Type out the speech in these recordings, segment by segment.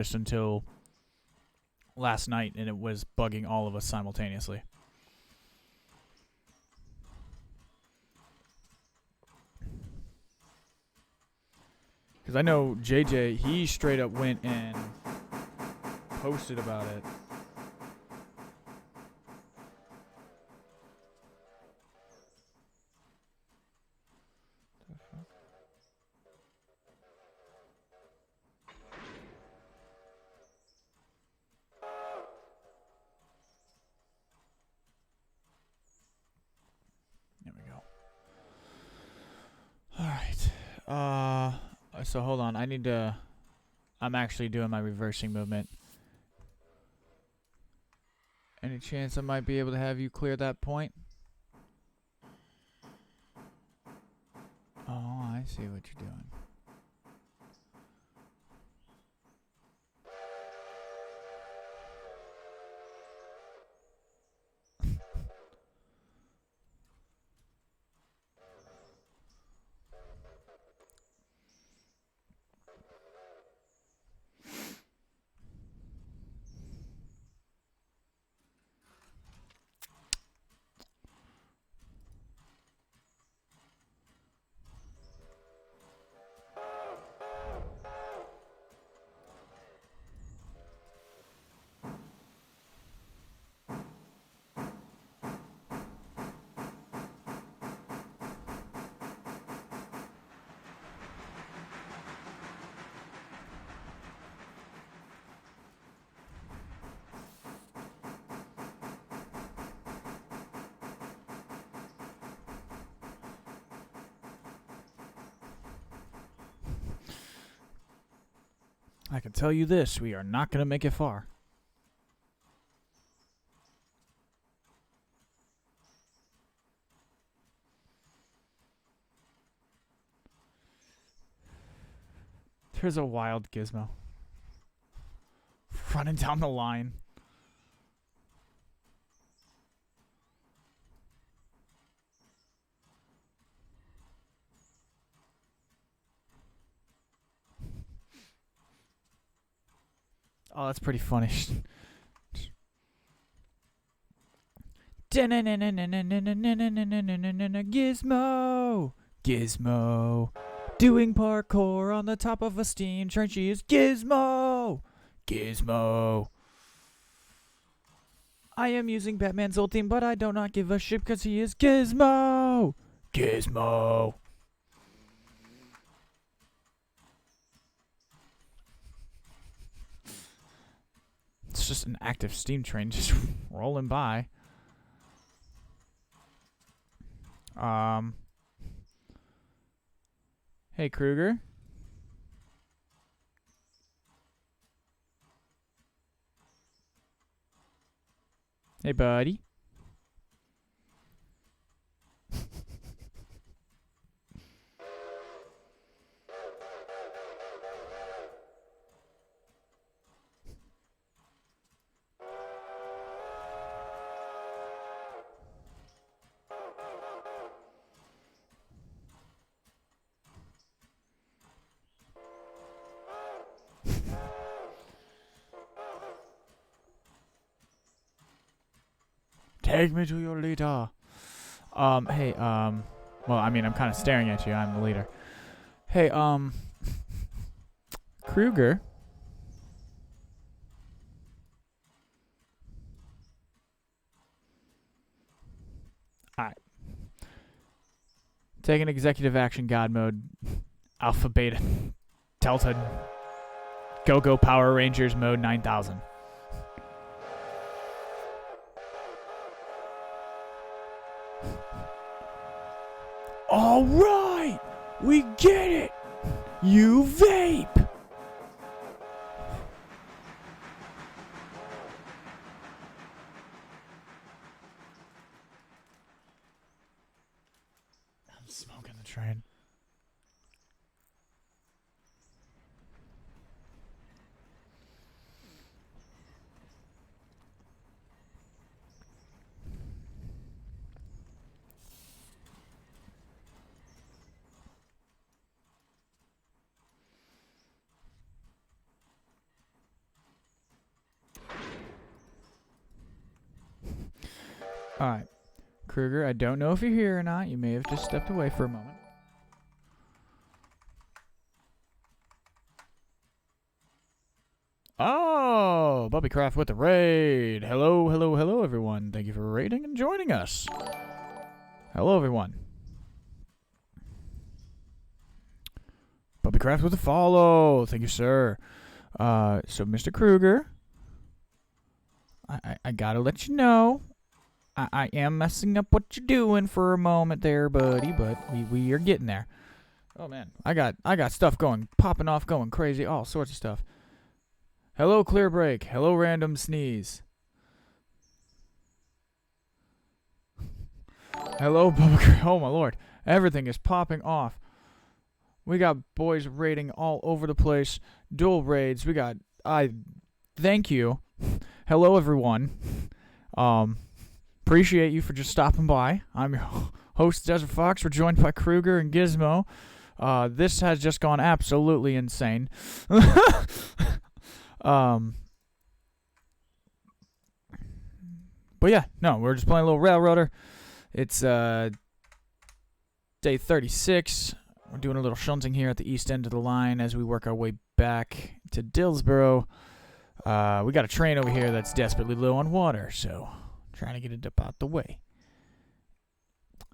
just until last night, and it was bugging all of us simultaneously. Because I know JJ, he straight up went and posted about it. There we go. Alright. So hold on. I'm actually doing my reversing movement. Any chance I might be able to have you clear that point? Oh, I see what you're doing. I can tell you this, we are not going to make it far. There's a wild gizmo. Running down the line. Oh, that's pretty funny. Gizmo! Gizmo! Doing parkour on the top of a steam train. She is Gizmo! Gizmo! I am using Batman's ultimate, but I do not give a shit because he is Gizmo! Gizmo! It's just an active steam train just rolling by. Hey, Kruger. Hey, buddy. Take me to your leader. Hey, well, I mean, I'm kind of staring at you. I'm the leader. Hey, Kruger. Alright. Take an executive action god mode. Alpha, beta, delta, go-go Power Rangers mode 9000. All right, we get it. You vape. I'm smoking the train. Alright. Kruger, I don't know if you're here or not. You may have just stepped away for a moment. Oh, Bubbycraft with the raid. Hello, hello, hello, everyone. Thank you for raiding and joining us. Hello, everyone. Bubbycraft with a follow. Thank you, sir. So, Mr. Kruger, I gotta let you know, I am messing up what you're doing for a moment there, buddy, but we are getting there. Oh man, I got stuff popping off, going crazy, all sorts of stuff. Hello, Clear Break. Hello, Random Sneeze. Hello, Bubba. Oh my lord, everything is popping off. We got boys raiding all over the place. Dual raids. We got. Thank you. Hello, everyone. Appreciate you for just stopping by. I'm your host, Desert Fox. We're joined by Kruger and Gizmo. This has just gone absolutely insane. But yeah, no, we're just playing a little Railroader. It's day 36. We're doing a little shunting here at the east end of the line as we work our way back to Dillsboro. We got a train over here that's desperately low on water, so trying to get it up out the way.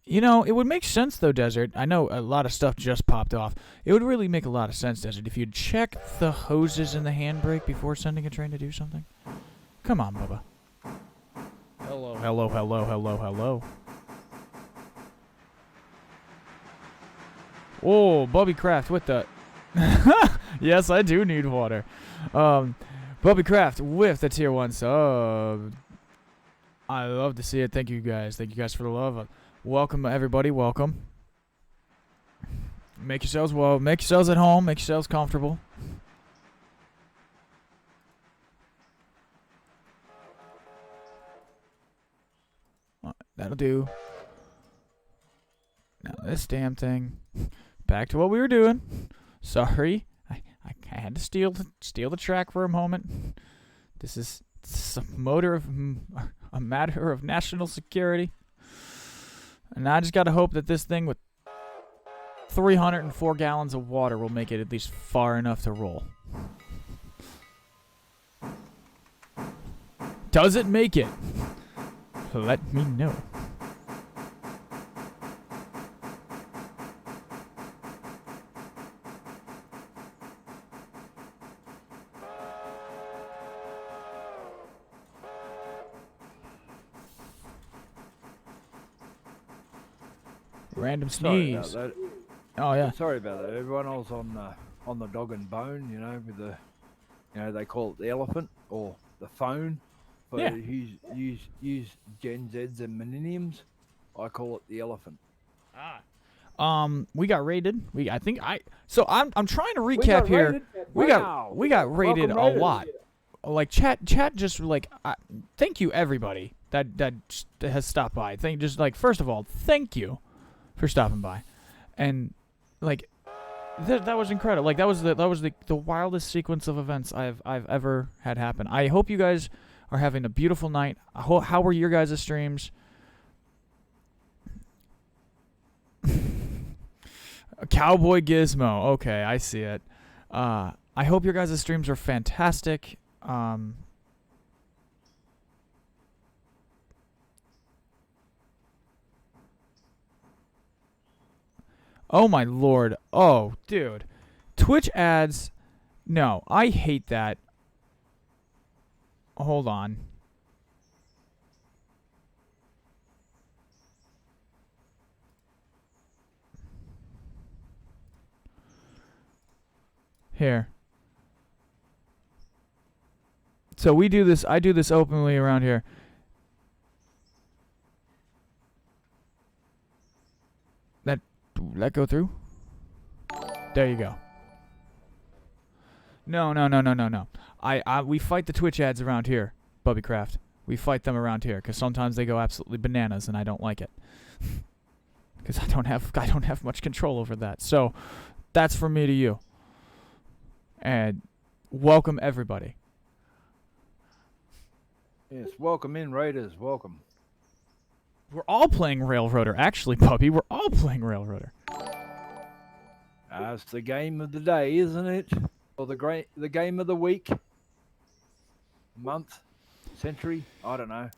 You know, it would make sense, though, Desert. I know a lot of stuff just popped off. It would really make a lot of sense, Desert, if you'd check the hoses in the handbrake before sending a train to do something. Come on, Bubba. Hello, hello, hello, hello, hello. Oh, Bubbycraft with the... Yes, I do need water. Bubbycraft with the tier 1 sub. I love to see it. Thank you guys. Thank you guys for the love. Welcome, everybody. Welcome. Make yourselves at home. Make yourselves comfortable. That'll do. Now this damn thing. Back to what we were doing. Sorry, I had to steal the track for a moment. This is a matter of national security, and I just gotta hope that this thing with 304 gallons of water will make it at least far enough to roll. Does it make it? Let me know. Random sneeze. Sorry about that. Oh yeah. Sorry about that. Everyone else on the dog and bone, you know, with the, you know, they call it the elephant or the phone. But Yeah. use Gen Zs and millenniums. I call it the elephant. We got raided. I'm trying to recap here. We got raided a lot. Like chat just like thank you everybody that has stopped by. First of all, thank you for stopping by, and like that was incredible. Like that was the wildest sequence of events I've ever had happen. I hope you guys are having a beautiful night. How were your guys' streams? A Cowboy Gizmo. Okay, I see it. I hope your guys' streams are fantastic. Oh my lord. Oh, dude. Twitch ads. No, I hate that. Hold on. Here. So we do this. I do this openly around here. That go through? There you go. No. We fight the Twitch ads around here, Bubbycraft. We fight them around here because sometimes they go absolutely bananas, and I don't like it. Because I don't have much control over that. So that's from me to you. And welcome everybody. Yes, welcome in, Raiders. Welcome. We're all playing Railroader. Actually, puppy, we're all playing Railroader. It's the game of the day, isn't it? Or the game of the week, month, century. I don't know.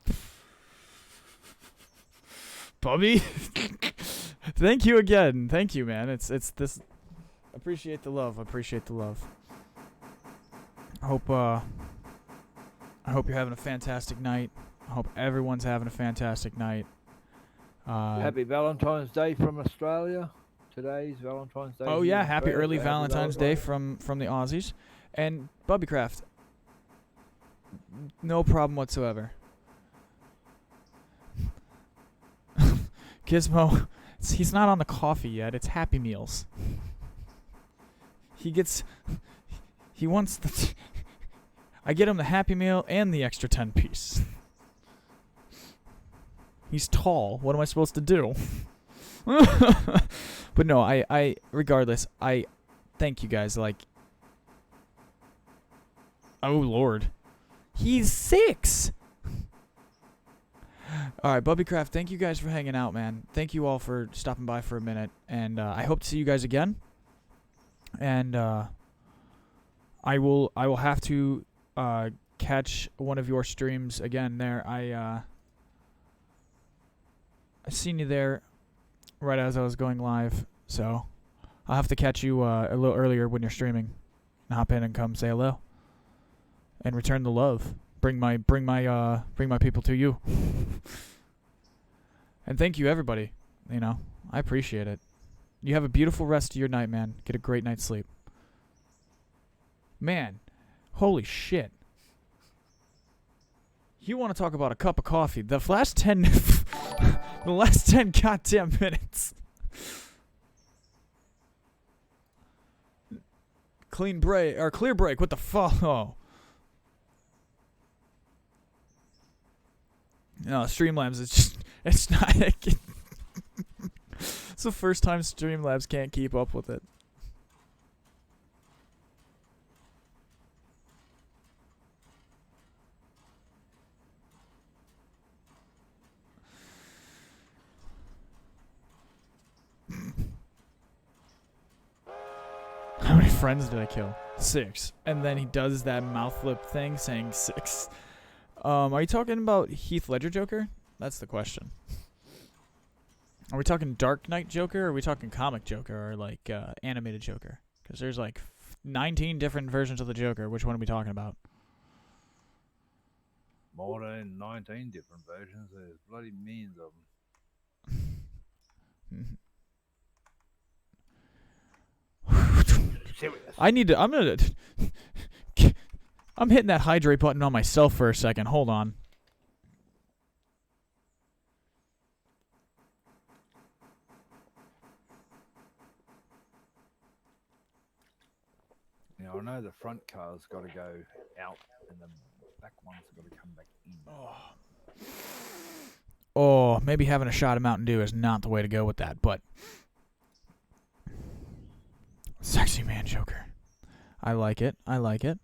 Puppy, thank you again. Thank you, man. It's this. Appreciate the love. Appreciate the love. I hope you're having a fantastic night. I hope everyone's having a fantastic night. Happy Valentine's Day from Australia. Today's Valentine's Day. Oh here yeah, in happy Australia. early Happy Valentine's Day from the Aussies. And Bubbycraft, no problem whatsoever. Gizmo, he's not on the coffee yet. It's Happy Meals. He wants the. I get him the Happy Meal and the extra 10-piece. He's tall. What am I supposed to do? But no, I regardless, I thank you guys. Like, oh Lord, he's 6. All right, Bubbycraft, thank you guys for hanging out, man. Thank you all for stopping by for a minute, and I hope to see you guys again. And I will have to catch one of your streams again. There, I seen you there right as I was going live, so I'll have to catch you a little earlier when you're streaming, and hop in and come say hello, and return the love. Bring my people to you. And thank you, everybody. You know, I appreciate it. You have a beautiful rest of your night, man. Get a great night's sleep. Man, holy shit. You want to talk about a cup of coffee? The last 10 the last 10 goddamn minutes. Clean break or clear break. What the fuck? Oh. No, Streamlabs is just, it's not. It's the first time Streamlabs can't keep up with it. How many friends did I kill? 6. And then he does that mouth lip thing saying 6. Are you talking about Heath Ledger Joker? That's the question. Are we talking Dark Knight Joker, or are we talking comic Joker, or like animated Joker? Because there's like 19 different versions of the Joker. Which one are we talking about? More than 19 different versions. There's bloody millions of them. I need to. I'm hitting that hydrate button on myself for a second. Hold on. Now, I know the front car's got to go out and the back one's got to come back in. Oh, maybe having a shot of Mountain Dew is not the way to go with that, but Sexy Man Joker. I like it. I like it.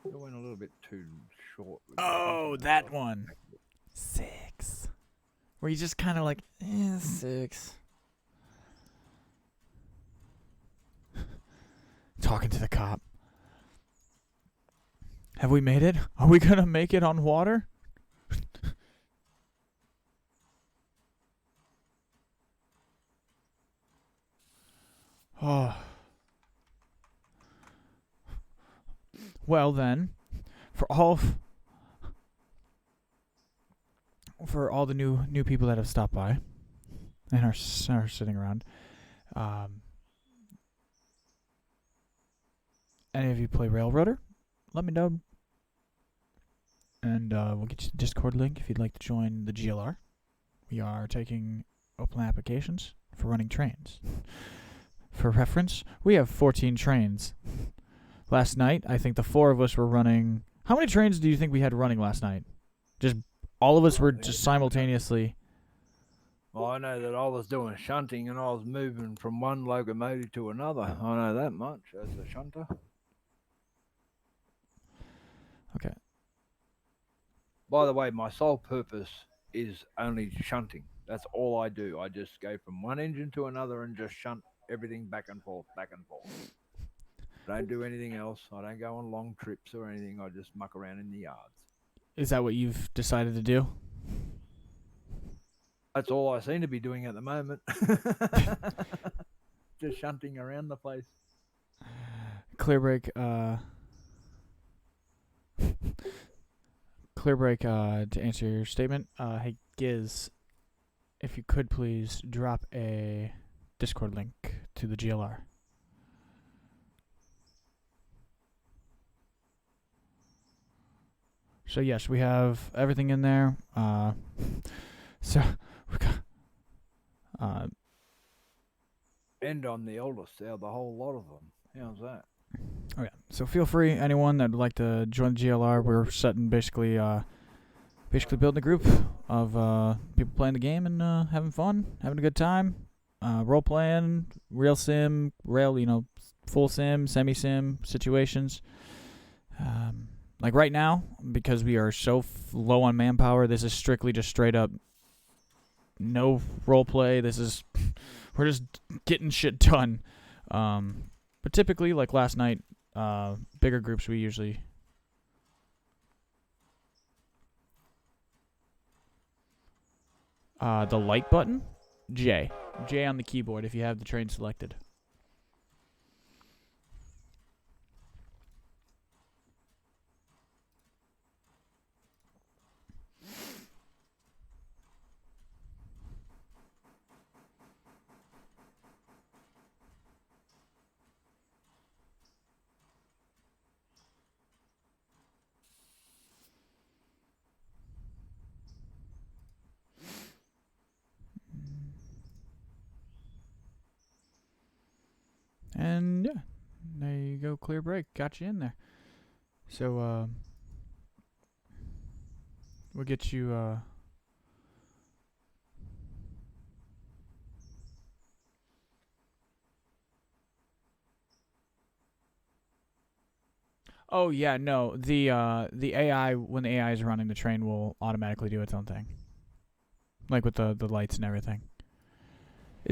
It went a little bit too short. Oh, that one. 6. Where you just kind of like, 6. Talking to the cop. Have we made it? Are we going to make it on water? Oh. Well then, for all the new people that have stopped by and are sitting around, any of you play Railroader? Let me know, and we'll get you the Discord link if you'd like to join the GLR. We are taking open applications for running trains. For reference, we have 14 trains. Last night, I think the 4 of us were running. How many trains do you think we had running last night? Just all of us were just simultaneously. Well, I know that I was doing shunting and I was moving from one locomotive to another. I know that much as a shunter. Okay. By the way, my sole purpose is only shunting. That's all I do. I just go from one engine to another and just shunt everything back and forth, back and forth. I don't do anything else. I don't go on long trips or anything. I just muck around in the yards. Is that what you've decided to do? That's all I seem to be doing at the moment. Just shunting around the place. Clear break. Clear break. To answer your statement. Hey Giz, if you could please drop a Discord link to the GLR. So yes, we have everything in there. So we got. And I'm the oldest out of the whole lot of them. How's that? Oh yeah. So feel free, anyone that would like to join the GLR. We're setting basically building a group of people playing the game and having fun, having a good time, role playing, real sim, full sim, semi sim situations. Like right now, because we are so low on manpower, this is strictly just straight up no role play. This is we're just getting shit done. But typically, like last night, bigger groups we usually. The light button, J on the keyboard if you have the train selected. And yeah, there you go. Clear break. Got you in there. So we'll get you. Oh yeah, no. The AI, when the AI is running the train, will automatically do its own thing, like with the lights and everything.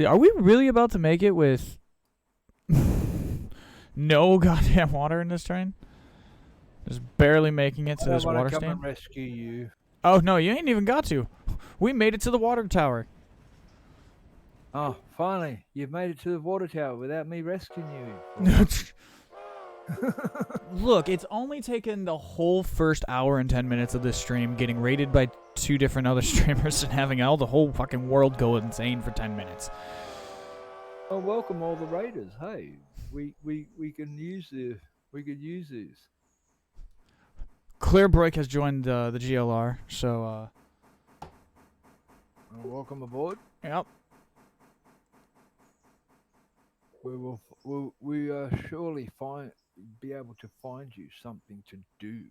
Are we really about to make it with no goddamn water in this train? Just barely making it to this water come stand. and rescue you. Oh no, you ain't even got to. We made it to the water tower. Oh, finally, you've made it to the water tower without me rescuing you. Look, it's only taken the whole first hour and 10 minutes of this stream getting raided by 2 different other streamers and having the whole fucking world go insane for 10 minutes. Oh, welcome all the raiders. Hey, we can use these. Clear Break has joined the GLR, so Welcome aboard. yep. We surely be able to find you something to do.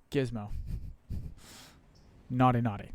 Gizmo. Naughty naughty.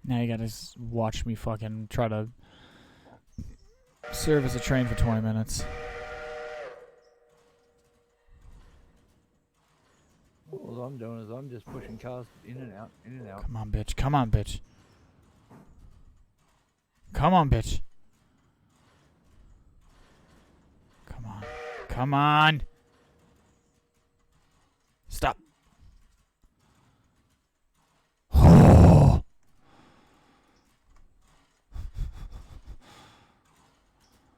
Now you gotta watch me fucking try to service a train for 20 minutes. All I'm doing is I'm just pushing cars in and out, in and out. Come on, bitch. Come on, bitch. Come on, bitch. Come on. Come on. Stop. Oh.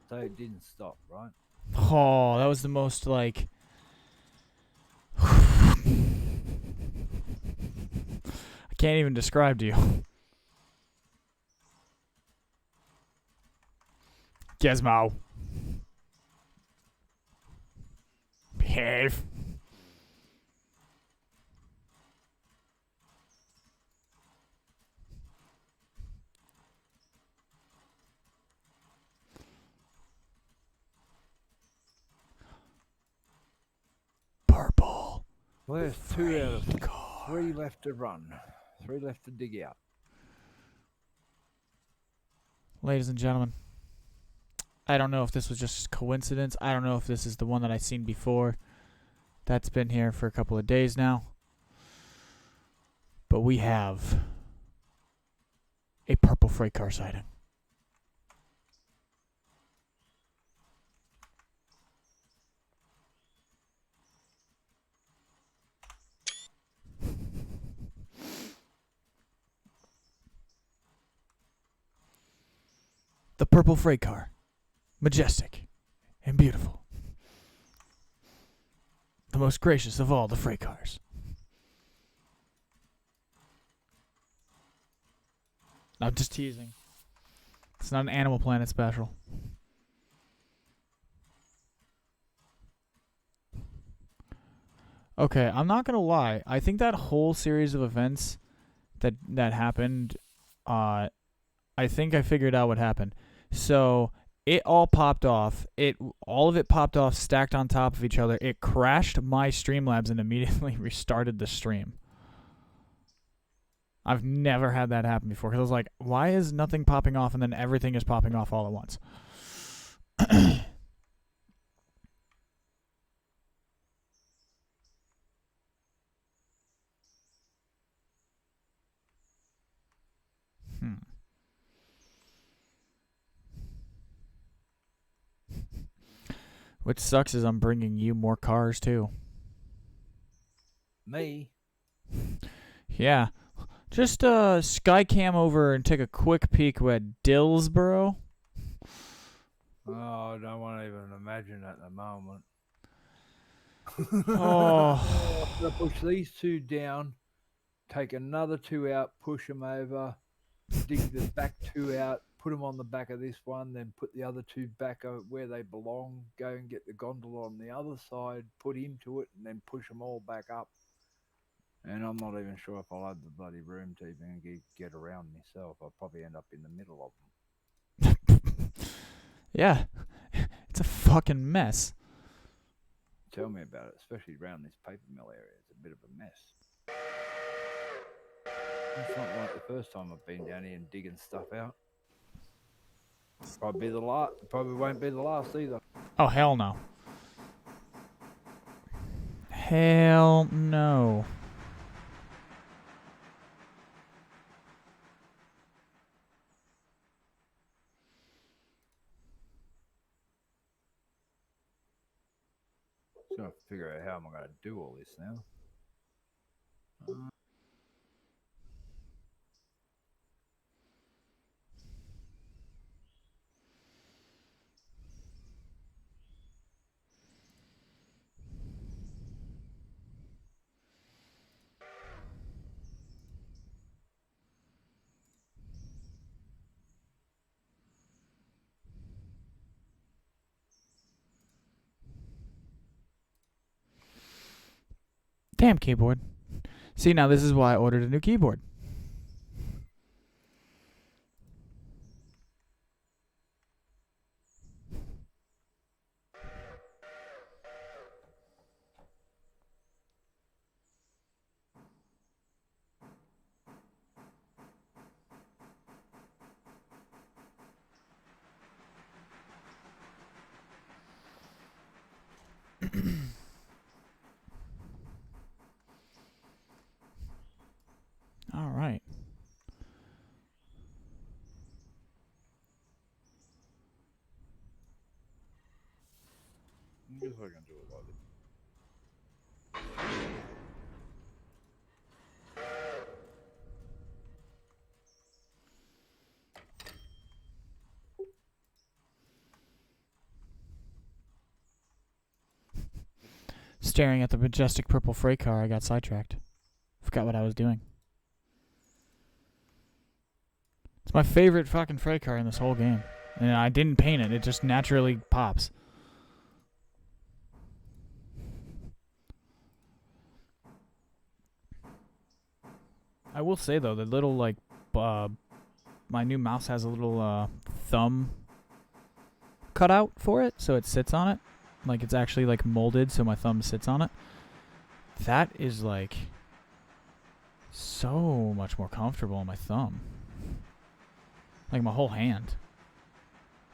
So it didn't stop, right? Oh, that was the most like. I can't even describe to you. Gizmo. Behave. Purple. Well, there's 2 out of Freight car. 3 left to run. 3 left to dig out. Ladies and gentlemen, I don't know if this was just coincidence. I don't know if this is the one that I've seen before. That's been here for a couple of days now. But we have a purple freight car sighting. The purple freight car. Majestic and beautiful. The most gracious of all the freight cars. I'm just teasing. It's not an Animal Planet special. Okay, I'm not gonna lie. I think that whole series of events that happened, I think I figured out what happened. So it all popped off. All of it popped off, stacked on top of each other. It crashed my Streamlabs and immediately restarted the stream. I've never had that happen before because I was like, why is nothing popping off and then everything is popping off all at once? Which sucks is I'm bringing you more cars too. Me? Yeah. Just skycam over and take a quick peek at Dillsboro. Oh, I don't want to even imagine at the moment. Oh. I'm going to push these 2 down, take another 2 out, push them over, dig the back 2 out, put them on the back of this one, then put the other 2 back where they belong, go and get the gondola on the other side, put into it, and then push them all back up. And I'm not even sure if I'll have the bloody room to even get around myself. I'll probably end up in the middle of them. Yeah. It's a fucking mess. Tell me about it, especially around this paper mill area. It's a bit of a mess. It's not like the first time I've been down here and digging stuff out. Probably the last. Probably won't be the last either. Oh, hell no. Hell no. Just gonna figure out how am I gonna do all this now. Damn keyboard. See, now this is why I ordered a new keyboard. wonder if I can do it like this. Staring at the majestic purple freight car, I got sidetracked. Forgot what I was doing. It's my favorite fucking freight car in this whole game. And I didn't paint it. It just naturally pops. I will say, though, the little, like, my new mouse has a little thumb cutout for it, so it sits on it. Like, it's actually, like, molded so my thumb sits on it. That is, like, so much more comfortable on my thumb. Like, my whole hand.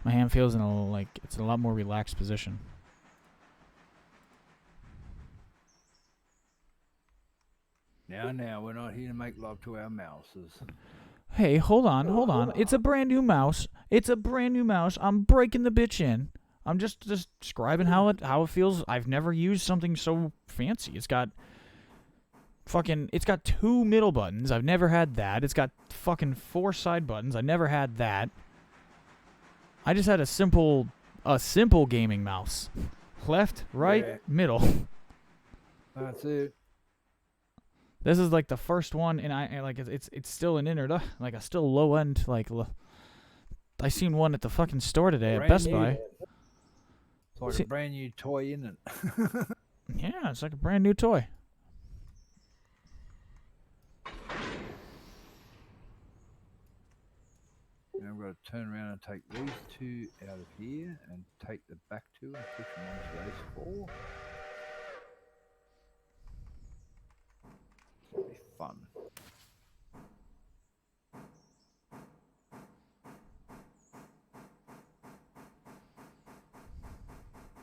My hand feels in a, like, it's a lot more relaxed position. Now, we're not here to make love to our mouses. Hey, hold on. It's a brand new mouse. I'm breaking the bitch in. I'm just describing how it feels. I've never used something so fancy. It's got 2 middle buttons. I've never had that. It's got fucking 4 side buttons. I never had that. I just had a simple gaming mouse. Left, right, Yeah. middle. That's it. This is like the first one, and I like it's still an like a still low end like. I seen one at the fucking store today at Best Buy. It's like a brand new toy, isn't it? Yeah, it's like a brand new toy. Now I've got to turn around and take these 2 out of here and take the back 2 and push them onto those 4. It'll be fun.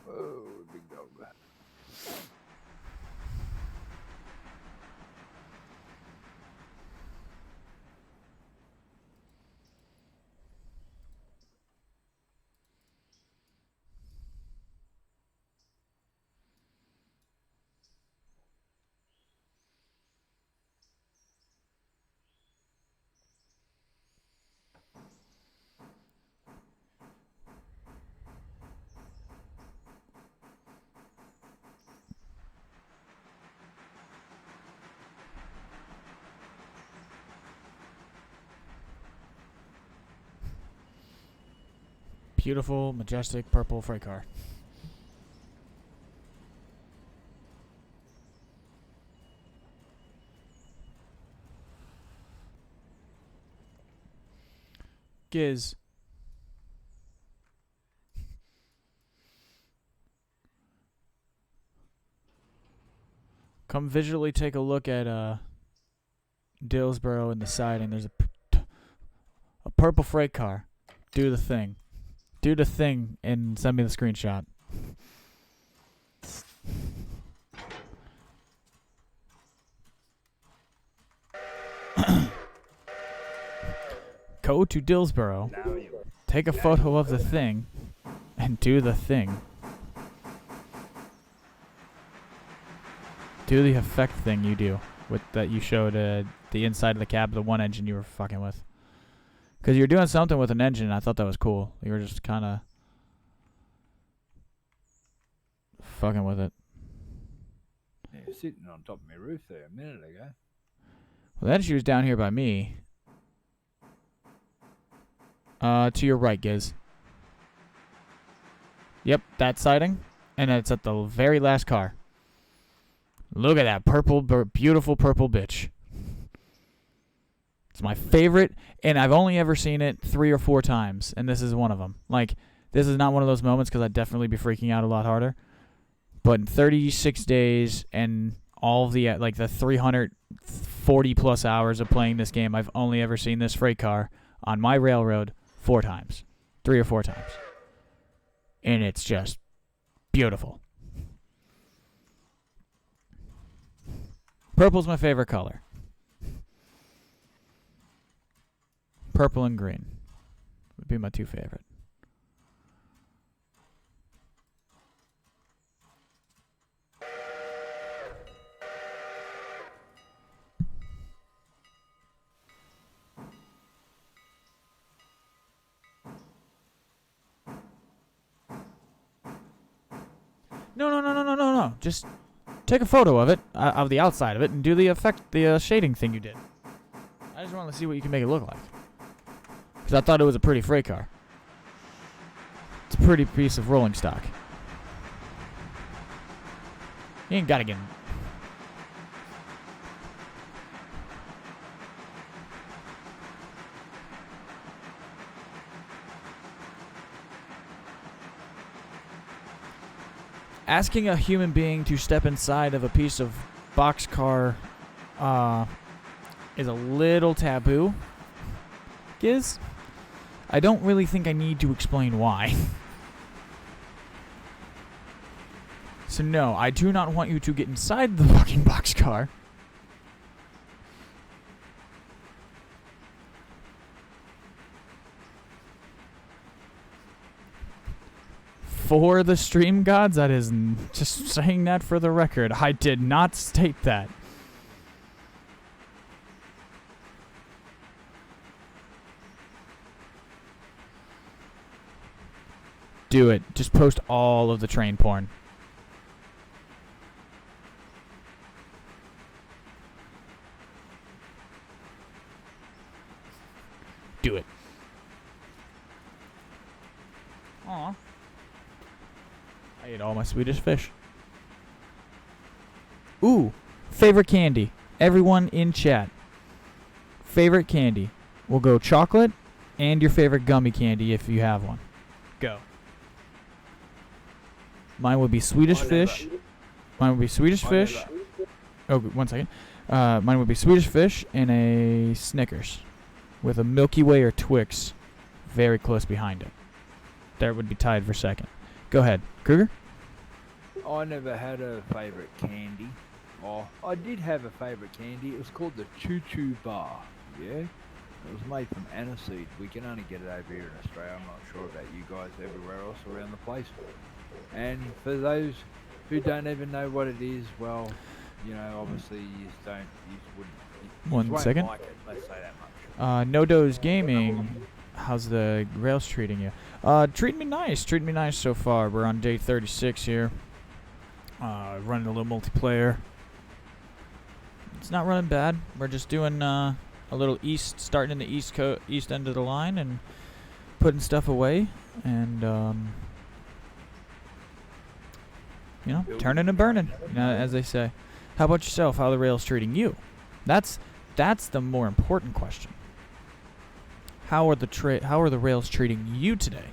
Whoa, big dog. Beautiful, majestic, purple freight car. Giz. Come visually take a look at Dillsboro in the siding. There's a purple freight car. Do the thing. Do the thing and send me the screenshot. Go to Dillsboro, take a photo of the thing, and do the thing. Do the effect thing you do with that you showed the inside of the cab, the one engine you were fucking with. Because you're doing something with an engine, and I thought that was cool. You were just kind of fucking with it. Yeah, sitting on top of my roof there a minute ago. Well, that issue was down here by me. To your right, Giz. Yep, that siding. And it's at the very last car. Look at that purple, beautiful purple bitch. It's my favorite, and I've only ever seen it 3 or 4 times, and this is one of them. Like, this is not one of those moments because I'd definitely be freaking out a lot harder. But in 36 days and all the, like, the 340 plus hours of playing this game, I've only ever seen this freight car on my railroad 4 times. 3 or 4 times. And it's just beautiful. Purple's my favorite color. Purple and green would be my 2 favorite. No. Just take a photo of it, of the outside of it, and do the shading thing you did. I just wanted to see what you can make it look like. Because I thought it was a pretty freight car. It's a pretty piece of rolling stock. You ain't gotta get... Asking a human being to step inside of a piece of boxcar is a little taboo. Giz? I don't really think I need to explain why. So no, I do not want you to get inside the fucking boxcar. For the stream gods, that is just saying that for the record. I did not state that. Do it. Just post all of the train porn. Do it. Aw. I ate all my Swedish fish. Ooh, favorite candy. Everyone in chat. Favorite candy. We'll go chocolate and your favorite gummy candy if you have one. Go. Mine would be Swedish fish. Mine would be Swedish fish. Oh, 1 second. Mine would be Swedish fish and a Snickers with a Milky Way or Twix very close behind it. That would be tied for second. Go ahead. Kruger? I never had a favourite candy. Oh, I did have a favourite candy. It was called the Choo Choo Bar. Yeah? It was made from aniseed. We can only get it over here in Australia. I'm not sure about you guys everywhere else around the place. And for those who don't even know what it is, well, you know, obviously you wouldn't. 1 second. Like it, let's say that much. Nodo's Gaming. How's the rails treating you? Treating me nice. Treating me nice so far. We're on day 36 here. Running a little multiplayer. It's not running bad. We're just doing a little starting in the east end of the line and putting stuff away and turning and burning, as they say. How about yourself? How are the rails treating you? That's the more important question. How are the rails treating you today?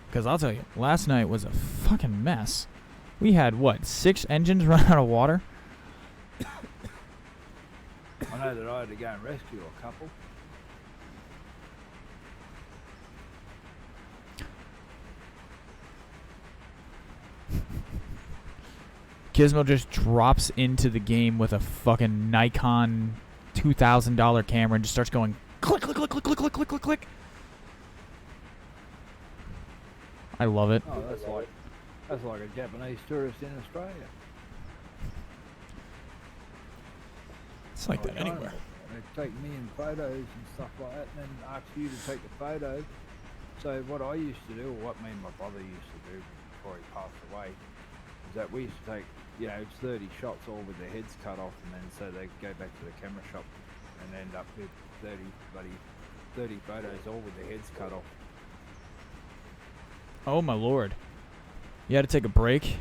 Because I'll tell you, last night was a fucking mess. We had, 6 engines run out of water? I know that I had to go and rescue a couple. Gizmo just drops into the game with a fucking Nikon $2,000 camera and just starts going click, click, click, click, click, click, click, click, click. I love it. Oh, that's like a Japanese tourist in Australia. It's like that anywhere. They take me in photos and stuff like that, and then ask you to take the photo. So what I used to do, or what me and my brother used to do before he passed away, is that we used to take, 30 shots all with their heads cut off, and then so they go back to the camera shop and end up with 30 photos all with their heads cut off. Oh my lord. You had to take a break?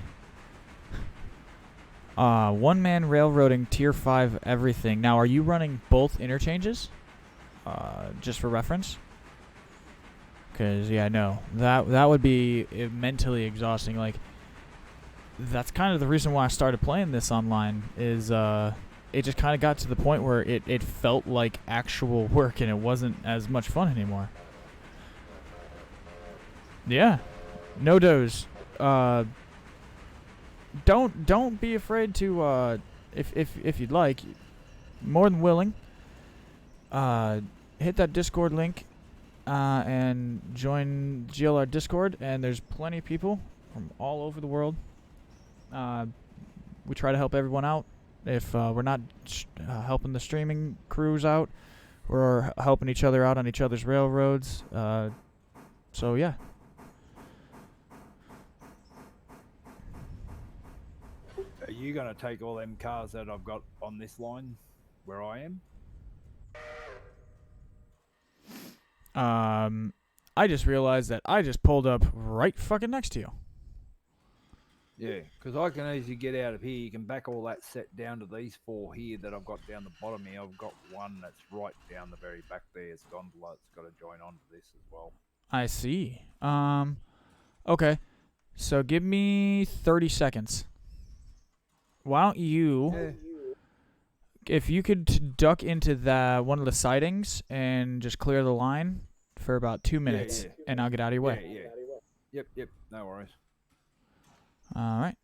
One-man railroading tier 5 everything. Now, are you running both interchanges? Just for reference? Because, no. That would be mentally exhausting. Like, that's kind of the reason why I started playing this online, is, it just kind of got to the point where it felt like actual work and it wasn't as much fun anymore. Yeah. No doze. Don't be afraid to if you'd like, more than willing, hit that Discord link and join GLR Discord, and there's plenty of people from all over the world. We try to help everyone out. If we're not helping the streaming crews out, we're helping each other out on each other's railroads. So yeah. Are you going to take all them cars that I've got on this line where I am? I just realized that I just pulled up right fucking next to you. Yeah, because I can easily get out of here. You can back all that set down to these 4 here that I've got down the bottom here. I've got one that's right down the very back there. It's gondola. It's got to join onto this as well. I see. Okay. So give me 30 seconds. Why don't you, Yeah. if you could duck into one of the sidings and just clear the line for about 2 minutes, and I'll get out of your way. Yeah. Yep. No worries. All right.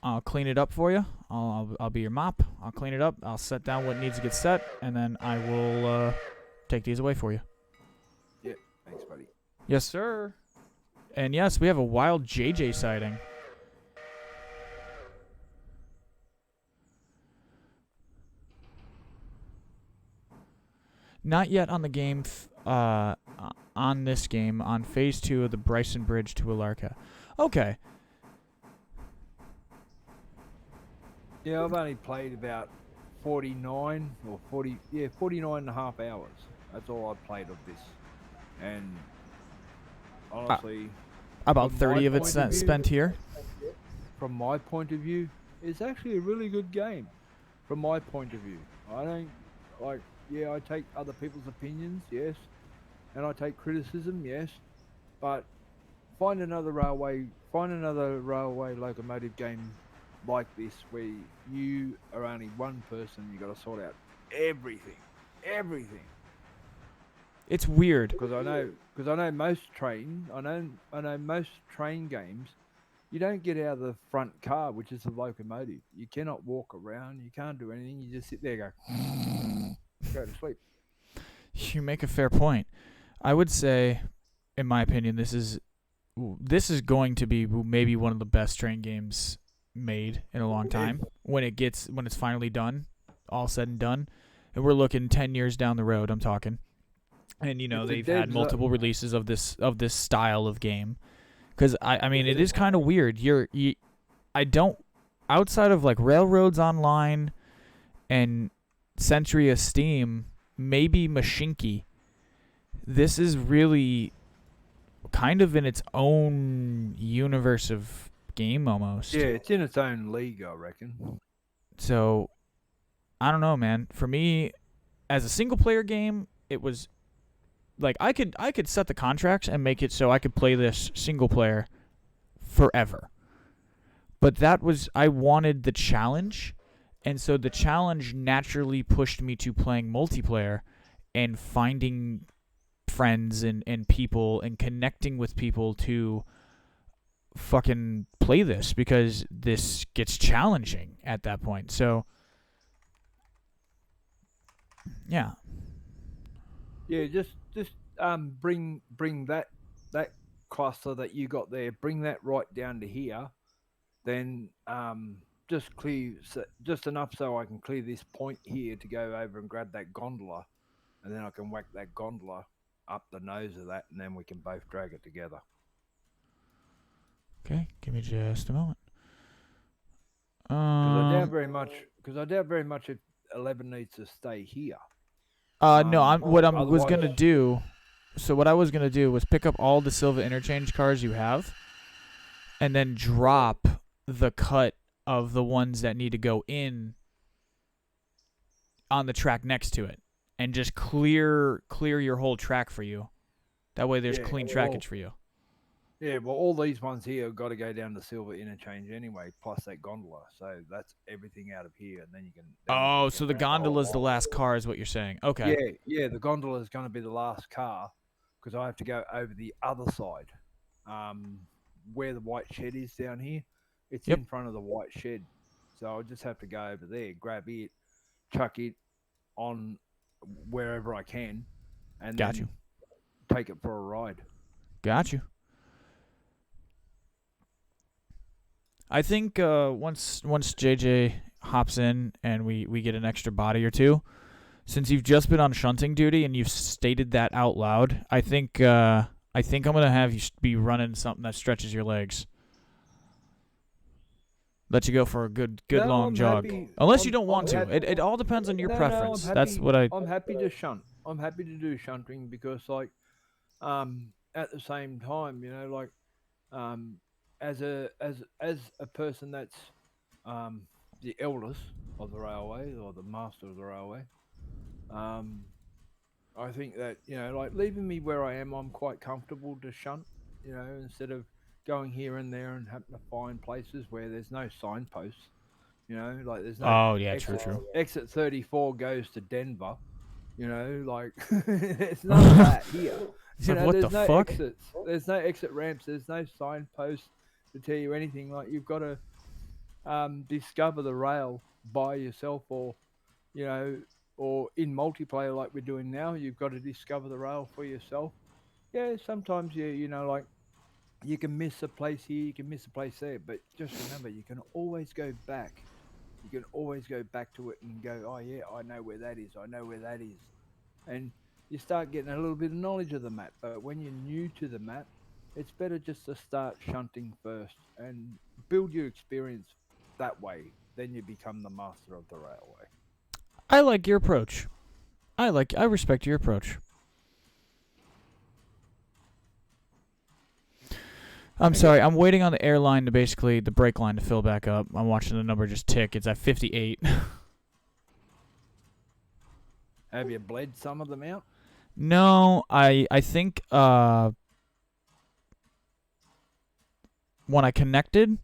I'll clean it up for you. I'll be your mop. I'll clean it up. I'll set down what needs to get set, and then I will take these away for you. Yeah. Thanks, buddy. Yes, sir. And yes, we have a wild JJ sighting. Not yet on the game. On this game, on phase 2 of the Bryson Bridge to Alarka. Okay. Yeah, I've only played about 49 or 40. Yeah, 49 and a half hours. That's all I've played of this, and honestly, about from 30 my of it point of view- spent here. from my point of view, it's actually a really good game. From my point of view, I don't like. Yeah, I take other people's opinions, yes, and I take criticism, yes, but find another railway locomotive game like this where you are only one person. You got to sort out everything. It's weird. Because I know most train games, you don't get out of the front car, which is the locomotive. You cannot walk around. You can't do anything. You just sit there, go to sleep. You make a fair point. I would say, in my opinion, this is going to be maybe one of the best train games made in a long time. When it's finally done, all said and done, and we're looking 10 years down the road. I'm talking. And they've had multiple releases of this style of game, because I mean it is kind of weird. Outside of like Railroads Online and Century of Steam, maybe Mashinki, this is really kind of in its own universe of game almost. Yeah, it's in its own league, I reckon. So I don't know, man. For me, as a single player game, it was like I could set the contracts and make it so I could play this single player forever. But I wanted the challenge, and so the challenge naturally pushed me to playing multiplayer and finding friends and people and connecting with people to fucking play this, because this gets challenging at that point. So yeah. Yeah, just bring that cluster that you got there, bring that right down to here, then just clear just enough so I can clear this point here to go over and grab that gondola, and then I can whack that gondola up the nose of that, and then we can both drag it together. Okay, give me just a moment. Because I doubt very much if 11 needs to stay here. No, what I was going to do, so what I was going to do was pick up all the Silva interchange cars you have, and then drop the cut of the ones that need to go in on the track next to it, and just clear your whole track for you. That way there's clean trackage for you. Yeah, well, all these ones here have got to go down to Silver Interchange anyway, plus that gondola. So that's everything out of here, and then you can. So the gondola's the last car, is what you're saying? Okay. Yeah. The gondola is going to be the last car, because I have to go over the other side, where the white shed is down here. It's in front of the white shed, so I'll just have to go over there, grab it, chuck it on wherever I can, and then take it for a ride. Got you. I think once JJ hops in and we get an extra body or two, since you've just been on shunting duty and you've stated that out loud, I think I'm gonna have you be running something that stretches your legs. Let you go for a good No, long I'm jog. happy. Unless you don't want to. happy. It all depends on your No, no, preference. That's what I. I'm happy to shunt. I'm happy to do shunting because, like, at the same time, like, um, as a person that's um the eldest of the railway or the master of the railway, um, I think that like leaving me where I am, I'm quite comfortable to shunt. Instead of going here and there and having to find places where there's no signposts. Like there's no Oh yeah, true, exit. true. Exit 34 goes to Denver. Like there's none of that here. It's like, what the There's no fuck? exits. There's no exit ramps. There's no signposts to tell you anything. Like you've got to discover the rail by yourself, or you know, or in multiplayer like we're doing now. You've got to discover the rail for yourself. Yeah, sometimes like you can miss a place here, you can miss a place there, but just remember, you can always go back. You can always go back to it and go, oh yeah, I know where that is. I know where that is, and you start getting a little bit of knowledge of the map. But when you're new to the map, it's better just to start shunting first and build your experience that way. Then you become the master of the railway. I like your approach. I respect your approach. I'm sorry. I'm waiting on the airline to basically the brake line to fill back up. I'm watching the number just tick. It's at 58. Have you bled some of them out? No, I think when I connected,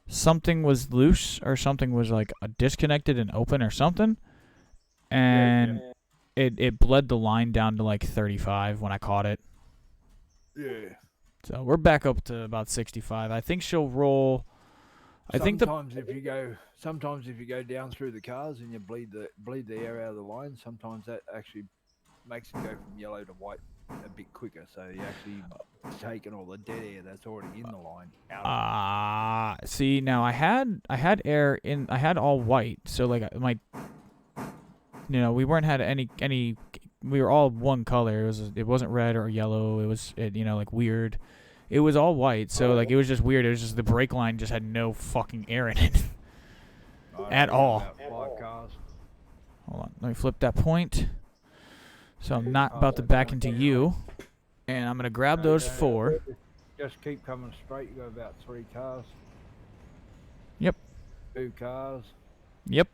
something was loose or something was like disconnected and open or something, and it bled the line down to like 35 when I caught it. Yeah. So we're back up to about 65. I think she'll roll. Sometimes if you go down through the cars and you bleed the air out of the line, sometimes that actually makes it go from yellow to white a bit quicker. So you actually taking all the dead air that's already in the line out. See, now I had air in. I had all white, so like my, we weren't had any. We were all one color. It wasn't red or yellow. It was like weird. It was all white, so like it was just weird. It was just the brake line just had no fucking air in it at all. Five cars. Hold on, let me flip that point. So I'm not about to back into you, and I'm gonna grab those 4. Just keep coming straight. You got about 3 cars. Yep. 2 cars. Yep.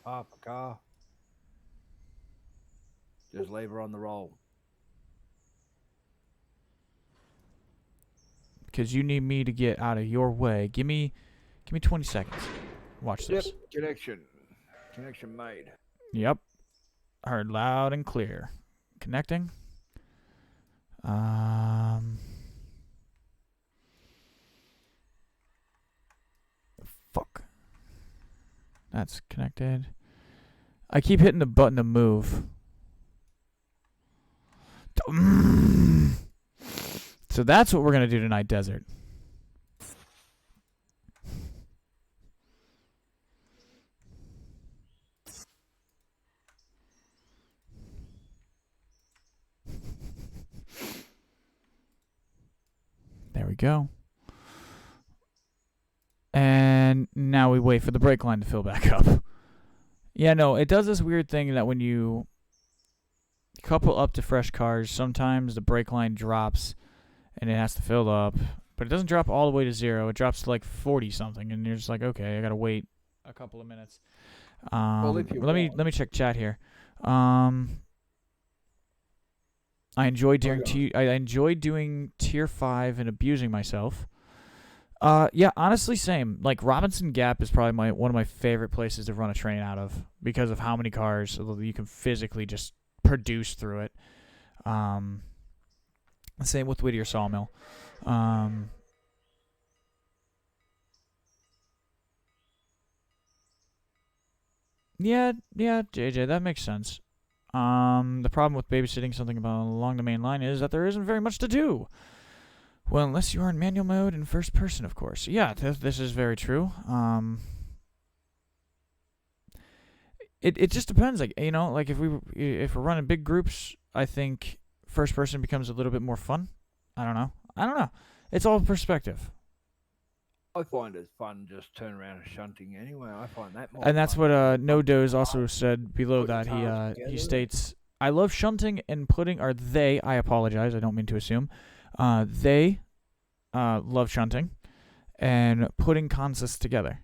Half a car. Just leave her on the roll. Because you need me to get out of your way. Give me 20 seconds. Watch this. Yep. Connection made. Yep. Heard loud and clear. Connecting. Fuck. That's connected. I keep hitting the button to move. So that's what we're going to do tonight, Desert. There we go. And now we wait for the brake line to fill back up. Yeah, no, it does this weird thing that when you couple up to fresh cars, sometimes the brake line drops and it has to fill up. But it doesn't drop all the way to 0. It drops to like 40 something, and you're just like, okay, I gotta wait a couple of minutes. Let me check chat here. I enjoy doing tier 5 and abusing myself. Yeah, honestly, same. Like Robinson Gap is probably one of my favorite places to run a train out of because of how many cars you can physically just produce through it. Same with Whittier Sawmill. Yeah, JJ, that makes sense. The problem with babysitting something along the main line is that there isn't very much to do. Well, unless you are in manual mode and first person, of course. Yeah, this is very true. It just depends. Like like if we're running big groups, I think first person becomes a little bit more fun. I don't know. It's all perspective. I find it fun just turn around and shunting anyway. I find that more And that's fun. what No Doze also said below Putting that. cars He together. states, I love shunting and putting, or they, I apologize, I don't mean to assume, they love shunting and putting consists together.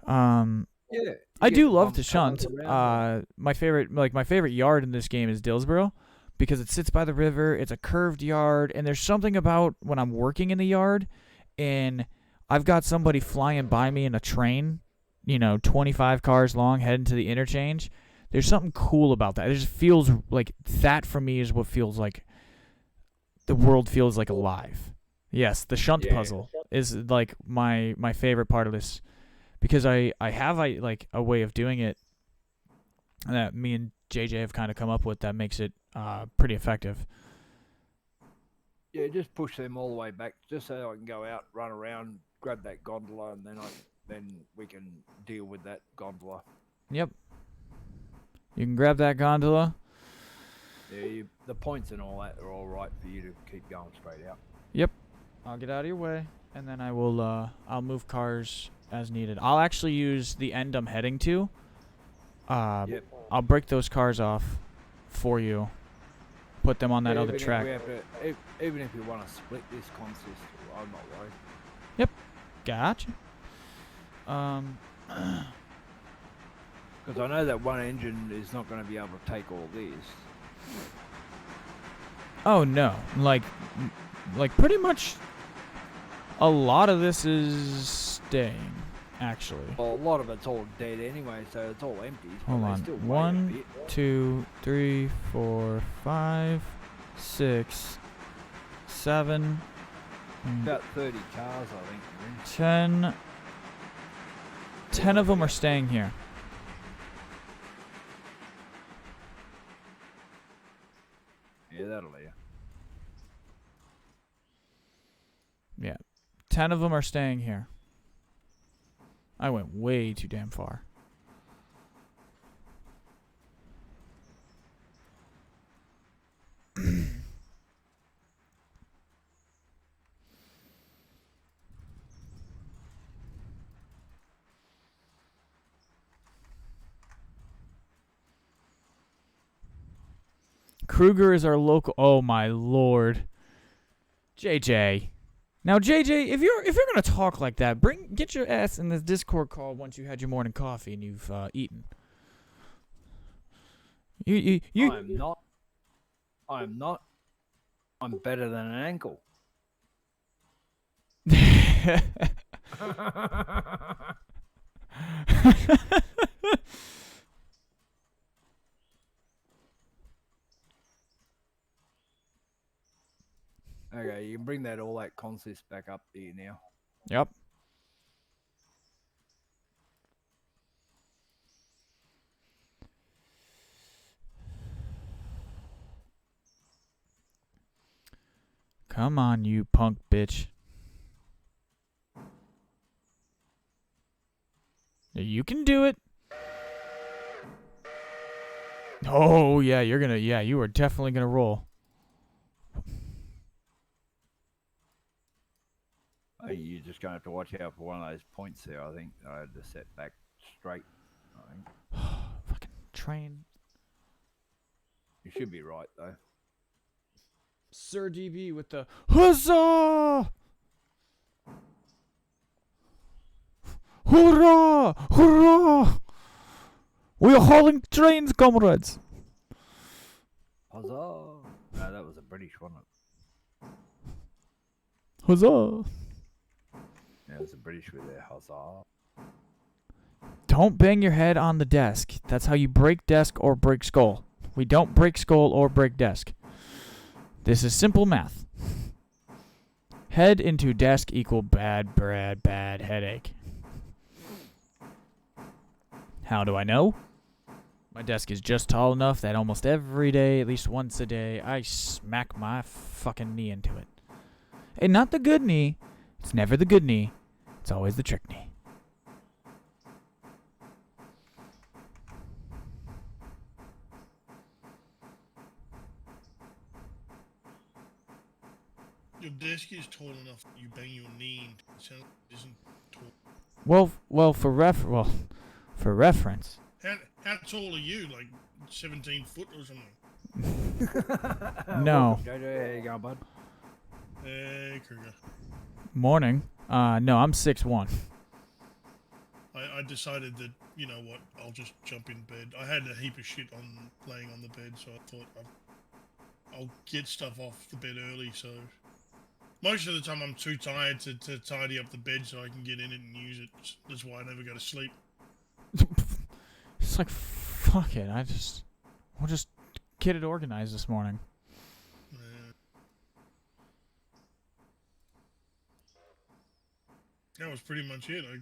Yeah, you I get do to love bump to cars shunt. around. My favorite yard in this game is Dillsboro because it sits by the river. It's a curved yard, and there's something about when I'm working in the yard, and I've got somebody flying by me in a train, 25 cars long, heading to the interchange. There's something cool about that. It just feels like that for me is what feels like the world feels like alive. Yes, the shunt Yeah, puzzle is like my favorite part of this because I have like a way of doing it that me and JJ have kind of come up with that makes it pretty effective. yeah. Just push them all the way back, just so I can go out, run around, grab that gondola, and then we can deal with that gondola. Yep. You can grab that gondola. Yeah, the points and all that are all right for you to keep going straight out. Yep. I'll get out of your way, and then I'll move cars as needed. I'll actually use the end I'm heading to. Yep. I'll break those cars off for you. Put them on that other Even track. if we have to, even if you want to split this consist, I'm not worried. Gotcha. Because I know that one engine is not going to be able to take all this. Oh no, like pretty much a lot of this is staying. Actually, Well, a lot of it's all dead anyway, so it's all empty. hold on. Still 1, 2, 3, 4, 5, 6, 7, About 30 cars, I think. 10. 10 of them are staying here. Yeah, that'll do. Yeah. 10 of them are staying here. I went way too damn far. Kruger is our local. Oh my lord, JJ. Now JJ, if you're gonna talk like that, get your ass in this Discord call once you had your morning coffee and you've eaten. You. I'm not. I'm not. I'm better than an ankle. Okay, you can bring all that consist back up here now. Yep. Come on, you punk bitch. You can do it. Oh yeah, you are definitely gonna roll. You're just going to have to watch out for one of those points there. I think I had to set back straight. I think Fucking train. you should be right though. Sir DB with the huzzah! Hurrah! Hurrah! We are hauling trains, comrades. Huzzah! No, that was a British one. Huzzah! Yeah, it was a British with their huzzah. Don't bang your head on the desk. That's how you break desk or break skull. We don't break skull or break desk. This is simple math. Head into desk equal bad headache. How do I know? My desk is just tall enough that almost every day, at least once a day, I smack my fucking knee into it. And not the good knee. It's never the good knee. It's always the trick knee. Your desk is tall enough that you bang your knee into it. Sounds like it isn't tall. Well, for reference. How tall are you? Like 17 foot or something? No. Welcome, JJ. How you going, bud? Hey, Kruger. Morning. No, I'm 6'1". I decided that, you know what, I'll just jump in bed. I had a heap of shit on laying on the bed, so I thought I'll get stuff off the bed early, so... Most of the time I'm too tired to tidy up the bed so I can get in it and use it. That's why I never go to sleep. It's like, fuck it. We'll just get it organized this morning. That was pretty much it. I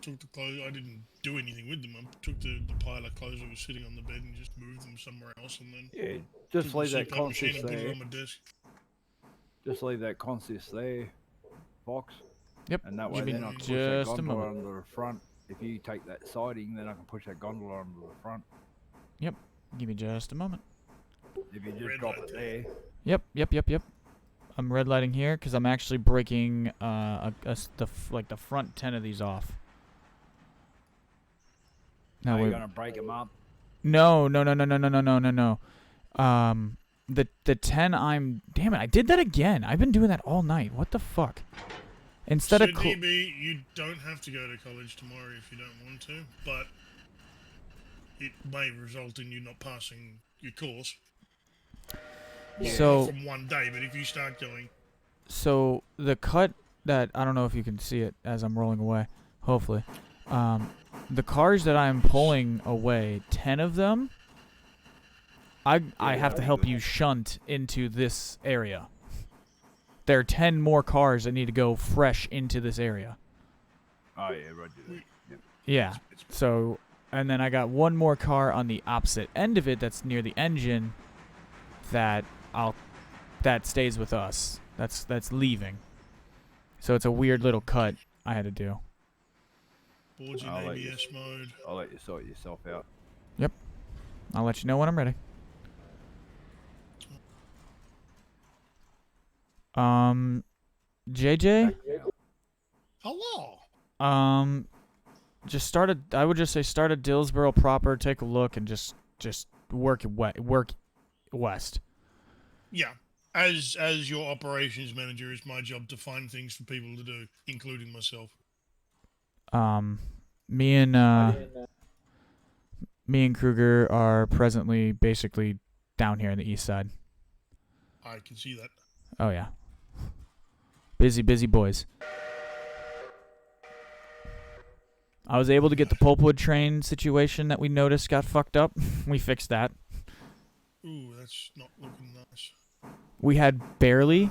took the clothes. I didn't do anything with them. I took the pile of clothes that was sitting on the bed and just moved them somewhere else, and then Yeah, just took leave the that CPAP machine consist and put it there. on my desk. Just leave that consist there, Fox. Yep. And that way Give me then I can push that just a gondola moment. onto the front. If you take that siding, then I can push that gondola onto the front. Yep. Give me just a moment. If you just Red drop light it there. there. Yep. I'm red lighting here because I'm actually breaking the front 10 of these off. Are you wait. gonna break them up? No. The 10 damn it, I did that again. I've been doing that all night. What the fuck? Instead So of DB, you don't have to go to college tomorrow if you don't want to, but it may result in you not passing your course. Well, So- not from one day, but if you start going... So the cut that I don't know if you can see it as I'm rolling away. Hopefully, the cars that I'm pulling away, 10 of them, I have to help you shunt into this area. There are 10 more cars that need to go fresh into this area. Oh yeah, roger that. Yep. Yeah. So, and then I got one more car on the opposite end of it that's near the engine that stays with us. That's leaving. So it's a weird little cut I had to do. Boards in I'll let ABS mode. I'll let you sort yourself out. I'll let you know when I'm ready. JJ, Hello! just I would just say start at Dillsboro proper, take a look, and just work west. Yeah. As your operations manager, it's my job to find things for people to do, including myself. Me and Kruger are presently basically down here on the east side. I can see that. Oh yeah. Busy boys. I was able to get the pulpwood train situation that we noticed got fucked up. We fixed that. Ooh, that's not looking nice. We had barely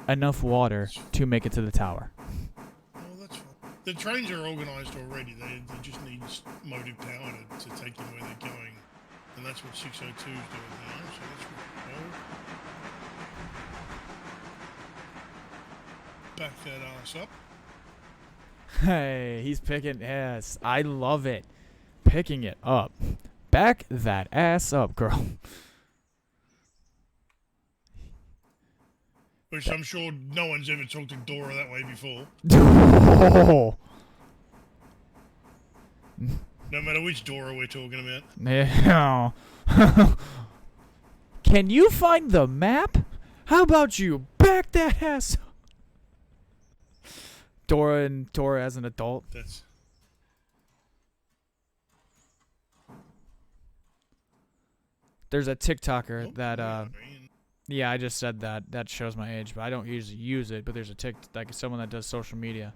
enough water to make it to the tower. Oh, that's fine. The trains are organised already. They just need motive power to take them where they're going. And that's what 602 is doing now, so that's really cool. Back that ass up. Hey, he's picking ass. I love it. Picking it up. Back that ass up, girl. Which I'm sure no one's ever talked to Dora that way before. Oh. No matter which Dora we're talking about. Yeah. Can you find the map? How about you back that ass up? Dora as an adult. That's... There's a TikToker Oh, that yeah, yeah, I just said that. That shows my age, but I don't usually use it. But there's someone that does social media,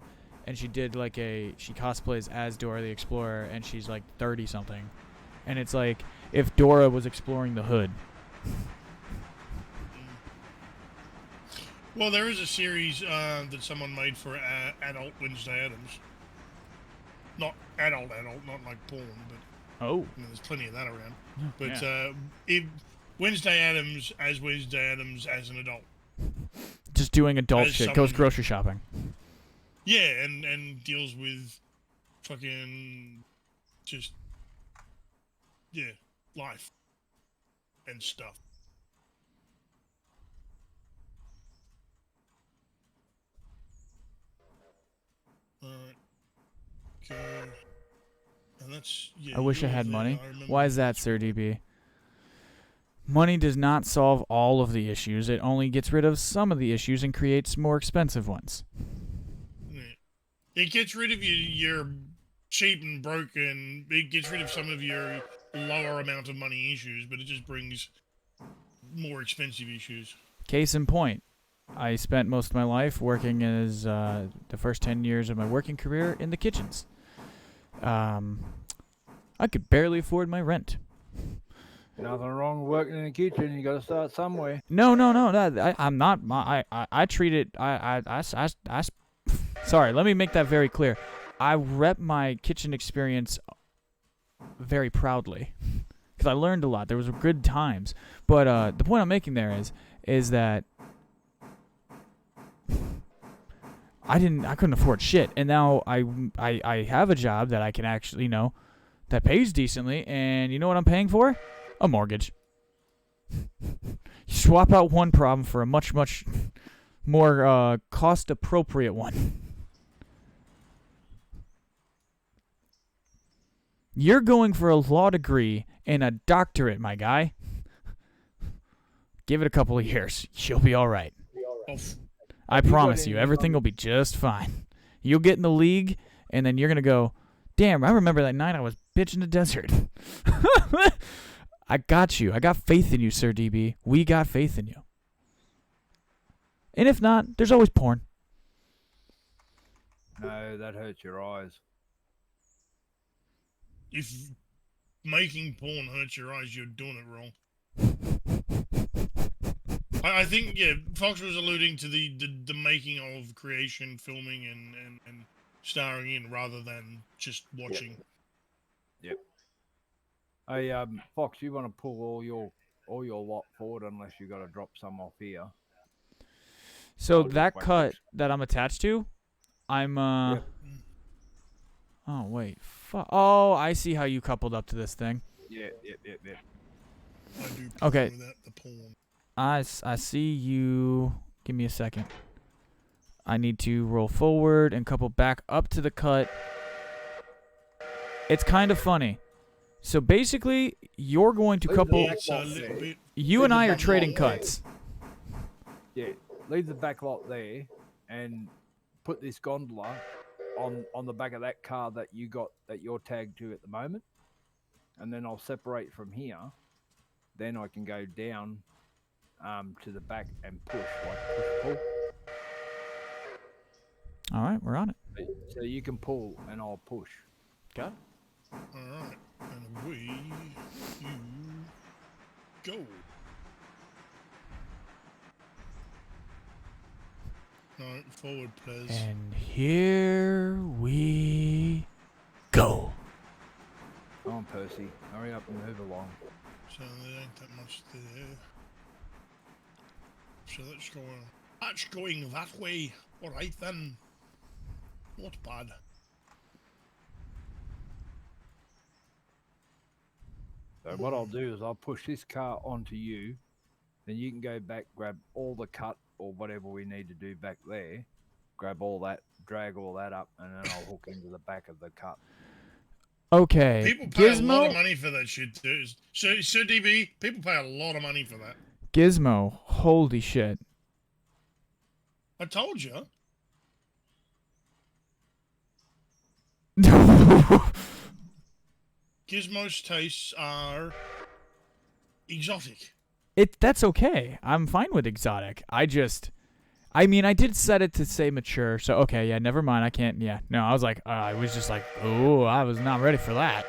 and she did she cosplays as Dora the Explorer, and she's like 30 something, and it's like if Dora was exploring the hood. Well, there is a series that someone made for adult Wednesday Addams. Not adult, not like porn, but Oh. I mean, there's plenty of that around. But yeah. Wednesday Addams as an adult. Just doing adult As shit. Goes someone- grocery shopping. Yeah, and deals with fucking just life and stuff. Alright. Go. And that's, yeah, I wish I you're had there, money. I remember Why is that that, Sir spot. DB? Money does not solve all of the issues. It only gets rid of some of the issues and creates more expensive ones. Yeah. It gets rid of your cheap and broken. It gets rid of some of your lower amount of money issues, but it just brings more expensive issues. Case in point, I spent most of my life working as the first 10 years of my working career in the kitchens. I could barely afford my rent. Nothing wrong with working in the kitchen. You got to start somewhere. No. I'm not. I treat it. Sorry, let me make that very clear. I rep my kitchen experience very proudly because I learned a lot. There was good times, but the point I'm making there is that I couldn't afford shit, and now I have a job that I can actually, that pays decently, and you know what I'm paying for? A mortgage. You swap out one problem for a much more cost appropriate one. You're going for a law degree and a doctorate, my guy. Give it a couple of years. You'll be all right. I Have you got promise you, any, everything will be just fine. You'll get in the league, and then you're going to go, damn, I remember that night I was bitching the desert. I got you. I got faith in you, Sir DB. We got faith in you. And if not, there's always porn. No, that hurts your eyes. If making porn hurts your eyes, you're doing it wrong. I think, yeah, Fox was alluding to the making of creation, filming, and starring in rather than just watching. Yep. Hey, Fox, you want to pull all your lot forward unless you got to drop some off here. So I'll just that wait cut for- that I'm attached to, I'm Yep. Oh wait, oh, I see how you coupled up to this thing. Yep. I do Okay. without the porn. I see you. Give me a second. I need to roll forward and couple back up to the cut. It's kind of funny. So basically, you're going to Leave the couple. back It's a lot little there. bit. You leave and the I are back trading lot there. cuts. Yeah, leave the back lot there and put this gondola on the back of that car that you're tagged to at the moment, and then I'll separate from here. Then I can go down to the back and push, like pull. All right, we're on it. So you can pull and I'll push. Got it. Alright. And away you go. No, forward, please. And here we go. Come on, Percy, hurry up and move along. So there ain't that much there. So let's go on. That's going that way. Alright then. Not bad. So what I'll do is I'll push this car onto you, then you can go back, grab all the cut or whatever we need to do back there, grab all that, drag all that up, and then I'll hook into the back of the cut. Okay. People pay a lot of Gizmo. money for that shit too. So DB, people pay a lot of money for that. Gizmo. Holy shit. I told you. Gizmo's tastes are exotic. That's okay. I'm fine with exotic. I did set it to say mature, so okay, yeah, never mind. I can't, yeah. No, I was like, I was just like, oh, I was not ready for that.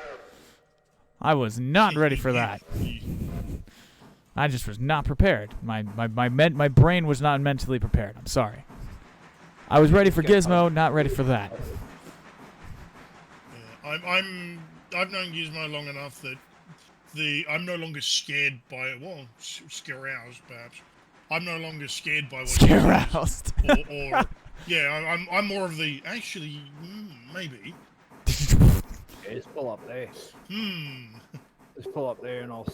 I was not ready for that. I just was not prepared. My brain was not mentally prepared. I'm sorry. I was ready for Gizmo, not ready for that. Yeah, I've known Gizmo long enough that I'm no longer scared by it. Well, scaroused perhaps. I'm no longer scared by what Scaroused. or yeah, I'm more of the actually maybe. Yeah, just pull up there. Just pull up there and I'll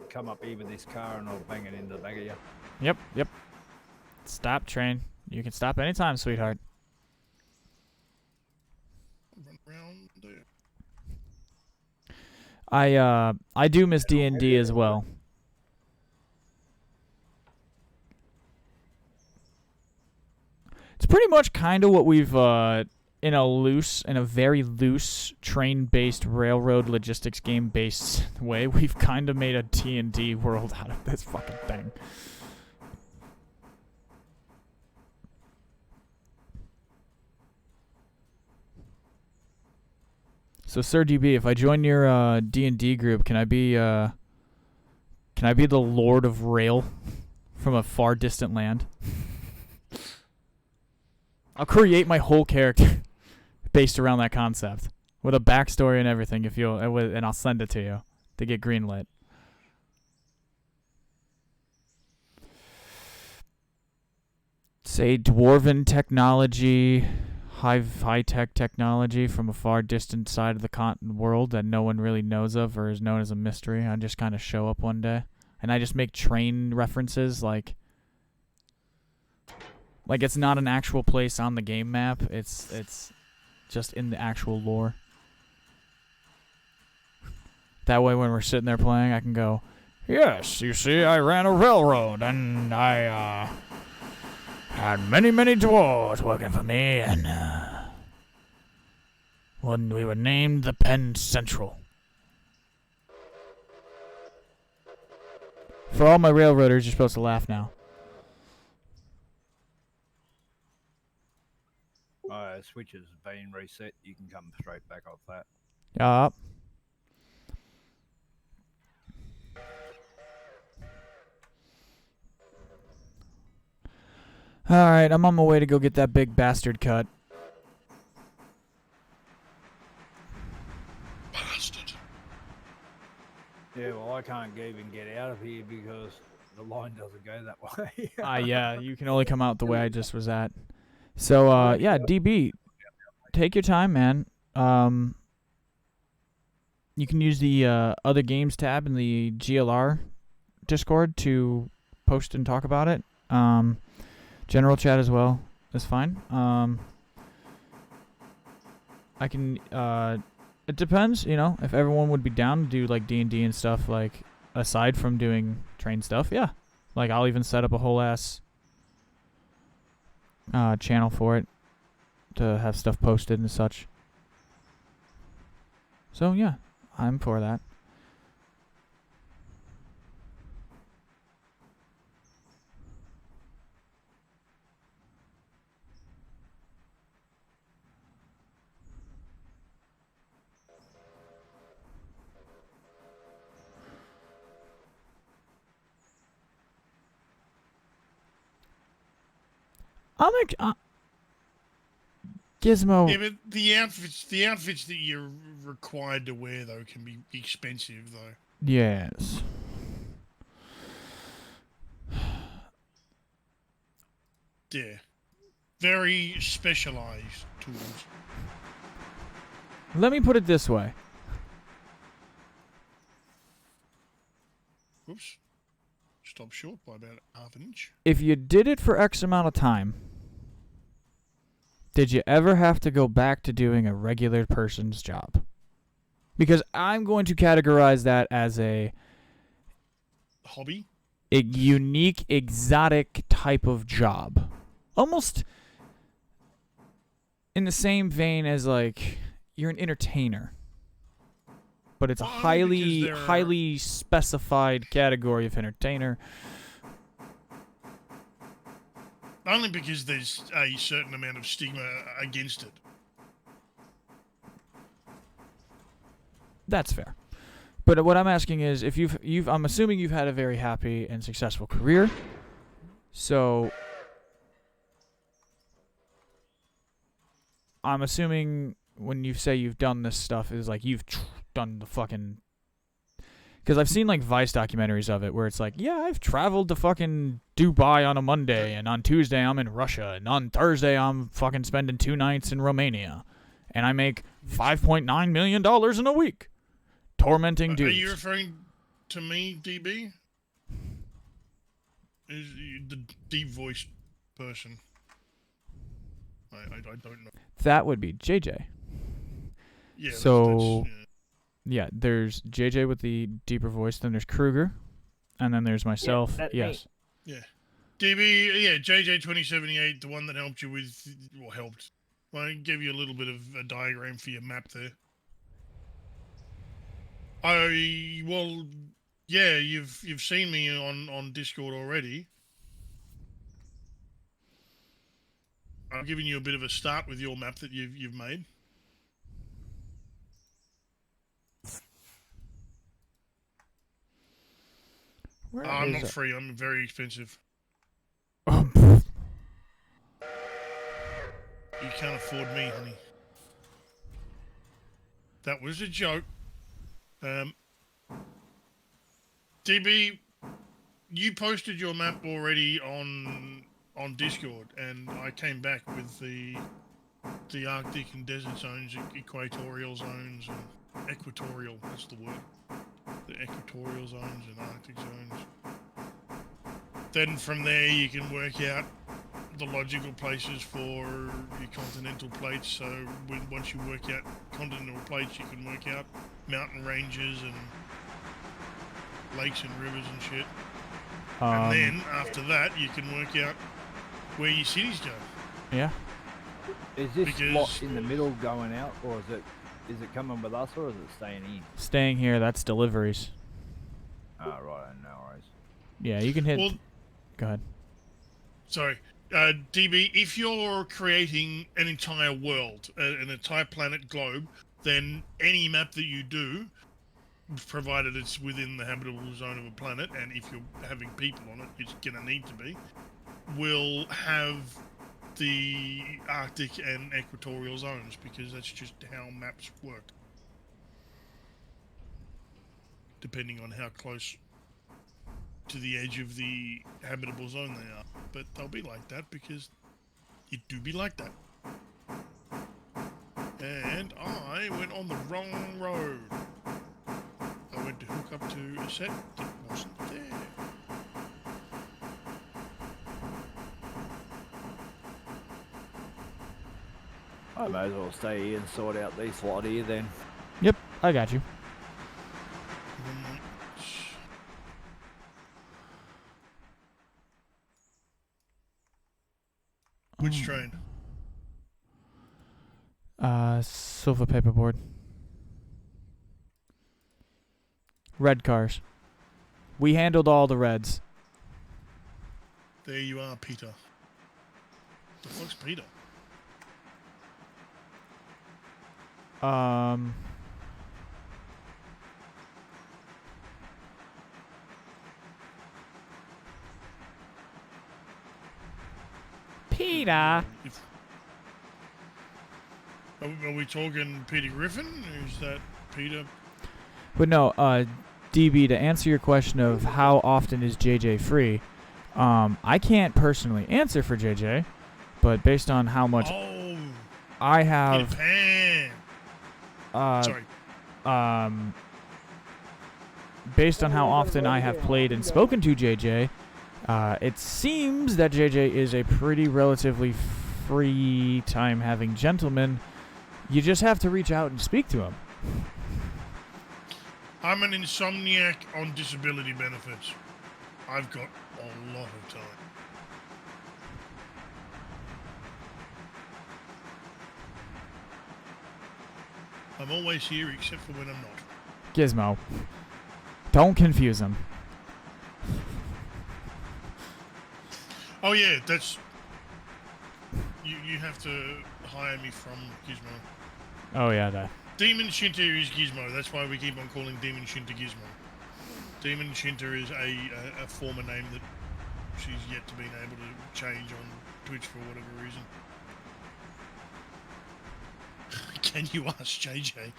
come up here with this car and I'll bang it into the back of you. Yep. Stop, train. You can stop anytime, sweetheart. Do you? I do miss D&D as well. It's pretty much kind of what we've in a very loose train-based railroad logistics game-based way. We've kind of made a D&D world out of this fucking thing. So, Sir DB, if I join your D&D group, can I be the Lord of Rail from a far distant land? I'll create my whole character based around that concept with a backstory and everything. And I'll send it to you to get greenlit. Say dwarven technology, high tech technology from a far distant side of the world that no one really knows of or is known as a mystery. I just kind of show up one day and I just make train references like it's not an actual place on the game map. It's just in the actual lore. That way when we're sitting there playing, I can go, yes, you see, I ran a railroad and I had many, many dwarves working for me, and when we were named the Penn Central. For all my railroaders, you're supposed to laugh now. Switch has been reset. You can come straight back off that. Yup. Alright, I'm on my way to go get that big bastard cut. Bastard. Yeah, well, I can't even get out of here because the line doesn't go that way. Yeah, you can only come out the way I just was at. So, yeah, DB, take your time, man. You can use the other games tab in the GLR Discord to post and talk about it. General chat as well is fine. I can, it depends, if everyone would be down to do, like, D&D and stuff, like, aside from doing train stuff, yeah. Like, I'll even set up a whole ass channel for it to have stuff posted and such. So, yeah, I'm for that. Gizmo. Yeah, but the outfits that you're required to wear though can be expensive though. Yes. Yeah, very specialized tools. Let me put it this way. Whoops. Stop short by about half an inch. If you did it for X amount of time, did you ever have to go back to doing a regular person's job? Because I'm going to categorize that as a Hobby? a unique, exotic type of job. Almost in the same vein as, like, you're an entertainer. But it's a highly specified category of entertainer. Only because there's a certain amount of stigma against it. That's fair. But what I'm asking is, if I'm assuming you've had a very happy and successful career. So I'm assuming when you say you've done this stuff, is like you've done the fucking... Because I've seen, like, Vice documentaries of it where it's like, yeah, I've traveled to fucking Dubai on a Monday, and on Tuesday I'm in Russia, and on Thursday I'm fucking spending 2 nights in Romania, and I make $5.9 million in a week. Tormenting dudes. Are you referring to me, DB? Is the deep voiced person? I don't know. That would be JJ. Yeah. So- yeah. Yeah, there's JJ with the deeper voice, then there's Kruger, and then there's myself. that's me. Yes. DB, yeah, JJ2078, the one that helped you with, or helped. Well, I gave you a little bit of a diagram for your map there. Well, yeah, you've seen me on Discord already. I've given you a bit of a start with your map that you've made. Where I'm is not free. I'm very expensive. it? You can't afford me, honey. That was a joke. DB, you posted your map already on Discord, and I came back with the Arctic and desert zones, equatorial zones, and equatorial. That's the word. The equatorial zones and Arctic zones. Then from there you can work out the logical places for your continental plates. So once you work out continental plates, you can work out mountain ranges and lakes and rivers and shit. And then after that, you can work out where your cities go. Yeah. Is this Because- lot in the middle going out, or is it coming with us, or is it staying in? Staying here, that's deliveries. Oh, right, no worries. Yeah, you can hit. Well, Go ahead. sorry. DB, if you're creating an entire world, an entire planet globe, then any map that you do, provided it's within the habitable zone of a planet, and if you're having people on it, it's going to need to be, will have the Arctic and equatorial zones, because that's just how maps work. Depending on how close to the edge of the habitable zone they are. But they'll be like that because it do be like that. And I went on the wrong road. I went to hook up to a set that wasn't there. I may as well stay here and sort out these lot here then. Yep, I got you. Which train? Silver paperboard. Red cars. We handled all the reds. There you are, Peter. The fuck's Peter? Peter. Are we talking Peter Griffin? Is that Peter? But no, DB, to answer your question of how often is JJ free, I can't personally answer for JJ, but based on how much Oh, I Peter have, Pan. Sorry. based on how often I have played and spoken to JJ, it seems that JJ is a pretty relatively free time having gentleman. You just have to reach out and speak to him. I'm an insomniac on disability benefits. I've got a lot of time. I'm always here except for when I'm not. Gizmo. Don't confuse him. Oh yeah, that's... You have to hire me from Gizmo. Oh yeah, that. Demon Shinta is Gizmo. That's why we keep on calling Demon Shinta Gizmo. Demon Shinta is a former name that she's yet to be able to change on Twitch for whatever reason. Can you ask JJ?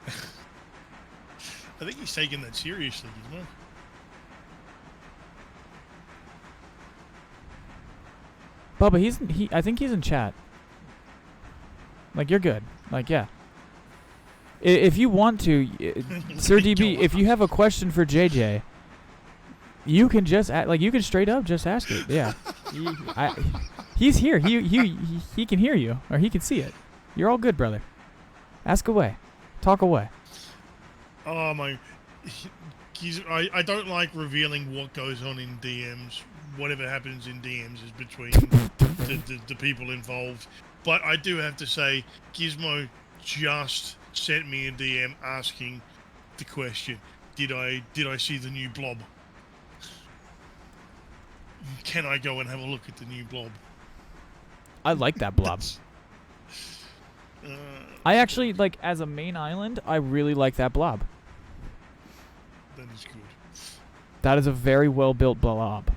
I think he's taking that seriously, Gizmo. Bubba, I think he's in chat. Like, you're good. Like, yeah. If you want to, Sir DB, if you have a question for JJ, you can just you can straight up just ask it. Yeah, he's here. He can hear you, or he can see it. You're all good, brother. Ask away. Talk away. Oh my. I don't like revealing what goes on in DMs. Whatever happens in DMs is between the people involved. But I do have to say, Gizmo just sent me a DM asking the question: Did I see the new blob? Can I go and have a look at the new blob? I like that blob. Uh, I actually, like, as a main island, I really like that blob. That is good. That is a very well-built blob.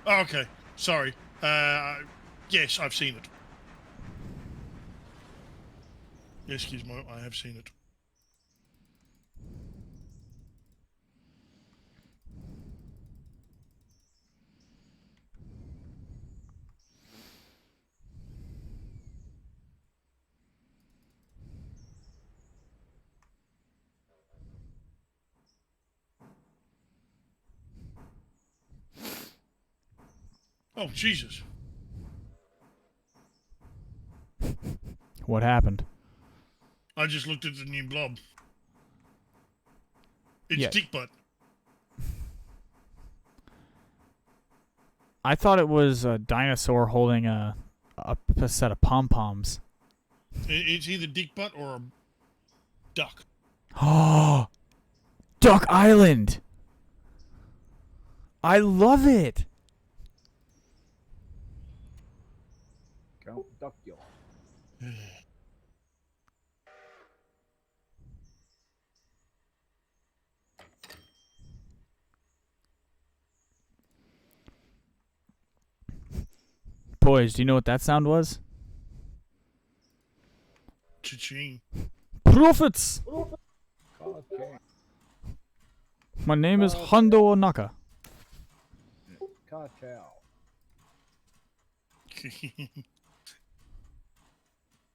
Oh, okay, sorry. Yes, I've seen it. Yes, Gizmo, I have seen it. Oh, Jesus. What happened? I just looked at the new blob. It's Yeah. dick butt. I thought it was a dinosaur holding a set of pom-poms. It's either dick butt or a duck. Oh, Duck Island. I love it. Count duck yacht. Boys, do you know what that sound was? Cha-ching. Prophets. Cartown. My name is Hondo Onaka. Cartown.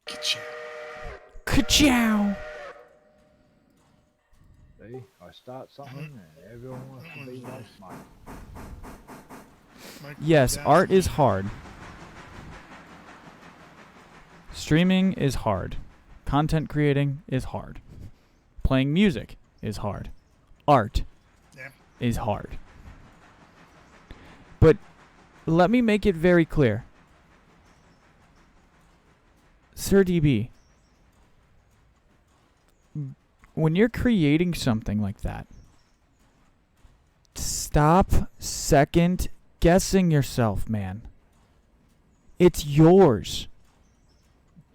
Ka-chow. Ka-chow. See, I start something and everyone wants to be like Mike. Yes, art is hard. Streaming is hard. Content creating is hard. Playing music is hard. Art is hard. But let me make it very clear. Sir DB, when you're creating something like that, stop second guessing yourself, man. It's yours.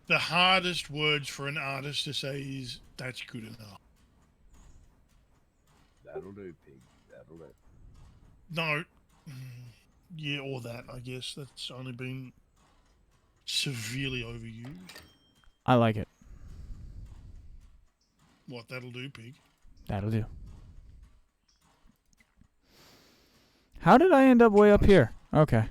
The hardest words for an artist to say is, that's good enough. That'll do, pig. That'll do. No. Yeah, or that, I guess. That's only been severely overused. I like it. What, that'll do, pig? That'll do. How did I end up way up here? Okay.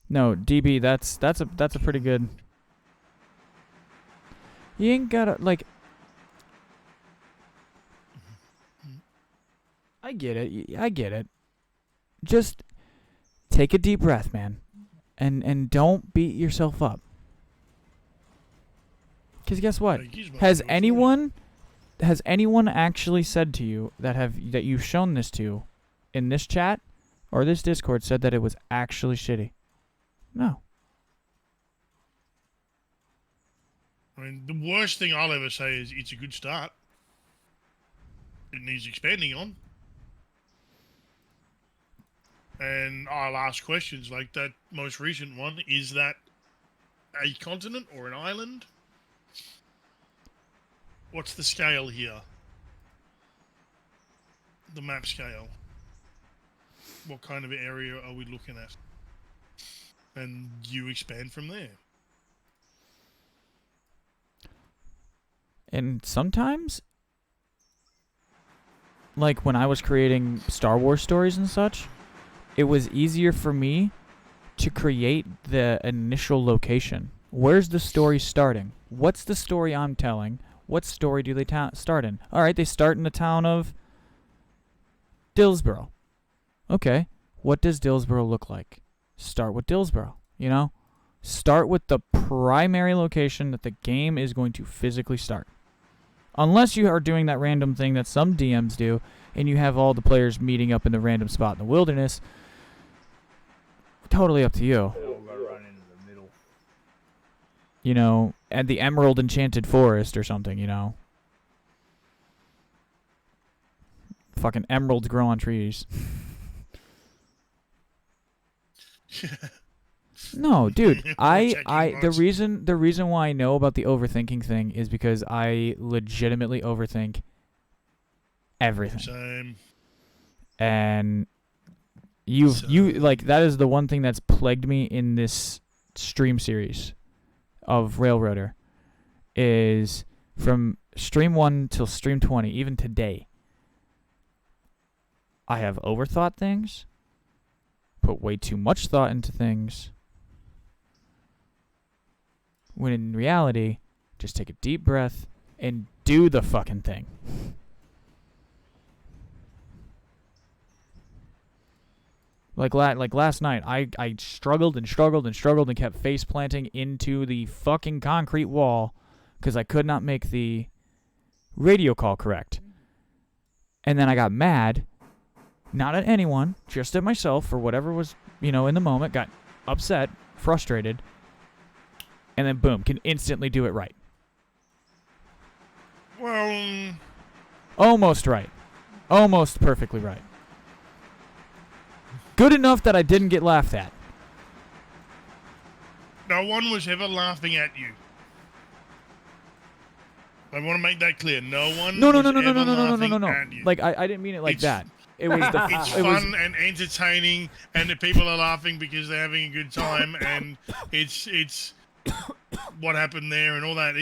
No, DB, that's a pretty good. You ain't gotta, like, I get it. I get it. Just take a deep breath, man. And don't beat yourself up. Cuz guess what? Has anyone actually said to you that you've shown this to in this chat or this Discord said that it was actually shitty? No. I mean, the worst thing I'll ever say is it's a good start. It needs expanding on. And I'll ask questions like that most recent one. Is that a continent or an island? What's the scale here? The map scale. What kind of area are we looking at? And you expand from there. And sometimes, like when I was creating Star Wars stories and such, it was easier for me to create the initial location. Where's the story starting? What's the story I'm telling? What story do they start in? All right, they start in the town of Dillsboro. Okay, what does Dillsboro look like? start with Dillsboro, you know? Start with the primary location that the game is going to physically start. Unless you are doing that random thing that some DMs do, and you have all the players meeting up in the random spot in the wilderness, totally up to you. They all gotta run into the middle. You know, at the Emerald Enchanted Forest or something, you know. Fucking emeralds grow on trees. No, dude. The reason why I know about the overthinking thing is because I legitimately overthink everything. Same. And you like, that is the one thing that's plagued me in this stream series of Railroader, is from stream 1 till stream 20, even today, I have overthought things, put way too much thought into things, when in reality, just take a deep breath and do the fucking thing. Like last night, I struggled and kept face planting into the fucking concrete wall because I could not make the radio call correct. And then I got mad, not at anyone, just at myself for whatever was, in the moment, got upset, frustrated, and then boom, can instantly do it right. Well, Almost right. Almost perfectly right. Good enough that I didn't get laughed at. no one was ever laughing at you. I want to make that clear. No one No. was ever laughing at you. Like, I didn't mean it like that. It was It's fun and entertaining, and the people are laughing because they're having a good time, and it's what happened there and all that.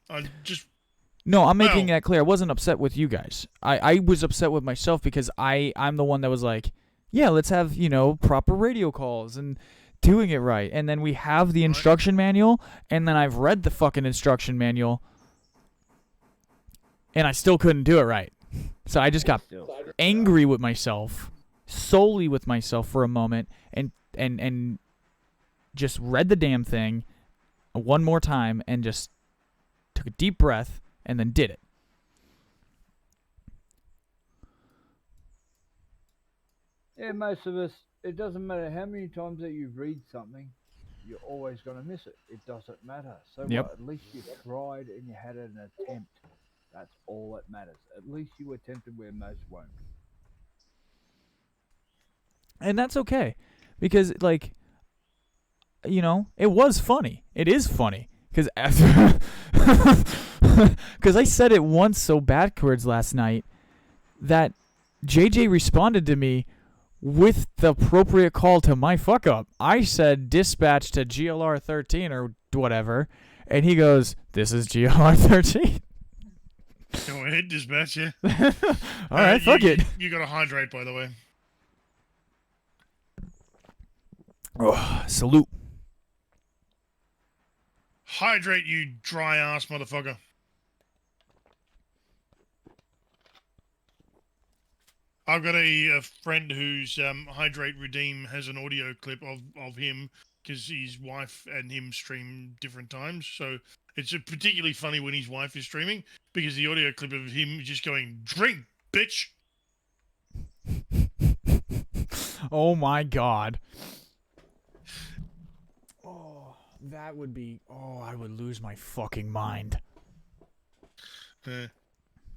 I just. No, I'm making that clear. I wasn't upset with you guys. I was upset with myself because I'm the one that was like, yeah, let's have, proper radio calls and doing it right. And then we have the instruction manual, and then I've read the fucking instruction manual, and I still couldn't do it right. So I just got angry with myself, solely with myself for a moment, and just read the damn thing one more time and just took a deep breath and then did it. Yeah, most of us, it doesn't matter how many times that you read something, you're always going to miss it. It doesn't matter. So Yep. what? At least you tried and you had an attempt. That's all that matters. At least you attempted where most won't. And that's okay. Because, like, it was funny. It is funny. Because I said it once so backwards last night that JJ responded to me with the appropriate call to my fuck up. I said dispatch to GLR 13 or whatever, and he goes, "This is GLR 13." Go ahead, dispatch, yeah. All right, fuck it. You got to hydrate, by the way. Oh, salute. Hydrate, you dry ass motherfucker. I've got a friend whose Hydrate Redeem has an audio clip of him because his wife and him stream different times. So it's particularly funny when his wife is streaming because the audio clip of him just going, "Drink, bitch." Oh my god. Oh, that would be... Oh, I would lose my fucking mind.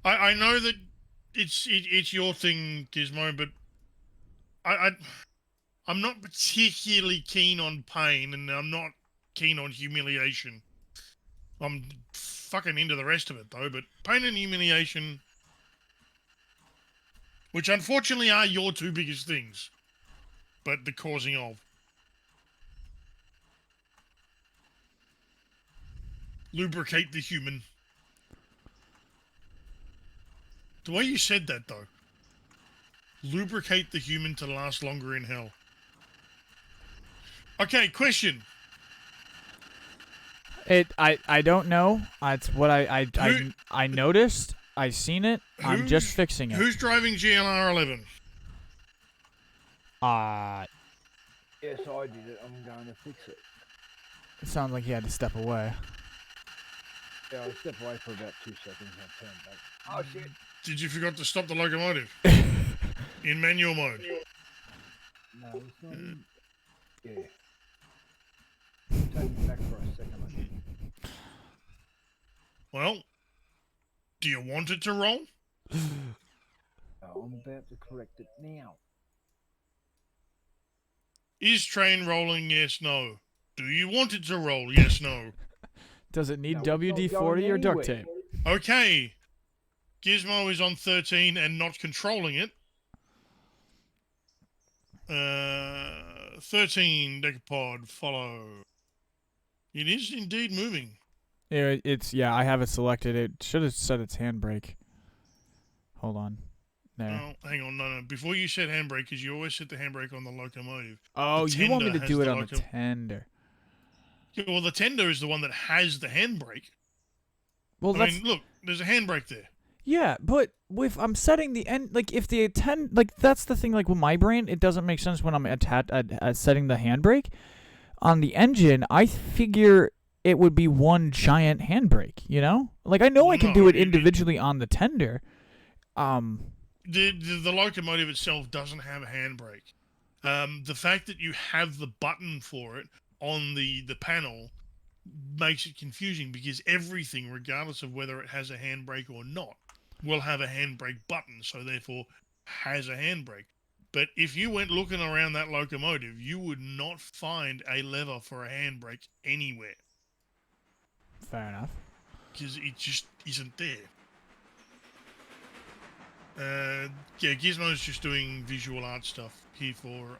I know that it's your thing, Gizmo, but I'm not particularly keen on pain, and I'm not keen on humiliation. I'm fucking into the rest of it, though, but pain and humiliation, which unfortunately are your two biggest things, but the causing of. Lubricate the human. The way you said that, though. Lubricate the human to last longer in hell. Okay, question. I don't know. It's what I noticed. I seen it. I'm just fixing it. Who's driving GLR 11? Yes, I did it. I'm going to fix it. It sounds like you had to step away. Yeah, I stepped away for about 2 seconds and I turned back. Oh shit! Did you forget to stop the locomotive in manual mode? No, it's not in. Yeah. Turning back for a second, I think. Well, do you want it to roll? Oh, I'm about to correct it now. Is train rolling? Yes, no. Do you want it to roll? Yes, no. Does it need No, it's not WD-40 going or duct anywhere. tape? Okay. Gizmo is on 13 and not controlling it. 13, Decapod, follow. It is indeed moving. Yeah, I have it selected. It should have set its handbrake. Hold on. There. Oh, hang on, no. Before you set handbrake, because you always set the handbrake on the locomotive. Oh, The you want me tender to has do it the on the tender? Yeah, well, the tender is the one that has the handbrake. Well, I mean, look, there's a handbrake there. yeah, but if I'm setting the end, like if the that's the thing. Like with my brain, it doesn't make sense when I'm setting the handbrake on the engine. I figure it would be one giant handbrake. You know, like I know I can do it individually on the tender. The locomotive itself doesn't have a handbrake. The fact that you have the button for it on the panel makes it confusing because everything, regardless of whether it has a handbrake or not, will have a handbrake button, so therefore has a handbrake. But if you went looking around that locomotive, you would not find a lever for a handbrake anywhere. Fair enough. Because it just isn't there. Yeah, Gizmo's just doing visual art stuff here for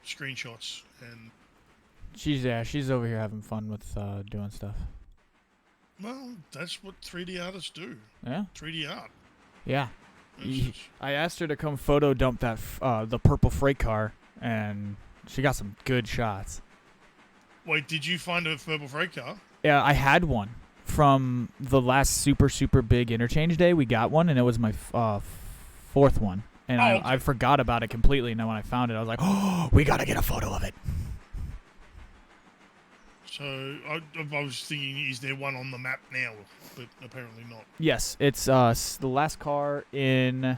screenshots, and she's over here having fun with doing stuff. well, that's what 3D artists do. Yeah. 3D art. Yeah. I asked her to come photo dump that the purple freight car, and she got some good shots. Wait, did you find a purple freight car? Yeah, I had one from the last super big interchange day. We got one, and it was my fourth one, and okay. I forgot about it completely. And then when I found it, I was like, "Oh, we gotta get a photo of it." So I was thinking, is there one on the map now? But apparently not. Yes, it's the last car in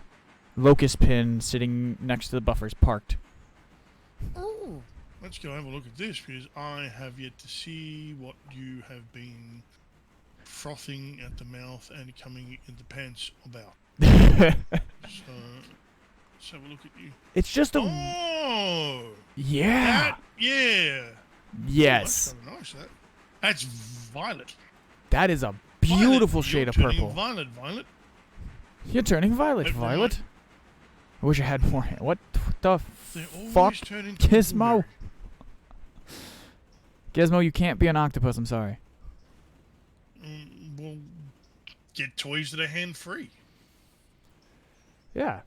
Locust Pin, sitting next to the buffers, parked. Oh. Let's go have a look at this, because I have yet to see what you have been frothing at the mouth and coming in the pants about. So let's have a look at you. It's just a... Oh! Yeah! Yeah! Yes. Oh, that's kind of nice, that. That's violet. That is a beautiful shade of purple. Violet. You're turning violet, Violet. I wish I had more hair. What the fuck? Gizmo. Gizmo, you can't be an octopus, I'm sorry. Well, get toys that are hand-free. Yeah.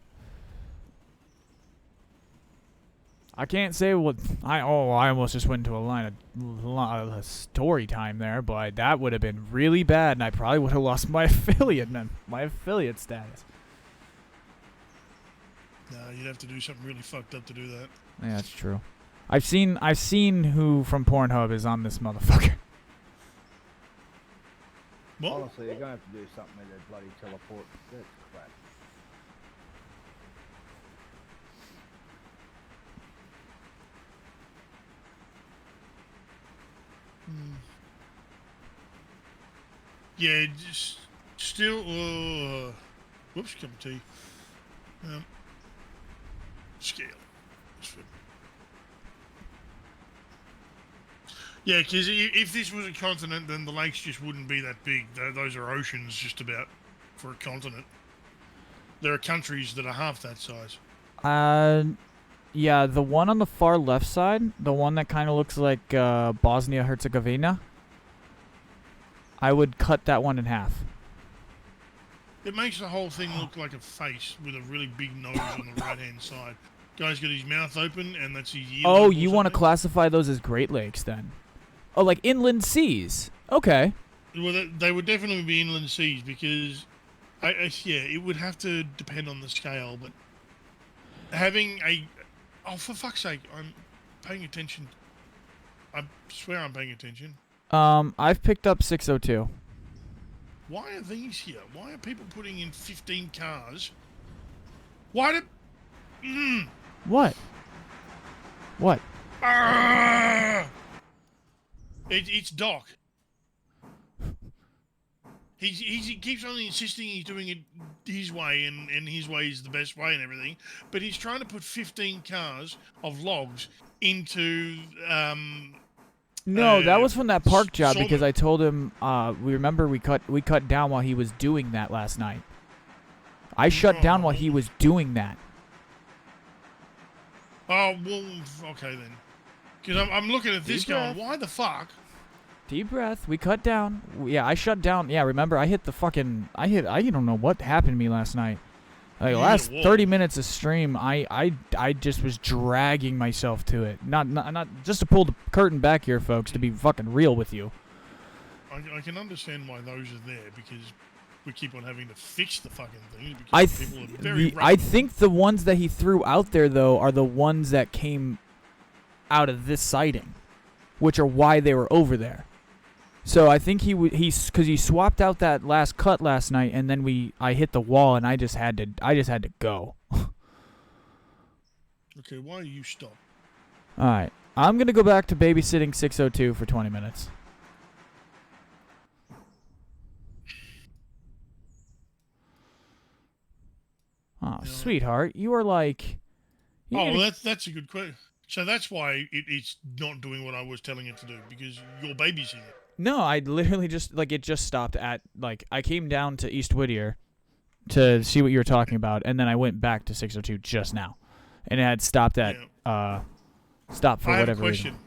I can't say what I almost just went into a story time there, but that would have been really bad, and I probably would have lost my affiliate status. No, you'd have to do something really fucked up to do that. Yeah, that's true. I've seen who from Pornhub is on this motherfucker. What? Honestly, you're gonna have to do something with that bloody teleport. That's crap. Yeah, just still. Whoops, cup of tea. Scale. Yeah, because if this was a continent, then the lakes just wouldn't be that big. Those are oceans, just about, for a continent. There are countries that are half that size. Yeah, the one on the far left side, the one that kind of looks like Bosnia-Herzegovina, I would cut that one in half. It makes the whole thing look like a face with a really big nose on the right-hand side. Guy's got his mouth open, and that's his ear. Oh, you want to classify those as Great Lakes, then? Oh, like inland seas. Okay. Well, they would definitely be inland seas, because, yeah, it would have to depend on the scale, but having Oh, for fuck's sake, I'm paying attention. I swear I'm paying attention. I've picked up 602. Why are these here? Why are people putting in 15 cars? Why did... What? What? It's Doc. He keeps on insisting he's doing it his way and his way is the best way and everything, but he's trying to put 15 cars of logs into No, that was from that park job sawmill. because I told him. We cut down while he was doing that last night. I shut down while he was doing that. Oh well, okay then. Because I'm looking at this Deep breath. going, why the fuck? Deep breath. We cut down. Yeah, I shut down. Yeah, remember I hit the fucking. I don't know what happened to me last night. Like last 30 minutes of stream, I just was dragging myself to it. Not just to pull the curtain back here, folks. To be fucking real with you. I can understand why those are there because we keep on having to fix the fucking things because people are very. I think the ones that he threw out there though are the ones that came out of this sighting, which are why they were over there. So I think he's because he swapped out that last cut last night, and then I hit the wall, and I just had to go. Okay, why are you stopped? All right, I'm gonna go back to babysitting 602 for 20 minutes. Oh, Yeah. sweetheart, you are like. Well, that's a good question. So that's why it's not doing what I was telling it to do because you're babysitting it. No, I literally just it just stopped at I came down to East Whittier to see what you were talking about, and then I went back to 602 just now, and it had stopped at stop for whatever reason. I have a question.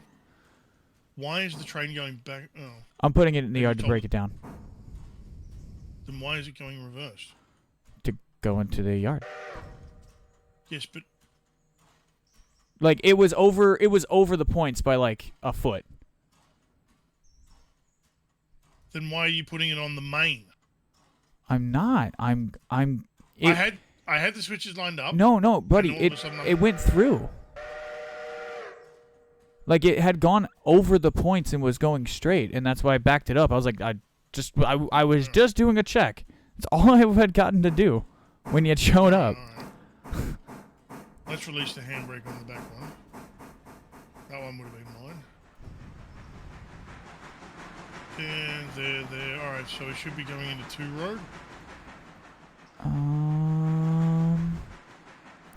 Why is the train going back? Oh, I'm putting it in the yard to break it down. Then why is it going reversed? To go into the yard. Yes, but it was over the points by a foot. Then why are you putting it on the main? I'm not. I had the switches lined up. No, buddy. It went through. It had gone over the points and was going straight, and that's why I backed it up. I was like, I was just doing a check. That's all I had gotten to do when you had shown up. Right. Let's release the handbrake on the back one. That one would have been mine. And there. Alright, so it should be going into 2 road.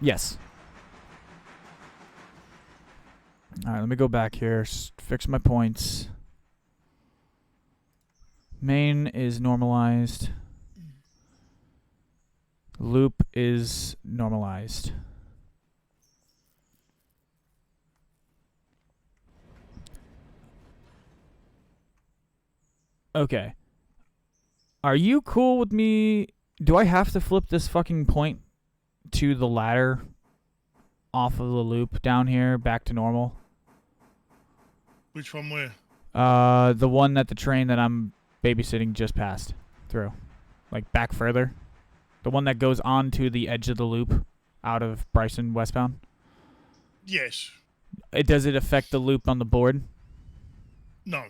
Yes. Alright, let me go back here, fix my points. Main is normalized. Loop is normalized. Okay. Are you cool with me? Do I have to flip this fucking point to the ladder off of the loop down here back to normal? Which one where? The one that the train that I'm babysitting just passed through. Back further. The one that goes onto the edge of the loop out of Bryson westbound. Yes. Does it affect the loop on the board? No.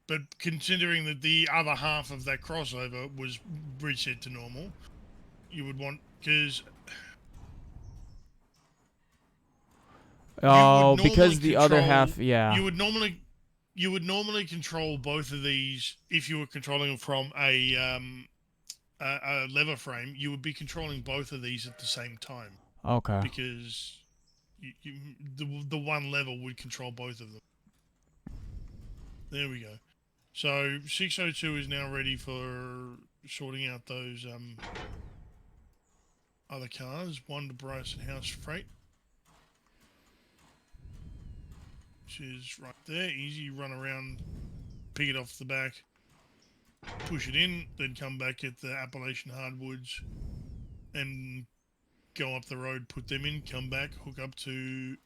But considering that the other half of that crossover was reset to normal, you would want because. Oh, because the other half, yeah. You would normally control both of these if you were controlling them from a lever frame. You would be controlling both of these at the same time. Okay. Because the one lever would control both of them. There we go. So 602 is now ready for sorting out those other cars. One to Bryson House Freight, which is right there. Easy, run around, pick it off the back, push it in, then come back at the Appalachian Hardwoods and go up the road, put them in, come back, hook up to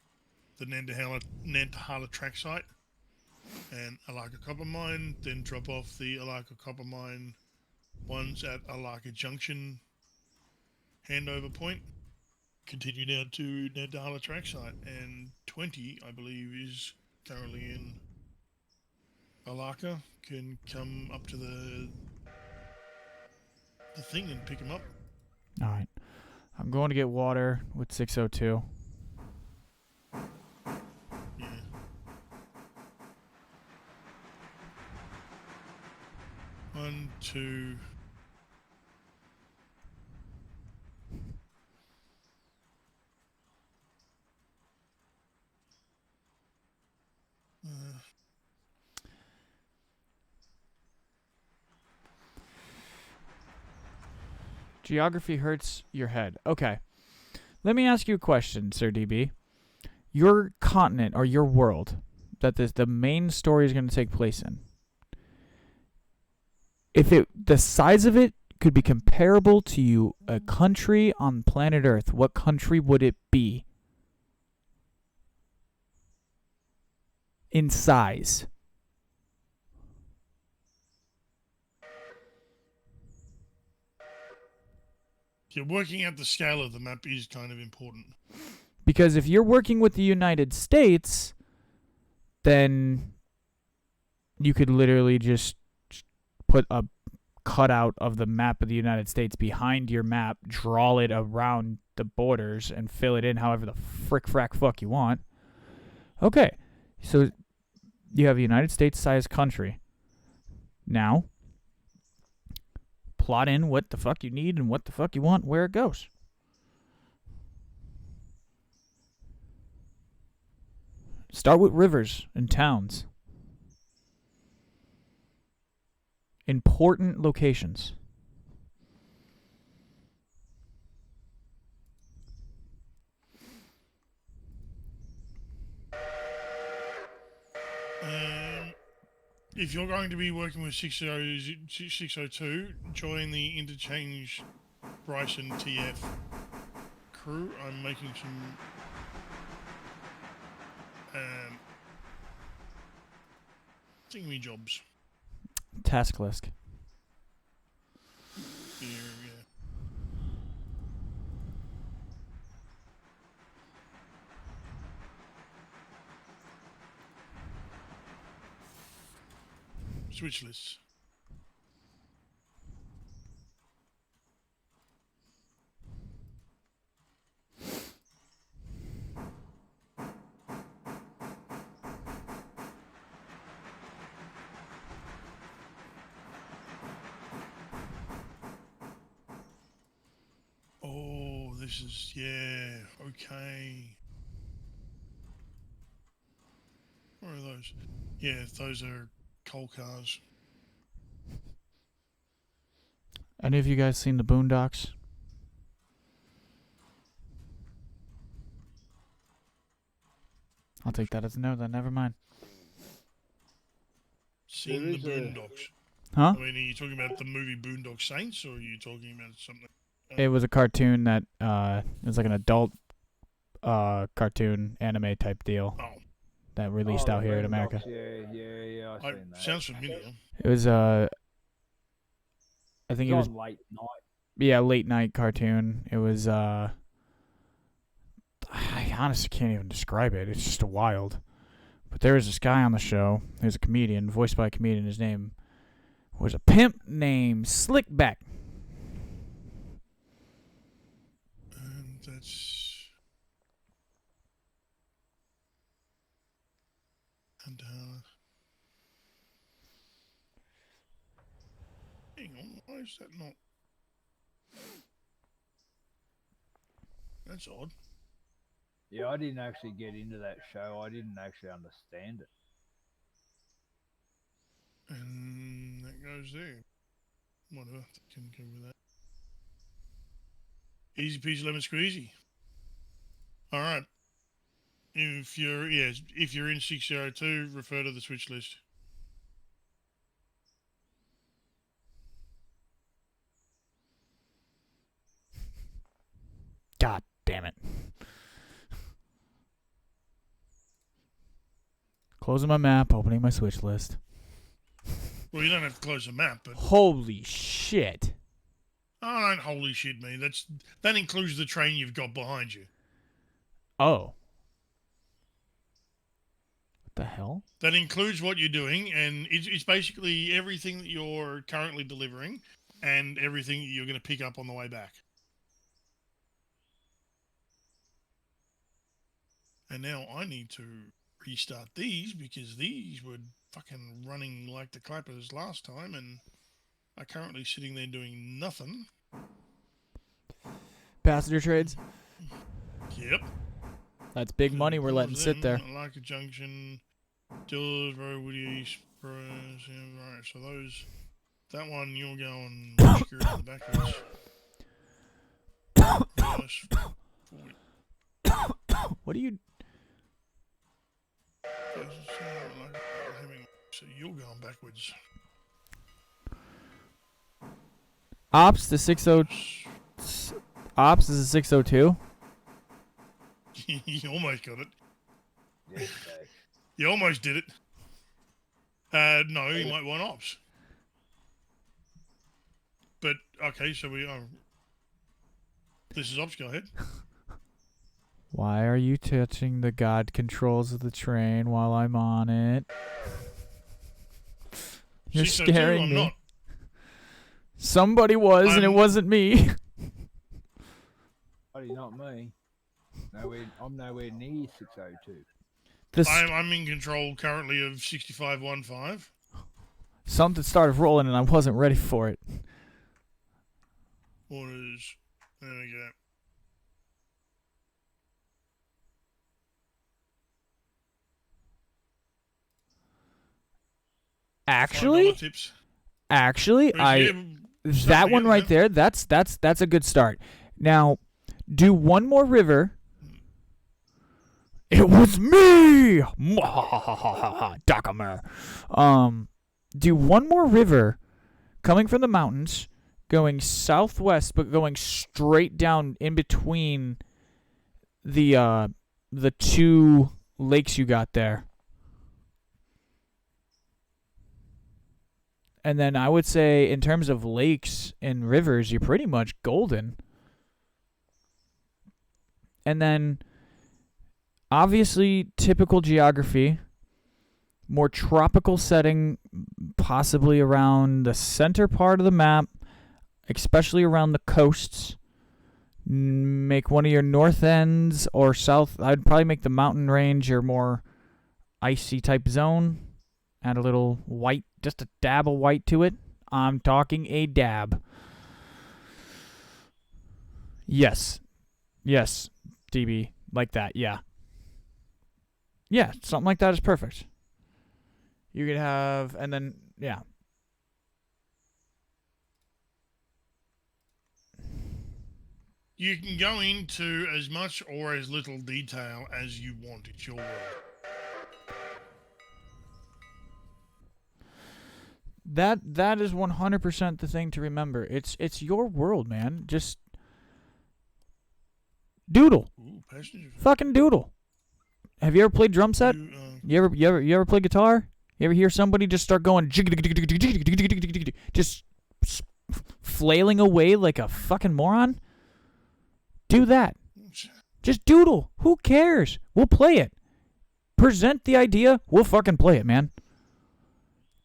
the Nantahala track site and Alaka Copper Mine, then drop off the Alaka Copper Mine ones at Alaka Junction handover point. continue down to Nadala track site, and 20, I believe, is currently in Alaka. Can come up to the thing and pick him up. All right. I'm going to get water with 602. Yeah. One, two. Geography hurts your head. Okay. Let me ask you a question, Sir DB. Your continent or your world that the main story is going to take place in. If the size of it could be comparable to a country on planet Earth, what country would it be? In size. Yeah, working out the scale of the map is kind of important. Because if you're working with the United States, then you could literally just put a cutout of the map of the United States behind your map, draw it around the borders, and fill it in however the frick fuck you want. Okay, so you have a United States-sized country. Now, plot in what the fuck you need and what the fuck you want, where it goes. Start with rivers and towns. Important locations. If you're going to be working with 602, join the interchange Bryson TF crew. I'm making some thingy jobs. Task list. Yeah. Switch lists. Oh, this is, yeah, okay. What are those? Yeah, those are coal cars. Any of you guys seen the Boondocks? I'll take that as a no, then never mind. Seen the Boondocks. Huh? I mean, are you talking about the movie Boondock Saints, or are you talking about something? It was a cartoon that it was like an adult cartoon anime type deal that released out here in America. Yeah, I've seen that. Sounds familiar. It was I think it was late night. Yeah, late night cartoon. It was I honestly can't even describe it. It's just wild. But there was this guy on the show. He was a comedian, voiced by a comedian. His name was a pimp named Slickback. And that's... And, hang on, why is that not... That's odd. Yeah, I didn't actually get into that show. I didn't actually understand it. And that goes there. Whatever, can go with that. Easy peasy lemon squeezy. Alright. If you're in 602, refer to the switch list. God damn it. Closing my map, opening my switch list. Well, you don't have to close the map, but... Holy shit. Oh, don't holy shit me. That includes the train you've got behind you. Oh. What the hell? That includes what you're doing, and it's basically everything that you're currently delivering and everything that you're going to pick up on the way back. And now I need to restart these because these were fucking running like the clappers last time and are currently sitting there doing nothing. Passenger trades? Yep. That's big money we're letting sit there. Like a junction, Dillsborough, Woody, Spurs, yeah, right. So that one you're going screwed in the backwards. What are you... So you're going backwards. Ops, the 60... Ops is a 602? You almost got it. Yes, okay. You almost did it. No, you might want ops. But, okay, so we are... This is ops, go ahead. Why are you touching the god controls of the train while I'm on it? You're 602, scaring I'm me. not. Somebody was, and it wasn't me. Buddy, not me. I'm nowhere near 602. I'm in control currently of 6515. Something started rolling and I wasn't ready for it. Orders. There we go. Actually, tips. That one right there, that's a good start. Now, do one more river. It was me! Dakamer. Do one more river coming from the mountains, going southwest, but going straight down in between the two lakes you got there. And then I would say, in terms of lakes and rivers, you're pretty much golden. And then, obviously, typical geography, more tropical setting, possibly around the center part of the map, especially around the coasts. Make one of your north ends or south. I'd probably make the mountain range your more icy type zone. Add a little white, just a dab of white to it. I'm talking a dab. Yes, DB, like that, yeah. Yeah, something like that is perfect. You could have, and then, yeah. You can go into as much or as little detail as you want. It's your world. That is 100% the thing to remember. It's your world, man. Just doodle. Ooh, passenger. Fucking doodle. Have you ever played drum set? You ever play guitar? You ever hear somebody just start going just flailing away like a fucking moron? Do that. Just doodle. Who cares? We'll play it. Present the idea. We'll fucking play it, man.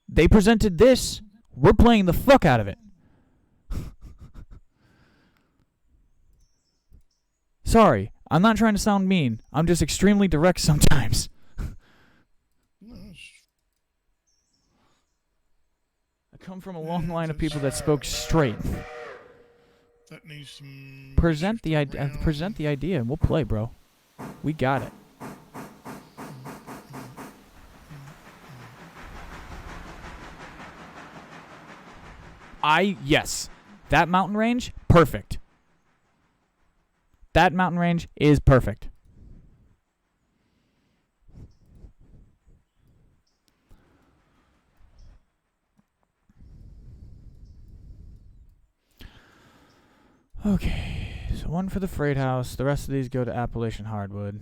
They presented this. We're playing the fuck out of it. Sorry, I'm not trying to sound mean. I'm just extremely direct sometimes. I come from a long line of people that spoke straight. That needs some... Present the idea, and we'll play, bro. We got it. Yes. That mountain range, perfect. That mountain range is perfect. Okay, so one for the freight house. The rest of these go to Appalachian Hardwood.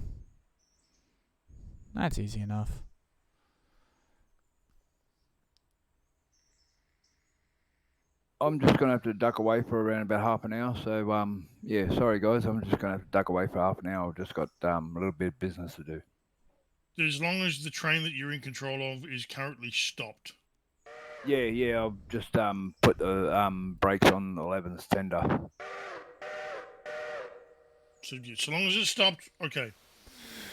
That's easy enough. I'm just gonna have to duck away for around about half an hour. So yeah, sorry guys, I'm just gonna have to duck away for half an hour. I've just got a little bit of business to do. As long as the train that you're in control of is currently stopped. Yeah, I've just put the brakes on 11's tender. So long as it's stopped, okay.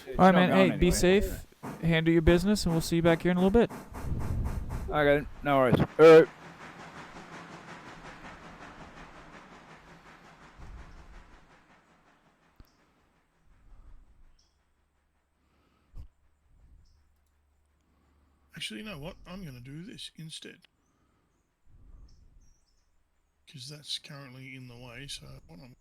It's All right, not man. going Hey, be anywhere. safe. Handle your business, and we'll see you back here in a little bit. Okay, no worries. All right. Actually, you know what? I'm going to do this instead. Because that's currently in the way, so what I'm...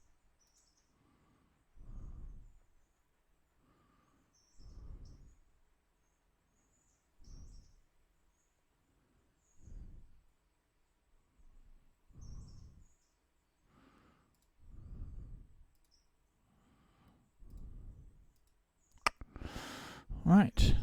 All right.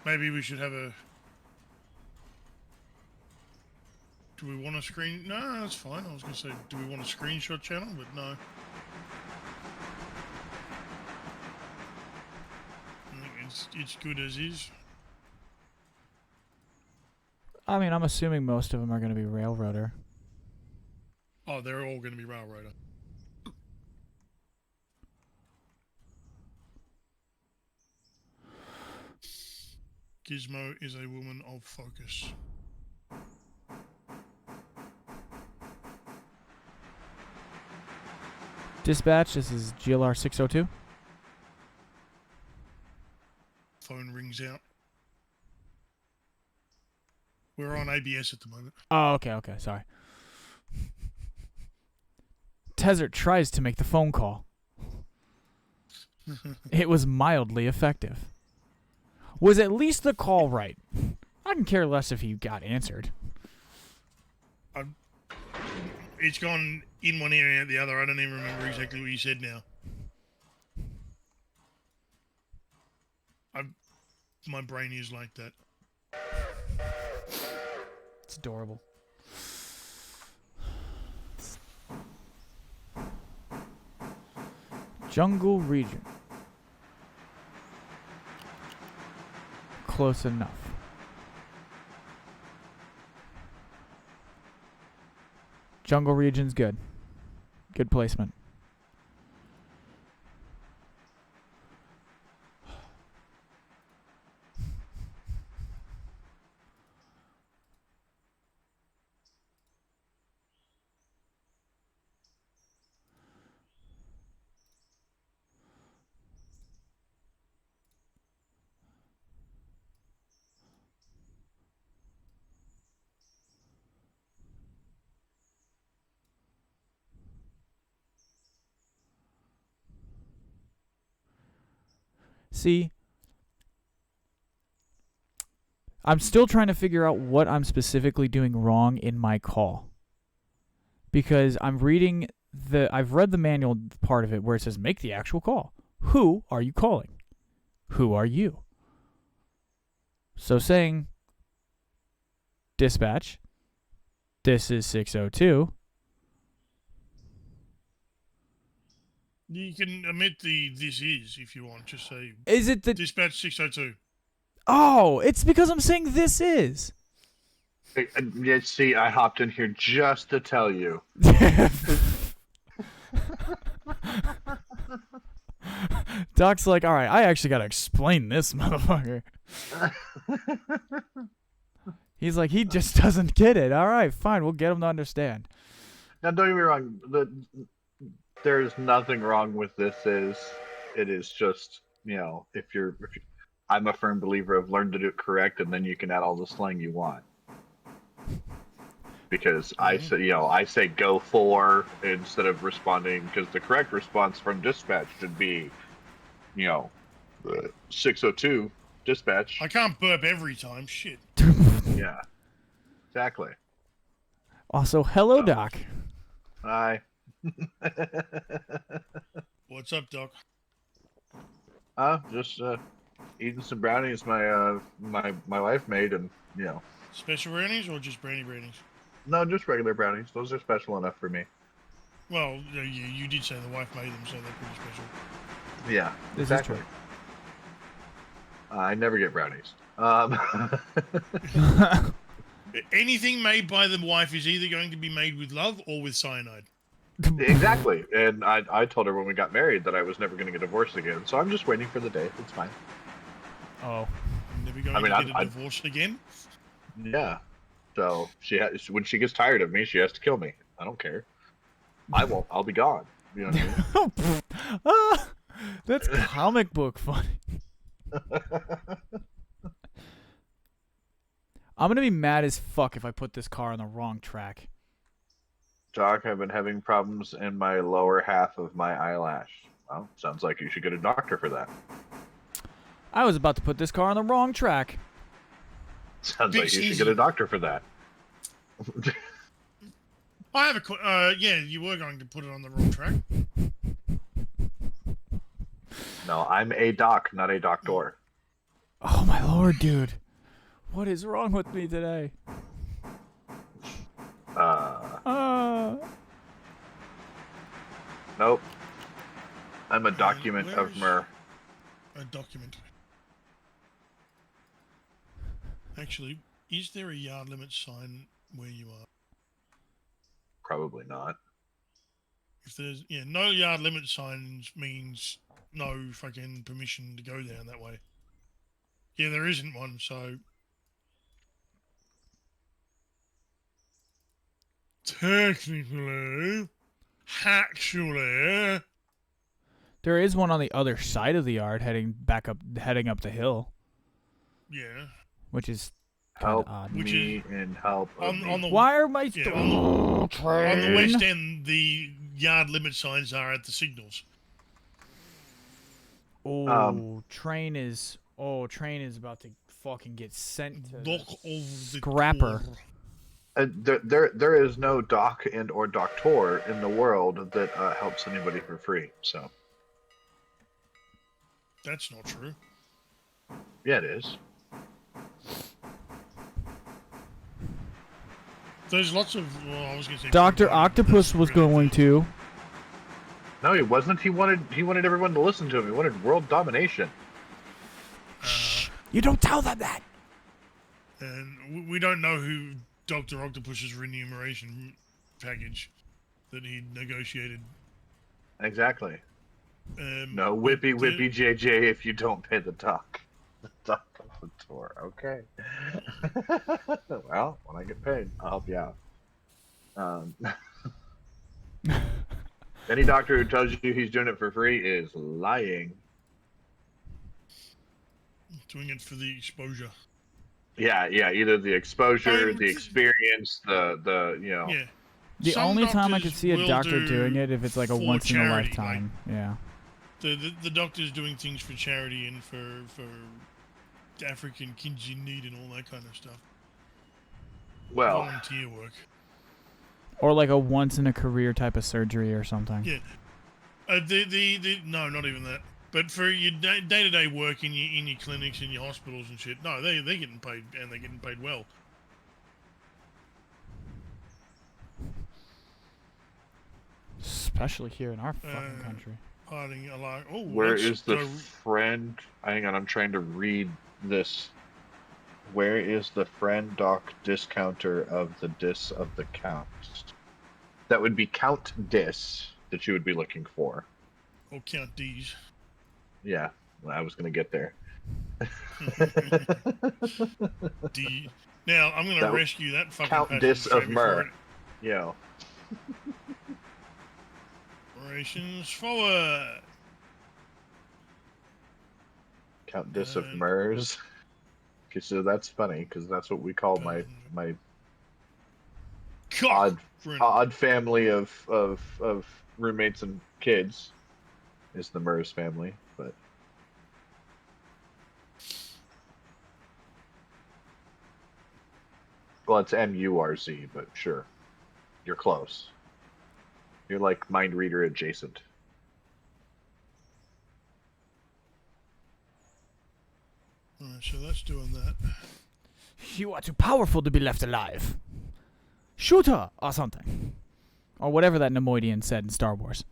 Maybe we should have a... Do we want a screen? No, that's fine. I was going to say, do we want a screenshot channel? But no. I think it's good as is. I mean, I'm assuming most of them are going to be Railroader. Oh, they're all going to be Railroader. Gizmo is a woman of focus. Dispatch, this is GLR 602. Phone rings out. We're on ABS at the moment. Oh, okay, sorry. Tezzert tries to make the phone call. It was mildly effective. Was at least the call right? I can care less if he got answered. It's gone in one ear and out the other. I don't even remember exactly what you said now. My brain is like that. It's adorable. Jungle region. Close enough. Jungle region's good. Good placement. See, I'm still trying to figure out what I'm specifically doing wrong in my call. Because I've read the manual part of it where it says make the actual call. Who are you calling? Who are you? So saying dispatch, this is 602. You can omit the this is if you want. Just say Is it the dispatch 602. Oh, it's because I'm saying this is. Yeah, see, I hopped in here just to tell you. Doc's like, all right, I actually got to explain this motherfucker. He's like, he just doesn't get it. All right, fine, we'll get him to understand. Now, don't get me wrong. There's nothing wrong with this. It is just, if I'm a firm believer of learn to do it correct, and then you can add all the slang you want. because I say, I say go for instead of responding, because the correct response from dispatch should be, 602 dispatch. I can't burp every time. Shit. Yeah, exactly. Also, hello, Doc. Hi. What's up, Doc? Just eating some brownies my wife made, and Special brownies or just brownies? no, just regular brownies. Those are special enough for me. Well, you did say the wife made them, so they're pretty special. Yeah, This exactly. is true. I never get brownies. Anything made by the wife is either going to be made with love or with cyanide. Exactly. And I told her when we got married that I was never going to get divorced again. So I'm just waiting for the day. It's fine. Oh. I'm never going to get a divorce again? Yeah. So when she gets tired of me, she has to kill me. I don't care. I won't. I'll be gone. You know what I mean? That's comic book funny. I'm gonna be mad as fuck if I put this car on the wrong track. Doc, I've been having problems in my lower half of my eyelash. Well, sounds like you should get a doctor for that. I was about to put this car on the wrong track. Sounds like you should get a doctor for that. I have a yeah, you were going to put it on the wrong track. No, I'm a doc, not a doctor. Oh my lord, dude. What is wrong with me today? Nope. I'm a document of myrrh. A document. Actually, is there a yard limit sign where you are? Probably not. If there's no yard limit signs means no fucking permission to go down that way. Yeah, there isn't one, so technically, actually, There is one on the other side of the yard heading up the hill, yeah. which is kind of Help odd. me and help On the Why are my on train? the west end, the yard limit signs are at the signals. Oh, train is about to fucking get sent to Lock of the scrapper. there is no doc and or doctor in the world that helps anybody for free. So that's not true. yeah, it is. There's lots of. Well, I was going to say. Dr. Octopus was going to. No, he wasn't. He wanted everyone to listen to him. He wanted world domination. You don't tell them that. And we don't know who Dr. Octopus's remuneration package that he negotiated. Exactly. No whippy JJ if you don't pay the doc. The doc of the tour. Okay. Well, when I get paid, I'll help you out. Any doctor who tells you he's doing it for free is lying. Doing it for the exposure. Yeah. Either the exposure, the experience, the Yeah. The Some only time I could doctors see a will doctor do doing it if it's like a for once in a charity, lifetime. Yeah. The doctors doing things for charity and for African kids in need and all that kind of stuff. well, Volunteer work. Or like a once in a career type of surgery or something. Yeah. No, not even that. But for your day-to-day work in your clinics and your hospitals and shit, no, they're getting paid, and they're getting paid well. Especially here in our fucking country. Parting along. Oh, where is the friend? Hang on, I'm trying to read this. Where is the friend doc discounter of the dis of the count? That would be count dis that you would be looking for. Or count D's. Yeah, I was gonna get there. D. Now I'm gonna rescue that fucking count dis of myrrh. Yo. Operations forward. Count dis of myrrhs. Okay, so that's funny because that's what we call my. God, Brennan. odd family of roommates and kids is the Murs family, but well, it's MURZ, but sure, you're close. You're like mind reader adjacent. Alright, so that's doing that. You are too powerful to be left alive. Shoot her, or something. Or whatever that Nemoidian said in Star Wars.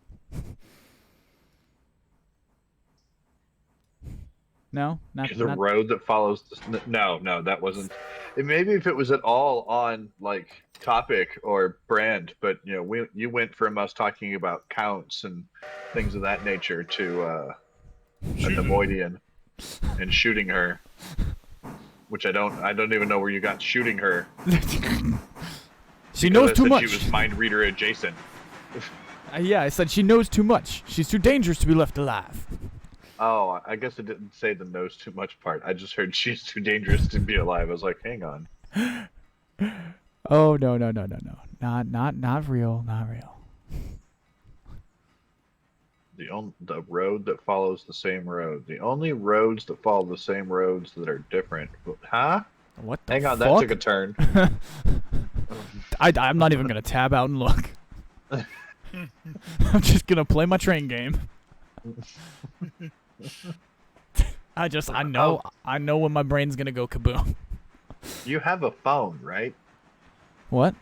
No? Not, The not road that follows. No, that wasn't. Maybe if it was at all on like topic or brand, but you went from us talking about counts and things of that nature to a Nemoidian and shooting her, which I don't even know where you got shooting her. She knows too much. She was mind reader adjacent. Yeah, I said she knows too much. She's too dangerous to be left alive. Oh, I guess it didn't say the knows too much part. I just heard she's too dangerous to be alive. I was like, hang on. Oh no. Not real, not real. The road that follows the same road. The only roads that follow the same roads that are different. Huh? What the Hang on, fuck? that took a turn. I'm not even gonna tab out and look. I'm just gonna play my train game. I know when my brain's gonna go kaboom. You have a phone, right? What?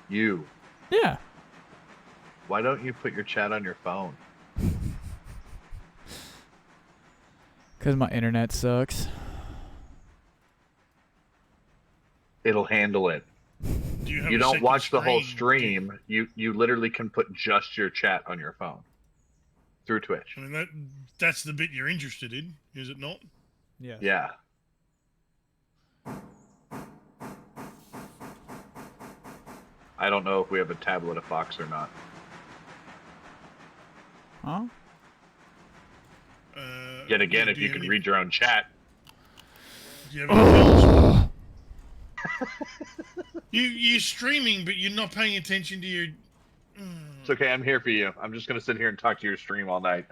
You. Yeah. Why don't you put your chat on your phone? Because my internet sucks. It'll handle it. You You don't second watch the whole screen? stream. You literally can put just your chat on your phone through Twitch. I mean, that's the bit you're interested in, is it not? Yes. Yeah. I don't know if we have a tablet of Fox or not. Huh? Yet again, do if you have can any- read your own chat. do you have any you're streaming, but you're not paying attention to your. It's okay, I'm here for you. I'm just gonna sit here and talk to your stream all night.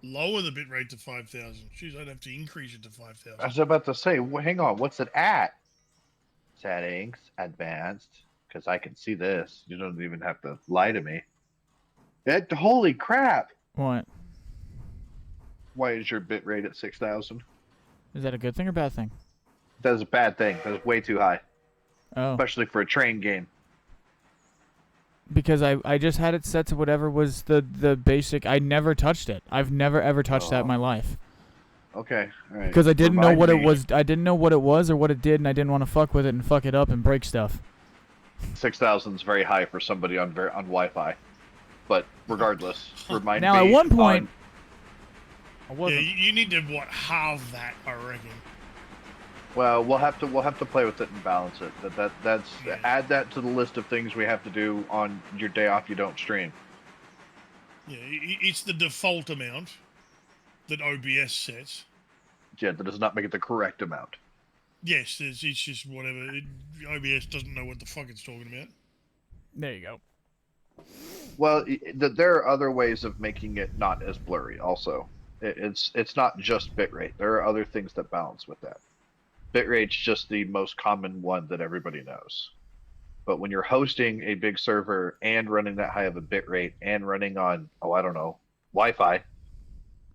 Lower the bitrate to 5,000. Jeez, I'd have to increase it to 5,000. I was about to say, hang on, what's it at? Settings, advanced, because I can see this. You don't even have to lie to me. Holy crap! What? Why is your bitrate at 6,000? Is that a good thing or bad thing? That's a bad thing. That's way too high, Oh. especially for a train game. Because I just had it set to whatever was the basic. I never touched it. I've never ever touched that in my life. Okay, all right. Because I didn't know Remind what it me. was. I didn't know what it was or what it did, and I didn't want to fuck with it and fuck it up and break stuff. 6,000 is very high for somebody on Wi-Fi, but regardless, remind Now, me. at one point, I Yeah, wasn't. you need to halve that, I reckon. Well, we'll have to play with it and balance it. That's Yeah. add that to the list of things we have to do on your day off. You don't stream. Yeah, it's the default amount that OBS sets. Yeah, that does not make it the correct amount. Yes, it's just whatever. OBS doesn't know what the fuck it's talking about. There you go. Well, there are other ways of making it not as blurry. Also, it's not just bitrate. There are other things that balance with that. Bitrate's just the most common one that everybody knows. But when you're hosting a big server and running that high of a bitrate and running on, I don't know, Wi-Fi.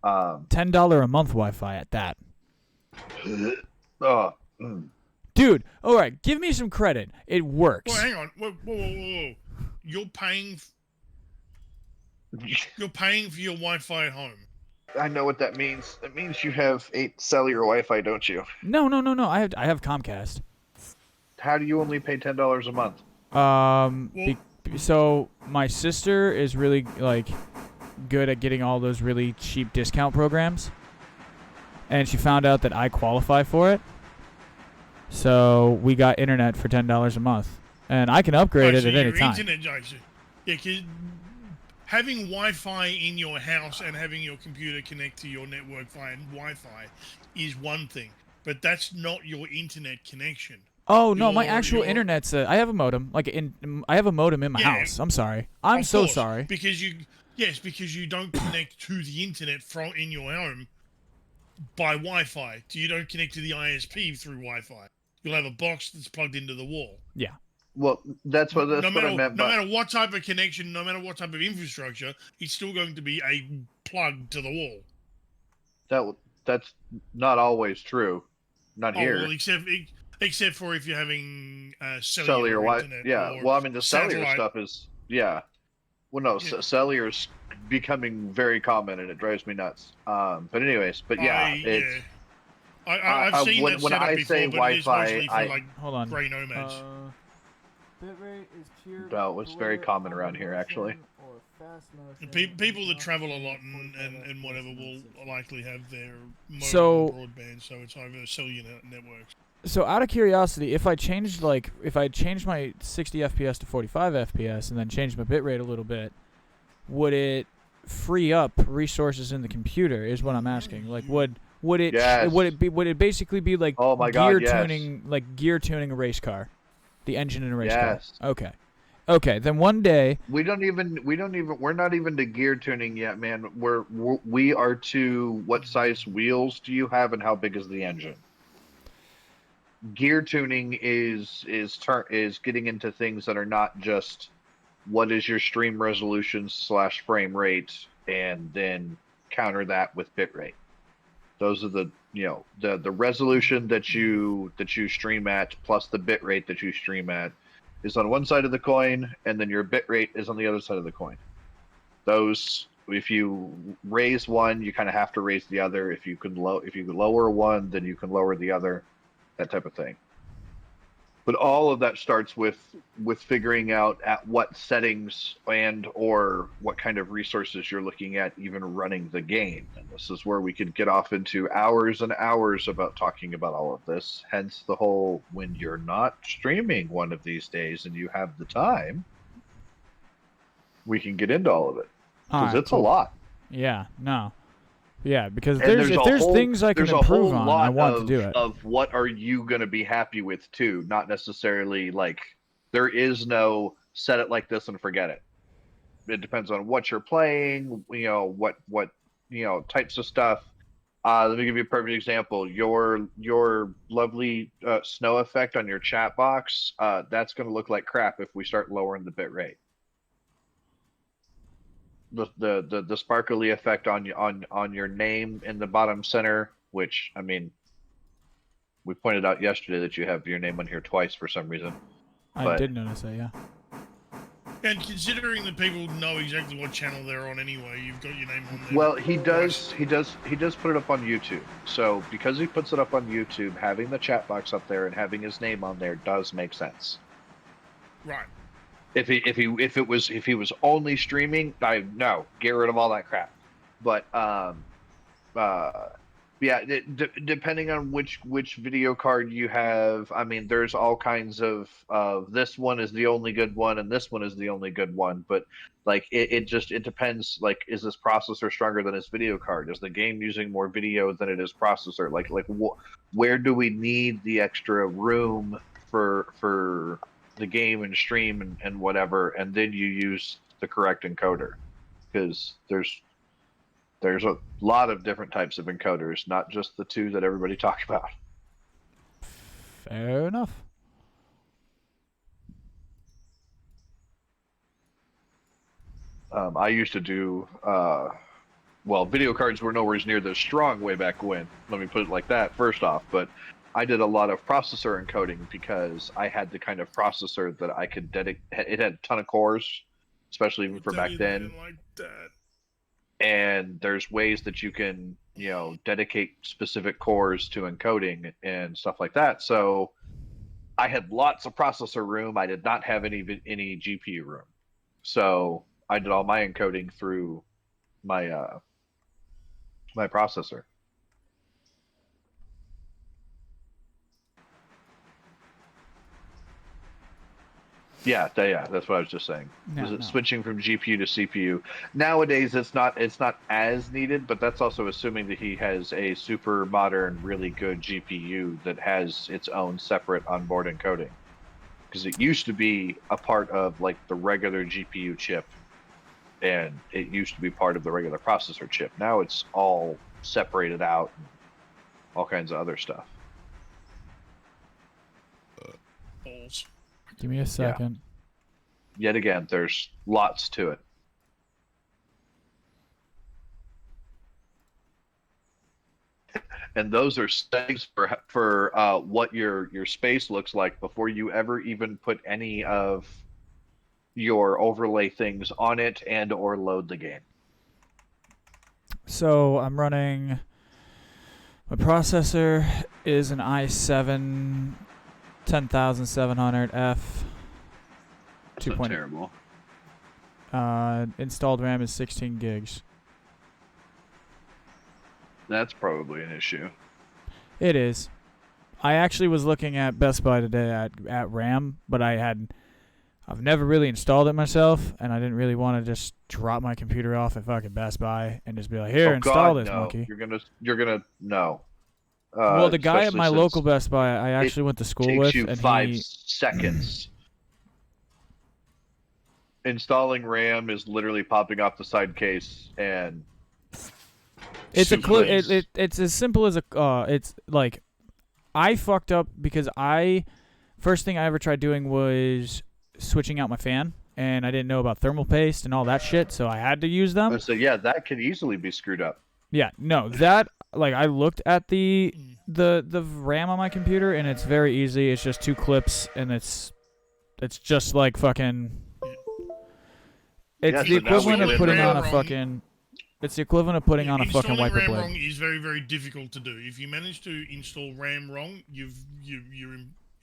$10 a month Wi-Fi at that. Dude, all right, give me some credit. It works. Well, hang on. Whoa. You're paying for your Wi-Fi at home. I know what that means. It means you have 8 cellular Wi-Fi, don't you? No. I have Comcast. How do you only pay $10 a month? So my sister is really good at getting all those really cheap discount programs, and she found out that I qualify for it. So we got internet for $10 a month, and I can upgrade it at any time. Internet, yeah, 'cause having Wi-Fi in your house and having your computer connect to your network via Wi-Fi is one thing, but that's not your internet connection. Oh no, my Your actual internet's. I have a modem. I have a modem in my Yeah, house. I'm sorry. I'm of so course, sorry. because you don't connect to the internet from in your home by Wi-Fi. You don't connect to the ISP through Wi-Fi. You'll have a box that's plugged into the wall. Yeah. Well, that's what I meant. No matter what type of connection, no matter what type of infrastructure, it's still going to be a plug to the wall. That's not always true. Not Oh here. well, except for if you're having Cellular internet yeah. or Well, I mean the cellular satellite. stuff is Well, no, Yeah. cellular's becoming very common, and it drives me nuts. But anyways, but yeah, it's I've seen that when set up I say before, but it is Wi-Fi, mostly for like Hold on. grey nomads. Bitrate is pure. No, it's very common around here, actually. Or fast motion. People that travel a lot and whatever will likely have their mobile So- broadband, so it's over cellular networks. So out of curiosity, if I changed my 60 FPS to 45 FPS and then changed my bitrate a little bit, would it free up resources in the computer? Is what I'm asking. Like, would it Yes. would it basically be like Oh my gear God, yes. tuning a race car, the engine in a race Yes. car? Okay. Then one day, We're not even to gear tuning yet, man. We are to what size wheels do you have and how big is the engine? Gear tuning is getting into things that are not just what is your stream resolution / frame rate, and then counter that with bitrate. Those are the the resolution that you stream at plus the bitrate that you stream at is on one side of the coin, and then your bitrate is on the other side of the coin. Those, if you raise one, you kind of have to raise the other. If you lower one, then you can lower the other. That type of thing. But all of that starts with figuring out at what settings and or what kind of resources you're looking at even running the game. And this is where we could get off into hours and hours about talking about all of this. Hence the whole, when you're not streaming one of these days and you have the time, we can get into all of it. Because alright, it's cool. a lot. Yeah, no. Yeah, because And if there's things I can improve on, I want to do it. Of what are you going to be happy with too, not necessarily like there is no set it like this and forget it. It depends on what you're playing, what types of stuff. Let me give you a perfect example. Your lovely snow effect on your chat box, that's going to look like crap if we start lowering the bit rate. The sparkly effect on your name in the bottom center, which I mean, we pointed out yesterday that you have your name on here twice for some reason. I did notice that, yeah. And considering that people know exactly what channel they're on anyway, you've got your name on there. Well, he does put it up on YouTube. So because he puts it up on YouTube, having the chat box up there and having his name on there does make sense. Right. If he was only streaming, get rid of all that crap. But yeah, depending on which video card you have, I mean, there's all kinds of this one is the only good one and this one is the only good one. But like it depends. Like, is this processor stronger than this video card? Is the game using more video than it is processor? Where do we need the extra room for the game and stream and whatever, and then you use the correct encoder, because there's a lot of different types of encoders, not just the two that everybody talks about. Fair enough. I used to do video cards were nowhere near this strong way back when. Let me put it like that first off, but I did a lot of processor encoding because I had the kind of processor that I could dedicate. It had a ton of cores, especially even for back then. Like that. And there's ways that you can, dedicate specific cores to encoding and stuff like that. So I had lots of processor room. I did not have any GPU room. So I did all my encoding through my my processor. Yeah, that's what I was just saying. No, no. Switching from GPU to CPU. Nowadays, it's not as needed, but that's also assuming that he has a super modern, really good GPU that has its own separate onboard encoding. Because it used to be a part of like the regular GPU chip, and it used to be part of the regular processor chip. Now it's all separated out, and all kinds of other stuff. Balls. Give me a second. Yet again, there's lots to it. And those are settings for what your space looks like before you ever even put any of your overlay things on it and or load the game. So I'm running. My processor is an i7 10700F. That's not terrible. Installed RAM is 16 gigs. That's probably an issue. It is. I actually was looking at Best Buy today at RAM, but I've never really installed it myself, and I didn't really want to just drop my computer off at fucking Best Buy and just be like, here, install this monkey. You're gonna no. Well, the guy at my since local Best Buy I actually went to school takes with, you and 5 seconds. Installing RAM is literally popping off the side case and it's it's as simple as it's like I fucked up because first thing I ever tried doing was switching out my fan, and I didn't know about thermal paste and all that shit, so I had to use them. So yeah, that could easily be screwed up. Yeah, no, that like I looked at the RAM on my computer, and it's very easy. It's just 2 clips, and it's just like fucking. It's the equivalent of putting on a fucking. It's the equivalent of putting on a fucking wiper RAM blade. wrong is very, very difficult to do. If you manage to install RAM wrong,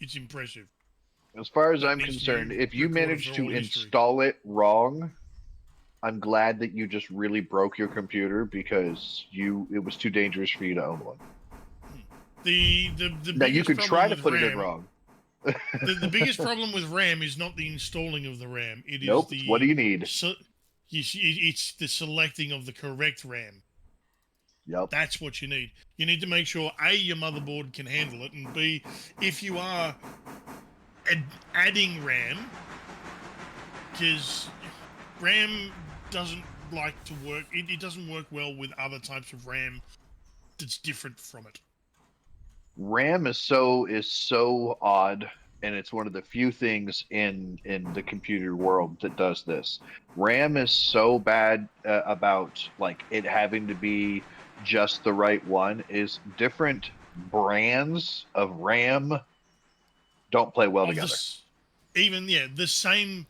it's impressive. As far as I'm concerned, if you manage to install it wrong, I'm glad that you just really broke your computer because it was too dangerous for you to own one. Now you could try to put it in wrong. The biggest problem with RAM is not the installing of the RAM. It is what do you need? It's the selecting of the correct RAM. Yep. That's what you need. You need to make sure A, your motherboard can handle it, and B, if you are adding RAM, because RAM doesn't like to work. It doesn't work well with other types of RAM that's different from it. RAM is so odd, and it's one of the few things in the computer world that does this. RAM is so bad about like it having to be just the right one. Is different brands of RAM don't play well together. The same.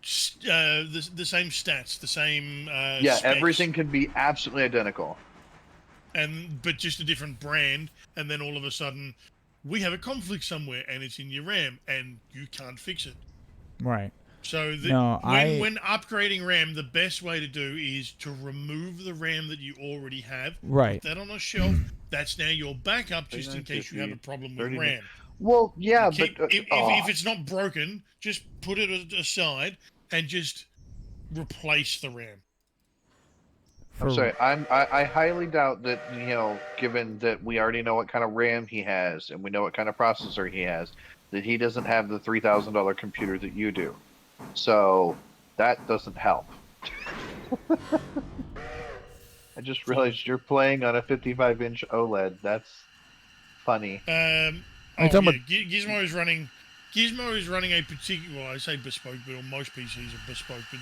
The same stats, the same. Specs. Everything can be absolutely identical. But just a different brand, and then all of a sudden, we have a conflict somewhere, and it's in your RAM, and you can't fix it. Right. So when upgrading RAM, the best way to do is to remove the RAM that you already have. Right. Put that on a shelf. That's now your backup, just in case you have a problem with RAM. Well, yeah, but if it's not broken, just put it aside and just replace the RAM. I'm sorry. I highly doubt that, given that we already know what kind of RAM he has and we know what kind of processor he has, that he doesn't have the $3,000 computer that you do. So that doesn't help. I just realized you're playing on a 55-inch OLED. That's funny. Gizmo is running a particular. Well, I say bespoke, but most PCs are bespoke. But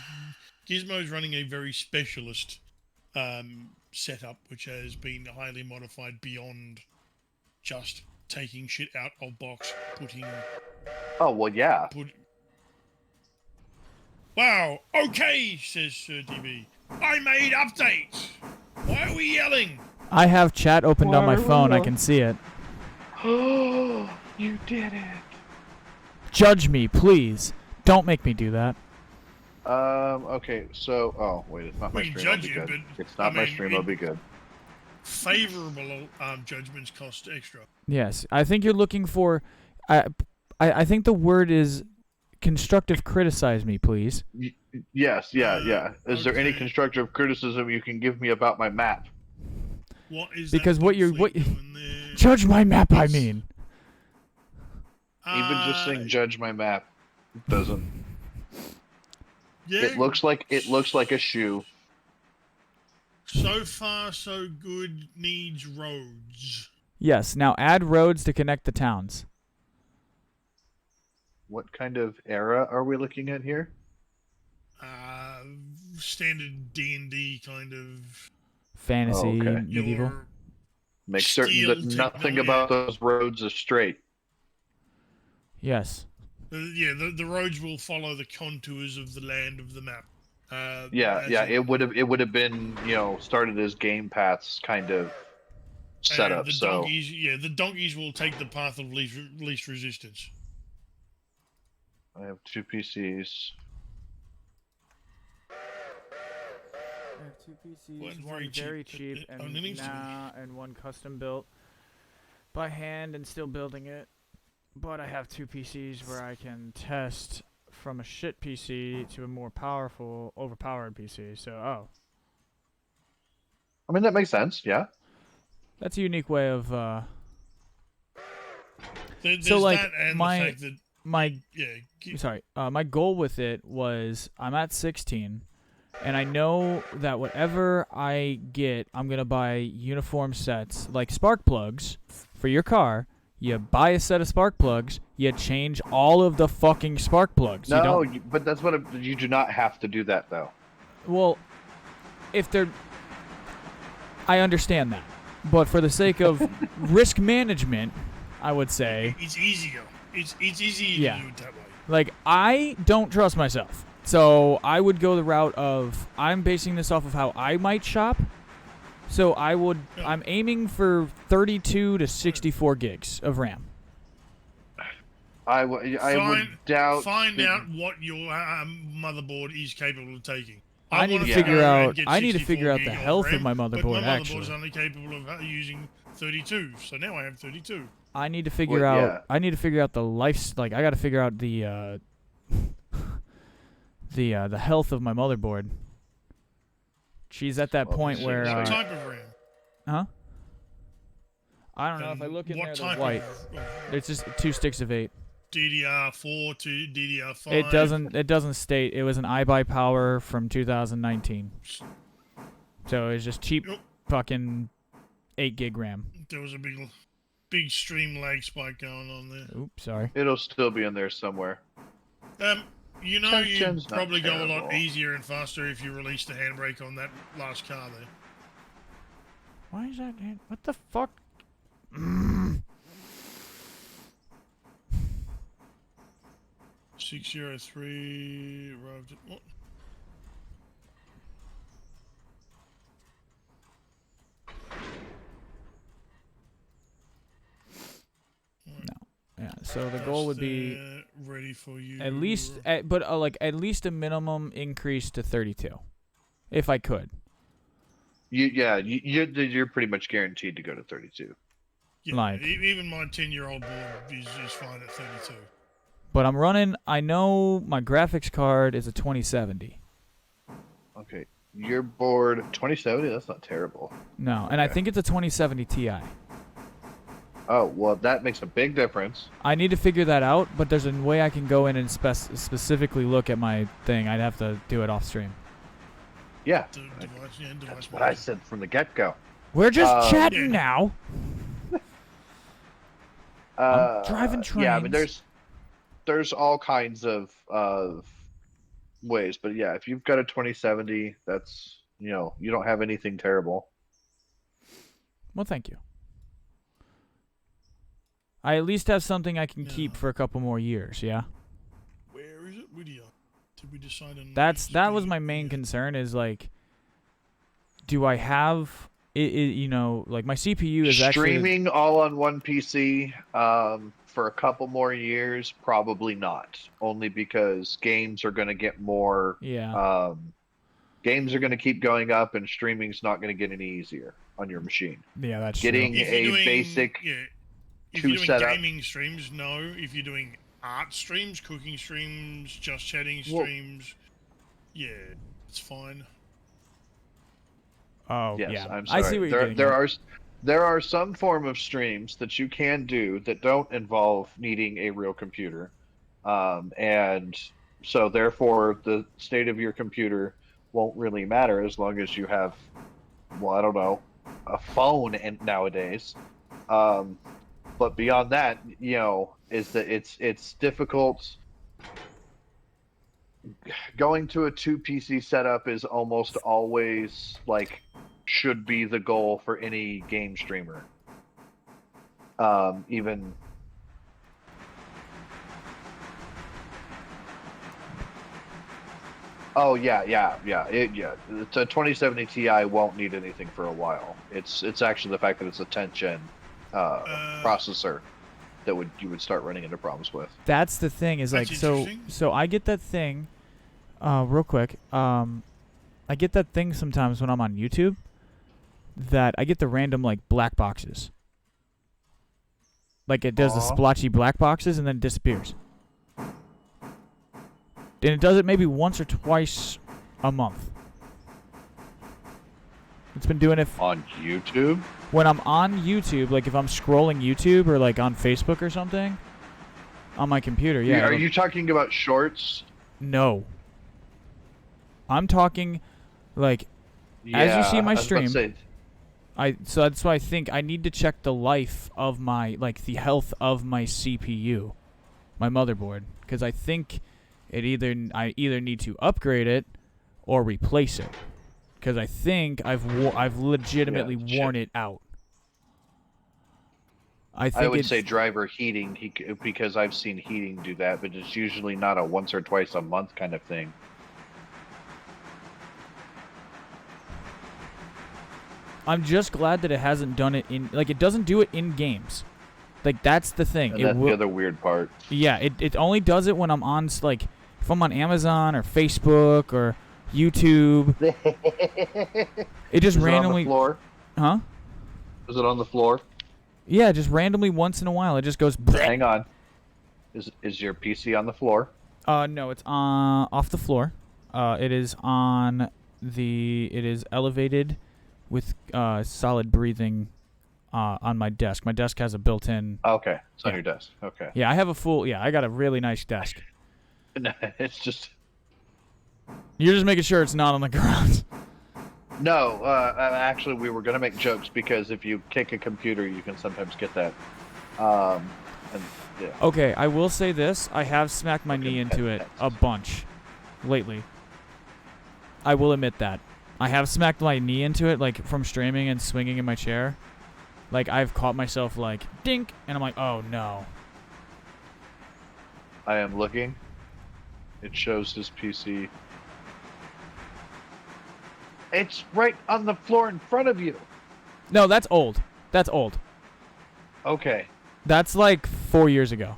Gizmo is running a very specialist setup, which has been highly modified beyond just taking shit out of box, putting. Oh well, yeah. Wow. Okay, says Sir TV. I made updates. Why are we yelling? I have chat opened on my phone. I can see it. Oh, you did it. Judge me, please. Don't make me do that. Okay, so... Oh, wait, it's not my stream. Judge you, but... It's not my stream, it'll be good. Favorable judgments cost extra. Yes, I think you're looking for... I think the word is constructive criticize me, please. Yes, yeah. Is there any okay. constructive criticism you can give me about my map? What is Because that what big you're fleet doing there? judge my map. I It's- mean, Even just saying judge my map doesn't. Yeah. It looks like a shoe. So far, so good. Needs roads. yes. Now add roads to connect the towns. What kind of era are we looking at here? Standard D&D kind of. Fantasy, Oh, okay. medieval. Your Make certain that Steel nothing techno- about those roads is straight. Yes. the roads will follow the contours of the land of the map. Yeah, as yeah. in- It would have been started as game paths kind of setup. the So donkeys, the donkeys will take the path of least resistance. I have 2 PCs. I have 2 PCs, What, one very cheap and on Linux? and one custom built by hand and still building it. But I have 2 PCs where I can test from a shit PC to a more powerful, overpowered PC. So, I mean that makes sense. Yeah. that's a unique way of There's So, like, that and my- the fact that my yeah, sorry, my goal with it was I'm at 16, and I know that whatever I get, I'm gonna buy uniform sets like spark plugs for your car. You buy a set of spark plugs, you change all of the fucking spark plugs. You No, don't, but that's what you do not have to do that though. well, if they're, I understand that, but for the sake of risk management, I would say. it's easier. It's easier Yeah. to do it that way. Like, I don't trust myself. So I would go the route of, I'm basing this off of how I might shop. So I'm aiming for 32 to 64 gigs of RAM. I would doubt. Find that- out what your motherboard is capable of taking. I need wanna to go figure and out get I need to 64 figure out gig the of health RAM, of my but motherboard my motherboard is actually. only capable of using 32, so now I have 32. I need to figure Well, out yeah. I need to figure out the life, like I got to figure out the the health of my motherboard. She's at that Well, point so- where so What you- type of RAM? huh? I don't know if I And look in what there, they're type white. of It's just 2 sticks of 8. DDR4 to DDR5? It doesn't state. It was an iBuyPower from 2019. So it's just cheap Yep. fucking 8 gig RAM. There was a big stream lag spike going on there. Oops, sorry. It'll still be in there somewhere. You know, Tension's you'd not probably go a lot terrible. easier and faster if you released the handbrake on that last car there. Why is that? What the fuck? 603 arrived at what? Yeah. So the goal would be ready for you. at least, at least a minimum increase to 32, if I could. You're pretty much guaranteed to go to 32. Yeah, like- even my 10-year-old board is fine at 32. But I'm running. I know my graphics card is a 2070. Okay, your board 2070. That's not terrible. No, and I Okay. think it's a 2070 Ti. Oh well, that makes a big difference. I need to figure that out, but there's a way I can go in and specifically look at my thing. I'd have to do it off stream. Yeah, Device that's what I said from the get-go. We're just chatting Yeah. now. I'm driving Yeah, I mean, trains. there's all kinds of ways, but yeah, if you've got a 2070, that's you don't have anything terrible. Well, thank you. I at least have something I can Yeah. keep for a couple more years. Yeah. Where is it? Video. Did we decide on? That was my main concern. Is like, do I have it? Like my CPU is actually. Streaming all on one PC for a couple more years, probably not. Only because games are going to get more. Yeah. Games are going to keep going up, and streaming's not going to get any easier on your machine. Yeah, that's getting true. If you're a doing, basic If two you're doing setup. gaming streams, no. If you're doing art streams, cooking streams, just chatting Well- streams. Yeah, it's fine. Oh, Yes, yeah. I'm I sorry. see what you're getting There at. are there are some form of streams that you can do that don't involve needing a real computer, and so therefore the state of your computer won't really matter as long as you have, well, I don't know, a phone and nowadays. Um, but beyond that, is that it's difficult. Going to a two PC setup is almost always like should be the goal for any game streamer. Even oh yeah. The 2070 Ti won't need anything for a while. It's actually the fact that it's a 10th gen processor that you would start running into problems with. That's the thing is like That's so interesting. I get that thing real quick. I get that thing sometimes when I'm on YouTube that I get the random like black boxes. Like it does the Aw. splotchy black boxes and then disappears. And it does it maybe once or twice a month. It's been doing it On YouTube? when I'm on YouTube, like if I'm scrolling YouTube or like on Facebook or something on my computer. Yeah. Are it'll- you talking about shorts? No. I'm talking like As you see my I was about to stream- say, so that's why I think I need to check the life of my the health of my CPU, my motherboard, because I think I either need to upgrade it or replace it, because I think I've legitimately Yeah, worn it out. I think I would it's, say driver heating, because I've seen heating do that, but it's usually not a once or twice a month kind of thing. I'm just glad that it hasn't done it in it doesn't do it in games. Like that's the thing. And that's the other weird part. Yeah, it only does it when I'm on if I'm on Amazon or Facebook or YouTube. It just Is randomly, it on the floor? huh? Is it on the floor? Yeah, just randomly once in a while it just goes. Hang on. Is your PC on the floor? No, it's off the floor. It is elevated with solid breathing on my desk. My desk has a built-in. Okay, it's on Yeah. your desk. Okay. Yeah, I have a full. Yeah, I got a really nice desk. No, it's just You're just making sure it's not on the ground. no. Actually, we were gonna make jokes because if you kick a computer, you can sometimes get that. And yeah. Okay, I will say this. I have smacked my Okay, knee into it thanks. a bunch lately. I will admit that. I have smacked my knee into it, like, from streaming and swinging in my chair. Like, I've caught myself, like, dink, and I'm like, oh, no. I am looking. It shows his PC. It's right on the floor in front of you. No, that's old. That's old. Okay. That's, like, 4 years ago.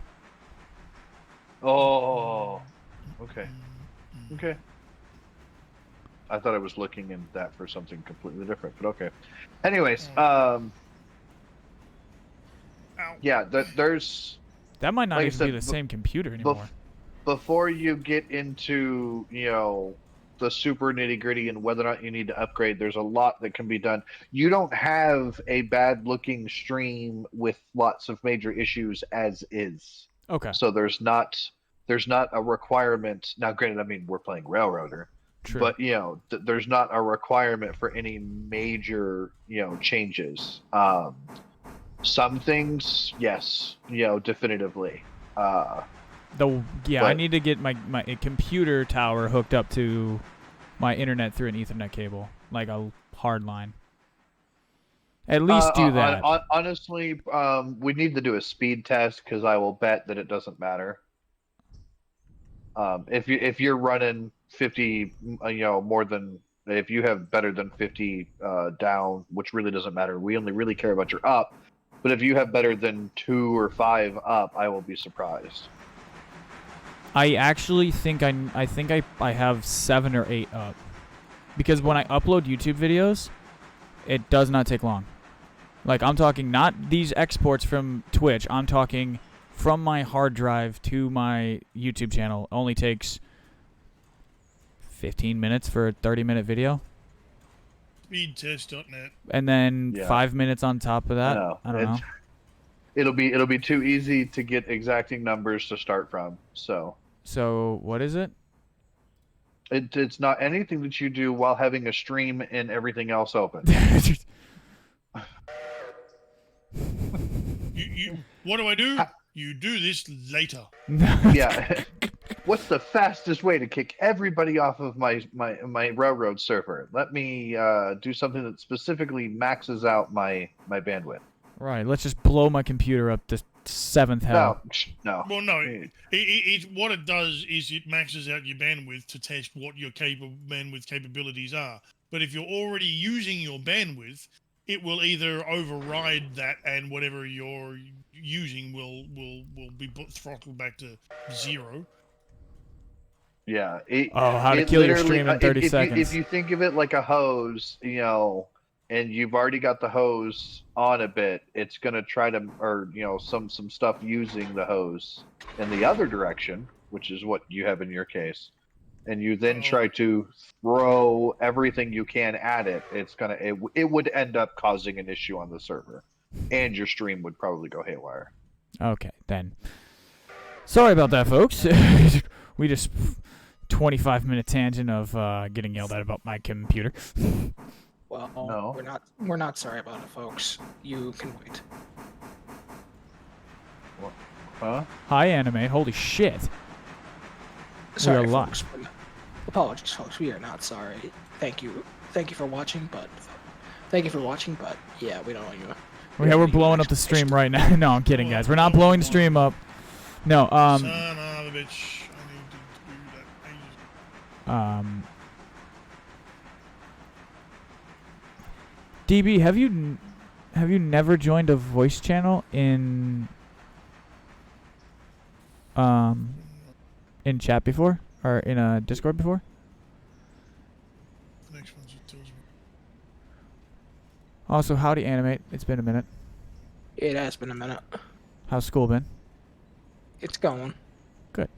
Oh. Okay. Okay. I thought I was looking in that for something completely different, but okay. Anyways, Ow. yeah, there's That might not Like I even said, be the same computer anymore. before you get into, the super nitty gritty and whether or not you need to upgrade, there's a lot that can be done. You don't have a bad looking stream with lots of major issues as is. Okay, So there's not a requirement. Now, granted, I mean, we're playing Railroader, true. but there's not a requirement for any major changes. Some things, yes, definitively. I but- need to get my computer tower hooked up to my internet through an Ethernet cable, like a hard line. At least do that. Honestly, we need to do a speed test because I will bet that it doesn't matter. If you're running 50, more than if you have better than 50 down, which really doesn't matter. We only really care about your up. But if you have better than 2 or 5 up, I will be surprised. I actually think I have 7 or 8 up, because when I upload YouTube videos, it does not take long. Like, I'm talking not these exports from Twitch. I'm talking from my hard drive to my YouTube channel only takes 15 minutes for a 30-minute video. Speedtest.net. And then Yeah. 5 minutes on top of that. No, I don't know. It'll be too easy to get exacting numbers to start from. So What is it? it's not anything that you do while having a stream and everything else open. What do I do? You do this later. Yeah. What's the fastest way to kick everybody off of my railroad server? Let me do something that specifically maxes out my bandwidth. Right. Let's just blow my computer up to 7th hell. No. Well, no. What it does is it maxes out your bandwidth to test what your bandwidth capabilities are. But if you're already using your bandwidth, it will either override that, and whatever you're using will be throttled back to 0. Yeah. How to kill your literally, stream in 30 seconds. If you think of it like a hose, and you've already got the hose on a bit, it's gonna try to, or some stuff using the hose in the other direction, which is what you have in your case, and you then try to throw everything you can at it. It would end up causing an issue on the server, and your stream would probably go haywire. Okay, then. Sorry about that, folks. We just 25-minute tangent of getting yelled at about my computer. Well, No. we're not sorry about it, folks. You can wait. Huh? Hi, Anime. Holy shit. Sorry, live. folks. Apologies, folks. We are not sorry. Thank you for watching, but yeah, we don't want you. Yeah, we're blowing up the stream right now. No, I'm kidding, guys. We're not blowing the stream up. No, Son of a bitch. I need to do that. DB, have you never joined a voice channel in chat before, or in a Discord before? The next one's a tells me. Also, howdy, Animate. It's been a minute. It has been a minute. How's school been? It's going. Good.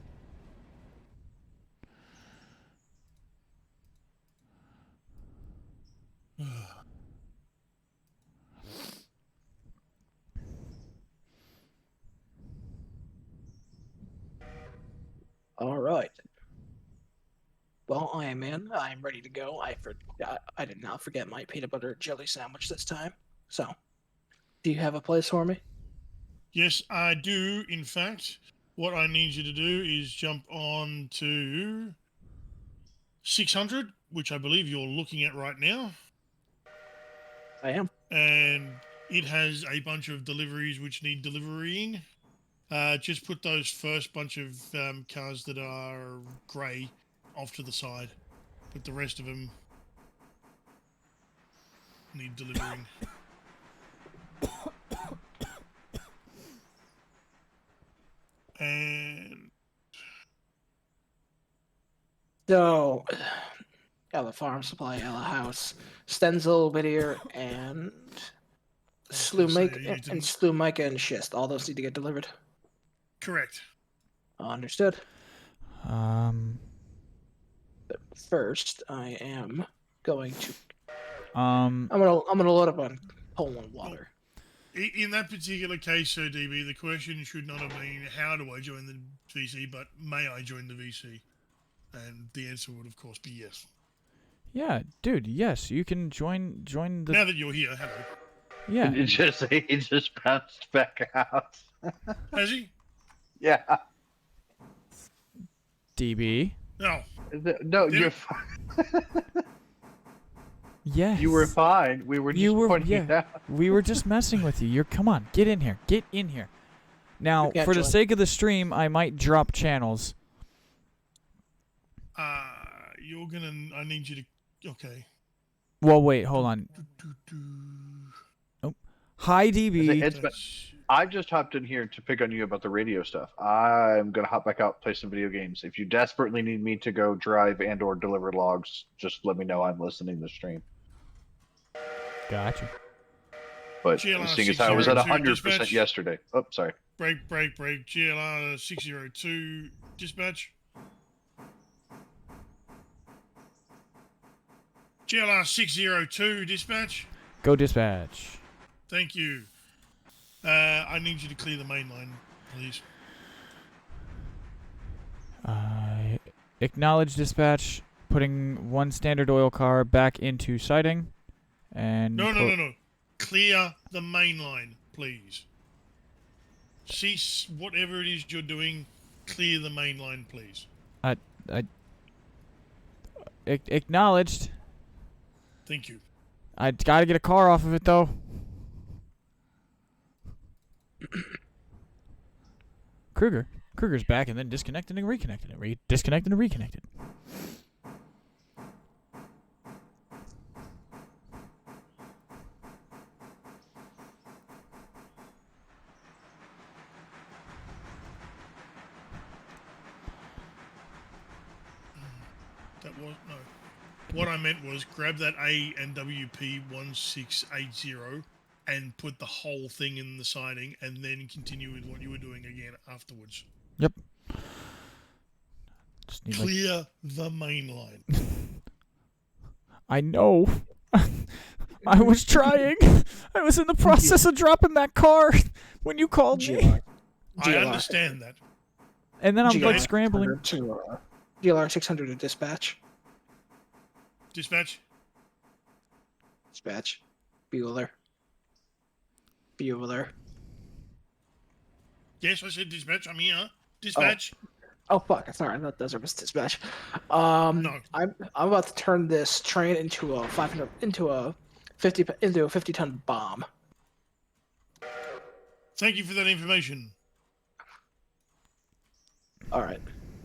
All right. Well, I am in. I am ready to go. I did not forget my peanut butter jelly sandwich this time. So, do you have a place for me? Yes, I do. In fact, what I need you to do is jump on to 600, which I believe you're looking at right now. I am. And it has a bunch of deliveries which need deliverying. Just put those first bunch of cars that are grey off to the side. But the rest of them need delivering. And So, Ella Farm Supply, Ella House, Stenzel, Whittier, and Slew Micah and Schist. All those need to get delivered. correct. Understood. Um, But first, I am going to. um, I'm gonna load up on Poland water. In that particular case, Sir DB, the question should not have been how do I join the VC, but may I join the VC? And the answer would, of course, be yes. yeah, dude, yes, you can join the. Now that you're here, hello. Yeah, He just bounced back out. Has he? Yeah. DB. No. No, Did you're it? fine. Yes. You were fine. We were just pointing it out. We were just messing with you. Come on, get in here. Get in here. Now, You can't for the join. sake of the stream, I might drop channels. I need you to. Okay. Well, wait, hold on. Hi, DB. I just hopped in here to pick on you about the radio stuff. I'm gonna hop back out, play some video games. If you desperately need me to go drive and/or deliver logs, just let me know. I'm listening to the stream. Gotcha. But GLR seeing as how I was at 602 100% dispatch. yesterday. Oh, sorry. Break. GLR 602 dispatch. GLR 602 dispatch. Go dispatch. Thank you. I need you to clear the main line, please. Acknowledge dispatch. Putting one standard oil car back into siding. And No. Clear the main line, please. Cease whatever it is you're doing. Clear the main line, please. Acknowledged. Thank you. I gotta get a car off of it though. Kruger's back and then disconnected and reconnected. Disconnected and reconnected. That was no. What I meant was grab that A and WP 1680 and put the whole thing in the siding, and then continue with what you were doing again afterwards. Yep. Just need Clear the main line. I know. I was trying. I was in the process of dropping that car when you called me. I understand that. And then I'm GLR like scrambling. GLR 600 to dispatch. Dispatch. Dispatch. Bueller. Yes, I said dispatch. I'm here. Dispatch. Oh fuck! Sorry, I thought those was dispatch. No. I'm about to turn this train into a 50-ton bomb. Thank you for that information. All right.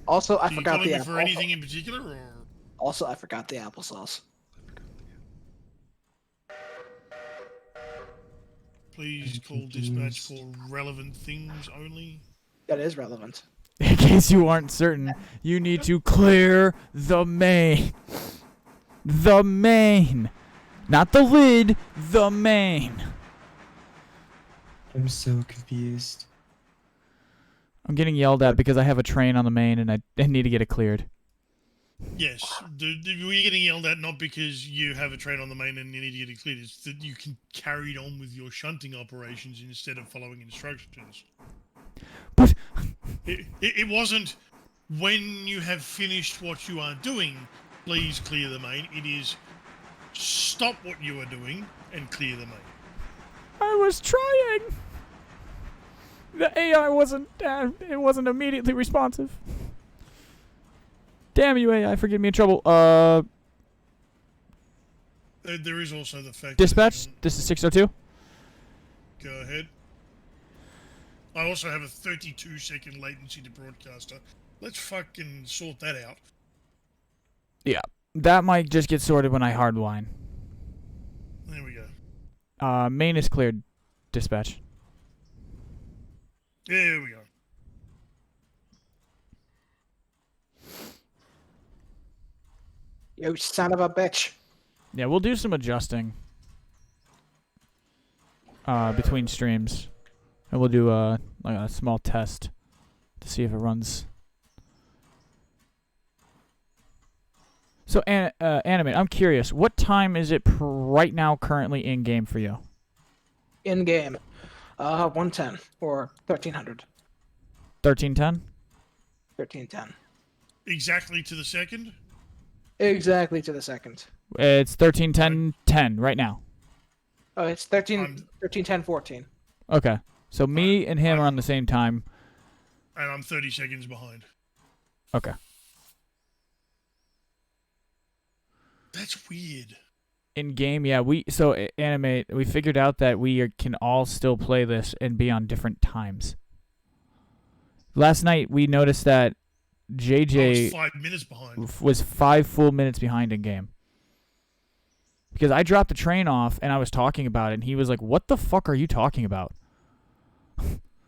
Also, I Are you forgot calling the me for anything in particular, or? Also, I forgot the applesauce. Please call dispatch for relevant things only. That is relevant. In case you aren't certain, you need to clear the main. The main. Not the lid, the main. I'm so confused. I'm getting yelled at because I have a train on the main and I need to get it cleared. Yes, we're getting yelled at not because you have a train on the main and you need to get it cleared. It's that you can carry on with your shunting operations instead of following instructions. But It wasn't when you have finished what you are doing, please clear the main. It is stop what you are doing and clear the main. I was trying. The AI wasn't immediately responsive. Damn you, AI, for getting me in trouble. There is also the fact Dispatch, that, this is 602. go ahead. I also have a 32-second latency to broadcaster. Let's fucking sort that out. Yeah, that might just get sorted when I hardline. There we go. Main is cleared. Dispatch. There we go. You son of a bitch. Yeah, we'll do some adjusting between streams, and we'll do like a small test to see if it runs. So, Animate, I'm curious, what time is it right now currently in game for you? In game. 110 or 1300. 1310? 1310. Exactly to the second? Exactly to the second. It's 1310 right now. Oh, it's 1310 14. Okay. So me and him are on the same time. And I'm 30 seconds behind. Okay. That's weird. In game, yeah, Animate, we figured out that we can all still play this and be on different times. Last night we noticed that JJ I was 5 minutes behind. was 5 full minutes behind in game. Because I dropped the train off and I was talking about it and he was like, "What the fuck are you talking about?"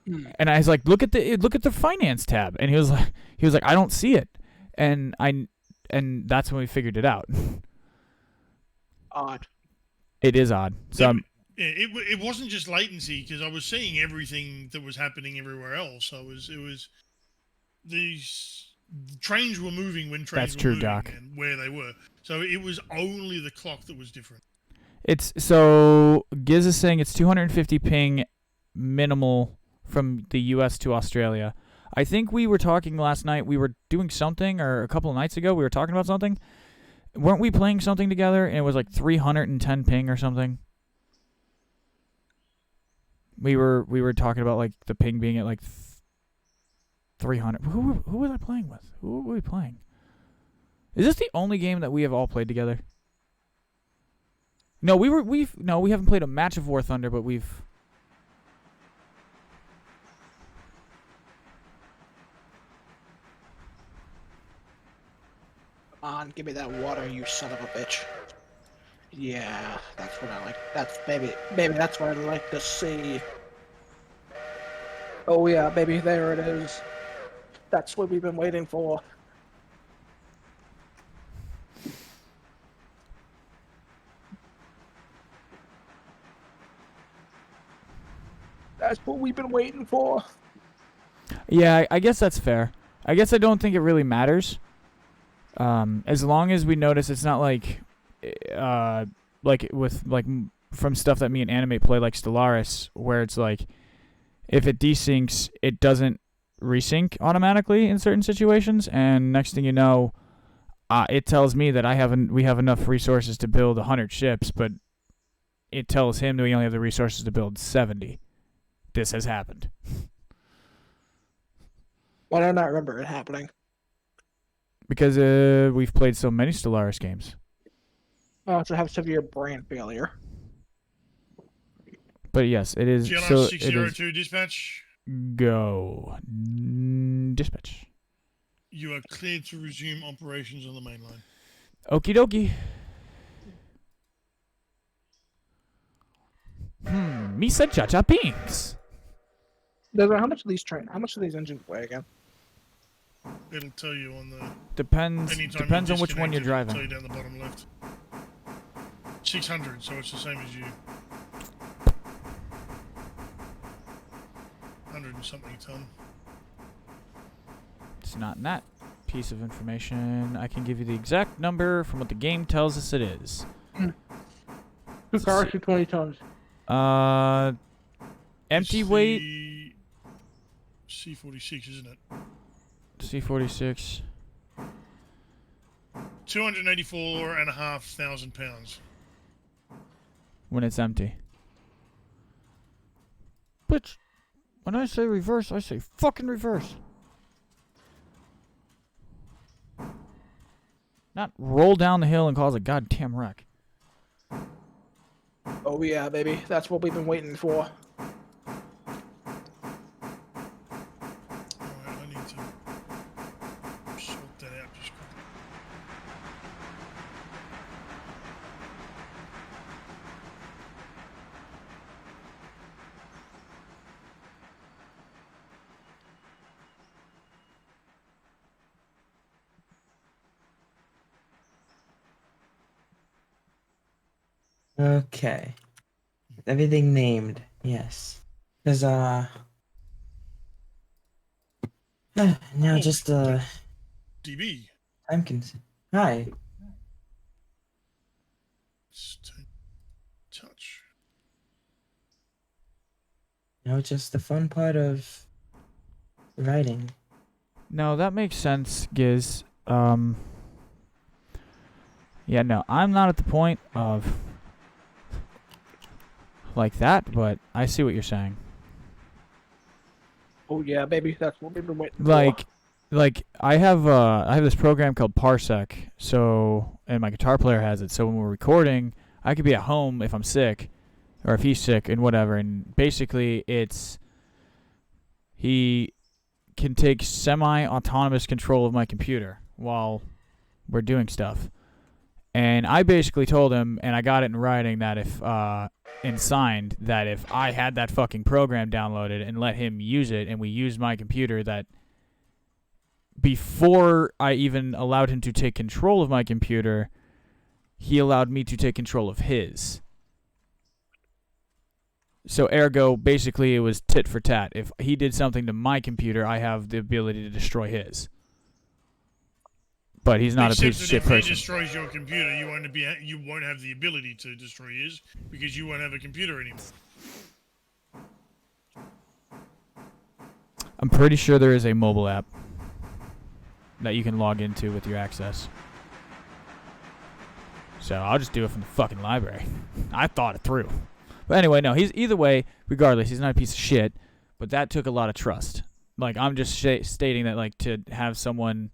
And I was like, "Look at the finance tab." And he was like, "I don't see it." And that's when we figured it out. Odd. It is odd. So Yeah, it wasn't just latency because I was seeing everything that was happening everywhere else. It was these trains were moving when trains That's were true, moving Doc. and where they were. So it was only the clock that was different. It's so Giz is saying it's 250 ping minimal from the U.S. to Australia. I think we were talking last night. We were doing something, or a couple of nights ago, we were talking about something. Weren't we playing something together? And it was like 310 ping or something. We were talking about like the ping being at like 300. Who was I playing with? Who were we playing? Is this the only game that we have all played together? No, we haven't played a match of War Thunder, but we've. Come on, give me that water, you son of a bitch. Yeah, that's what I like. That's baby, that's what I like to see. Oh yeah, baby, there it is. That's what we've been waiting for. That's what we've been waiting for. Yeah, I guess that's fair. I guess I don't think it really matters. As long as we notice it's not like with from stuff that me and Animate play, like Stellaris, where it's like if it desyncs, it doesn't resync automatically in certain situations, and next thing you know, it tells me that we have enough resources to build 100 ships, but it tells him that we only have the resources to build 70. This has happened. Why do I not remember it happening? Because we've played so many Stellaris games. Oh, to have severe brain failure. But yes, it is. GLR So 602 dispatch. Go. Dispatch. You are cleared to resume operations on the main line. Okie dokie. Misa cha-cha pinks. How much of these engines weigh again? It'll tell you on the Depends anytime on which one you're disconnected, it'll driving. tell you down the bottom left. 600, so it's the same as you. 100 and something a ton. It's not in that piece of information. I can give you the exact number from what the game tells us it is. 2 cars to 20 tons. Empty weight. C46, isn't it? C46. 284,500 pounds. When it's empty. But when I say reverse, I say fucking reverse. Not roll down the hill and cause a goddamn wreck. Oh yeah, baby, that's what we've been waiting for. Alright, I need to sort that out just quickly. Okay. Everything named, yes. Because, now Oh, just, DB. time Hi. Touch. Just the fun part of writing. No, that makes sense, Giz. Yeah, no, I'm not at the point of like that, but I see what you're saying. Oh yeah, baby, that's what we've been waiting Like I have this program called Parsec, so and my guitar player has it. So when we're recording, I could be at home if I'm sick, or if he's sick and whatever. And basically, he can take semi-autonomous control of my computer while we're doing stuff. And I basically told him, and I got it in writing, that and signed, that if I had that fucking program downloaded and let him use it, and we used my computer, that before I even allowed him to take control of my computer, he allowed me to take control of his. So ergo, basically, it was tit for tat. If he did something to my computer, I have the ability to destroy his. But he's not a Except piece of that shit if he person. destroys your computer, you won't have the ability to destroy his because you won't have a computer anymore. I'm pretty sure there is a mobile app that you can log into with your access. So I'll just do it from the fucking library. I thought it through. But anyway, no, he's either way, regardless, he's not a piece of shit. But that took a lot of trust. Like, I'm just stating that, like, to have someone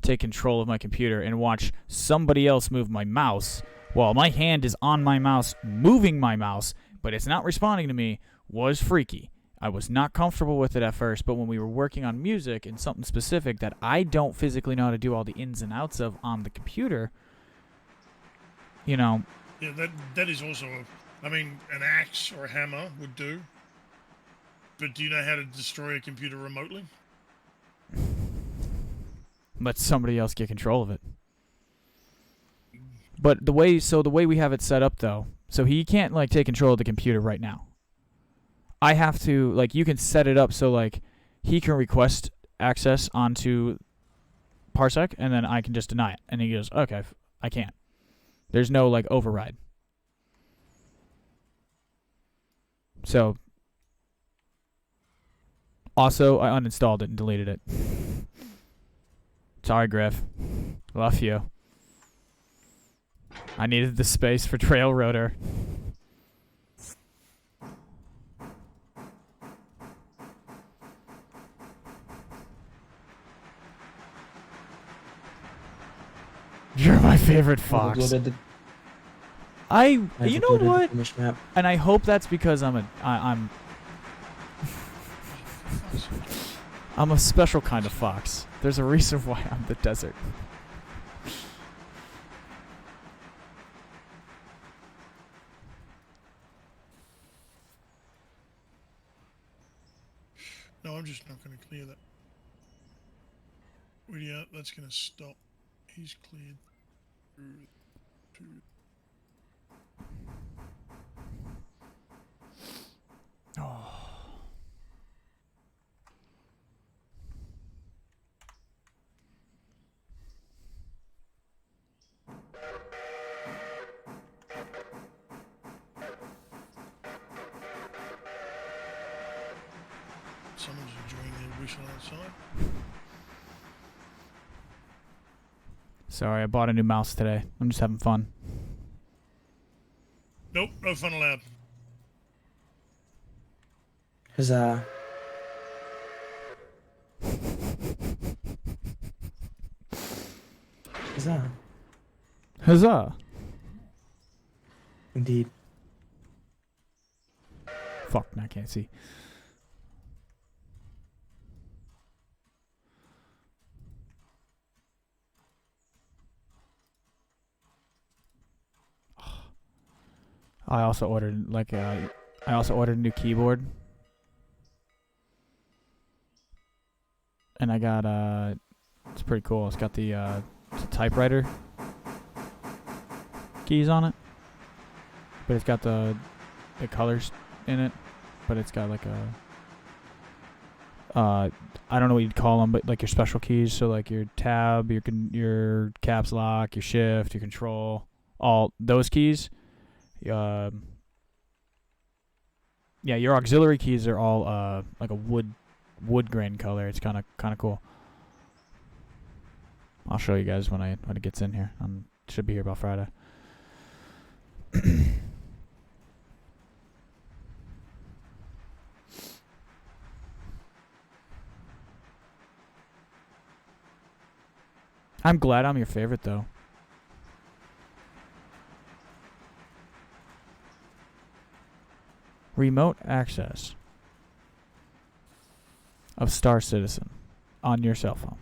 take control of my computer and watch somebody else move my mouse while my hand is on my mouse, moving my mouse, but it's not responding to me, was freaky. I was not comfortable with it at first, but when we were working on music and something specific that I don't physically know how to do all the ins and outs of on the computer, you know. Yeah, that is also, an axe or a hammer would do. But do you know how to destroy a computer remotely? Let somebody else get control of it. But the way we have it set up though, so he can't like take control of the computer right now. I have to, like, you can set it up so like he can request access onto Parsec and then I can just deny it. And he goes, okay, I can't. There's no like override. So also I uninstalled it and deleted it. Sorry, Griff. Love you. I needed the space for Trail Rotor. You're my favorite fox. Uploaded the You know what? finished map. And I hope that's because I'm I'm a special kind of fox. There's a reason why I'm the desert. No, I'm just not going to clear that. Yeah, that's going to stop. He's cleared. Oh. Someone's enjoying their whistle outside. Sorry, I bought a new mouse today. I'm just having fun. Nope, no fun allowed. Huzzah. Huzzah. Huzzah! Indeed. Fuck, I can't see. I also ordered a new keyboard. And I got it's pretty cool. It's got the it's a typewriter keys on it. But it's got the colors in it, but it's got like a I don't know what you'd call them, but like your special keys, so like your tab, your caps lock, your shift, your control, all those keys. Yeah, your auxiliary keys are all like a wood grain color. It's kind of cool. I'll show you guys when it gets in here. Should be here about Friday. I'm glad I'm your favorite though. Remote access of Star Citizen on your cell phone.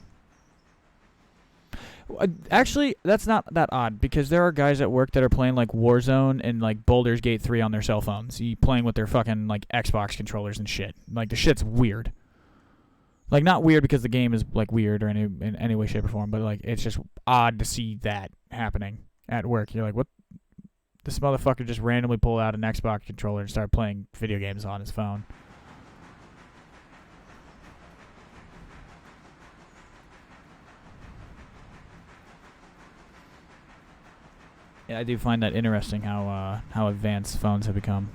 Actually, that's not that odd because there are guys at work that are playing like Warzone and like Baldur's Gate 3 on their cell phones. Playing with their fucking like Xbox controllers and shit. Like the shit's weird. Like not weird because the game is like weird or in any way, shape, or form, but like it's just odd to see that happening at work. You're like, what This motherfucker just randomly pulled out an Xbox controller and started playing video games on his phone. Yeah, I do find that interesting how advanced phones have become.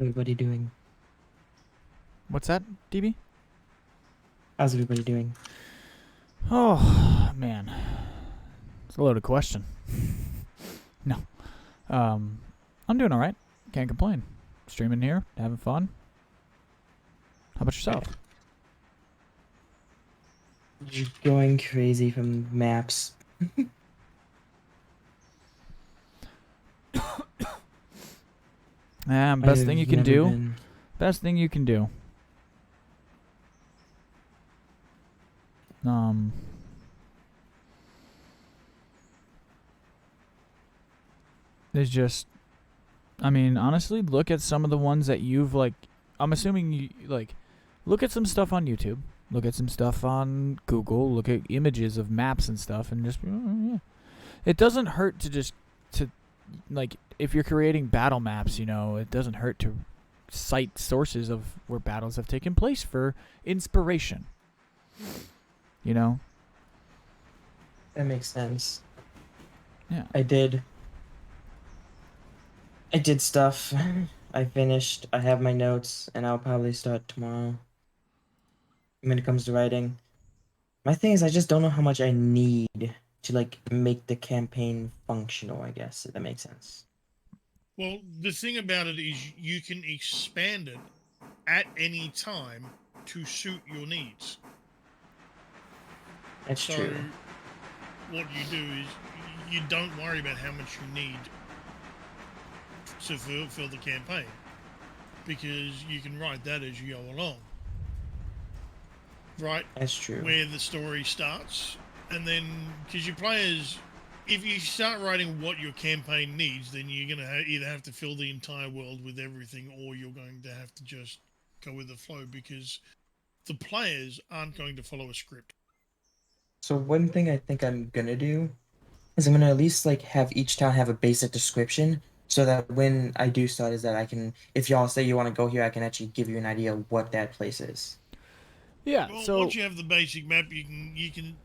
Everybody doing? What's that, DB? How's everybody doing? Oh, man. It's a loaded question. No. I'm doing alright. Can't complain. Streaming here, having fun. How about yourself? Just going crazy from maps. Best thing you can I've do. never been- Best thing you can do. Is just, I mean, honestly, look at some of the ones that you've, like, I'm assuming you, like, look at some stuff on YouTube. Look at some stuff on Google. Look at images of maps and stuff and just, yeah. It doesn't hurt to just, like, if you're creating battle maps, you know, it doesn't hurt to cite sources of where battles have taken place for inspiration. You know? That makes sense. Yeah. I did stuff. I finished. I have my notes, and I'll probably start tomorrow. When it comes to writing, my thing is I just don't know how much I need to like make the campaign functional. I guess if that makes sense. Well, the thing about it is you can expand it at any time to suit your needs. That's So true. what you do is you don't worry about how much you need to fulfill the campaign, because you can write that as you go along. Right? That's true. Where the story starts, and then, because your players, if you start writing what your campaign needs, then you're going to either have to fill the entire world with everything, or you're going to have to just go with the flow, because the players aren't going to follow a script. So one thing I think I'm gonna do is I'm gonna at least like have each town have a basic description, so that when I do start, is that I can, if y'all say you want to go here, I can actually give you an idea of what that place is. Yeah, Well, so once you have the basic map, you can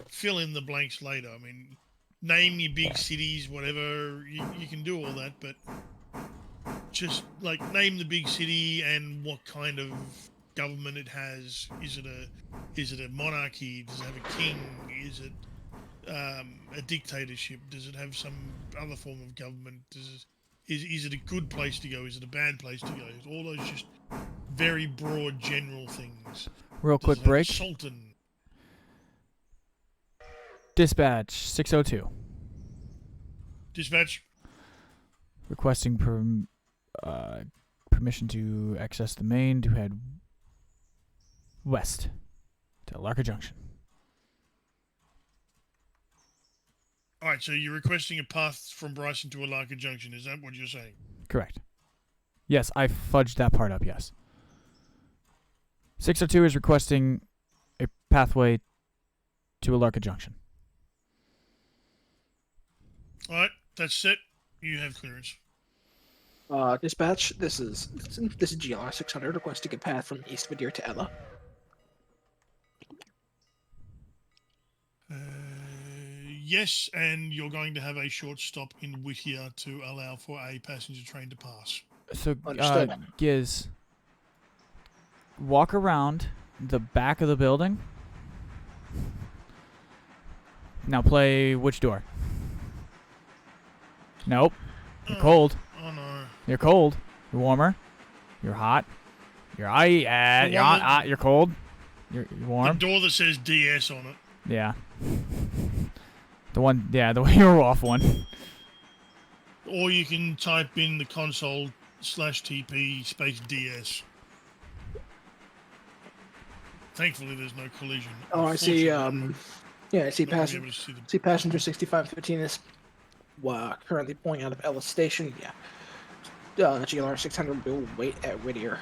fill in the blanks later. I mean, name your big cities, whatever. You can do all that, but just like name the big city and what kind of government it has. Is it a monarchy? Does it have a king? Is it a dictatorship? Does it have some other form of government? Is it a good place to go? Is it a bad place to go? All those just very broad, general things. real Does quick it have a break. sultan? Dispatch 602. Dispatch. Requesting permission to access the main to head west to Larka Junction. All right, so you're requesting a path from Bryson to Alaka Junction. Is that what you're saying? Correct. Yes, I fudged that part up, yes. 602 is requesting a pathway to Alarka Junction. All right, that's it. You have clearance. Dispatch, this is GR 600 requesting a path from East Madeira to Ella. Yes, and you're going to have a short stop in Whittier to allow for a passenger train to pass. So, Understood. Giz, walk around the back of the building. Now play which door? Nope. You're cold. Oh no. You're cold. You're warmer. You're hot. You're The you're one hot. You're cold. You're The warm. door that says DS on it. Yeah. The one. Yeah, the you're off one. Or you can type in the console /TP space DS. Thankfully, there's no collision. Oh, I see. Unfortunately, Yeah, I see. I'm not gonna be able to see the See passenger 6515 is currently pulling out of Ellis Station. Yeah. GLR 600 will wait at Whittier.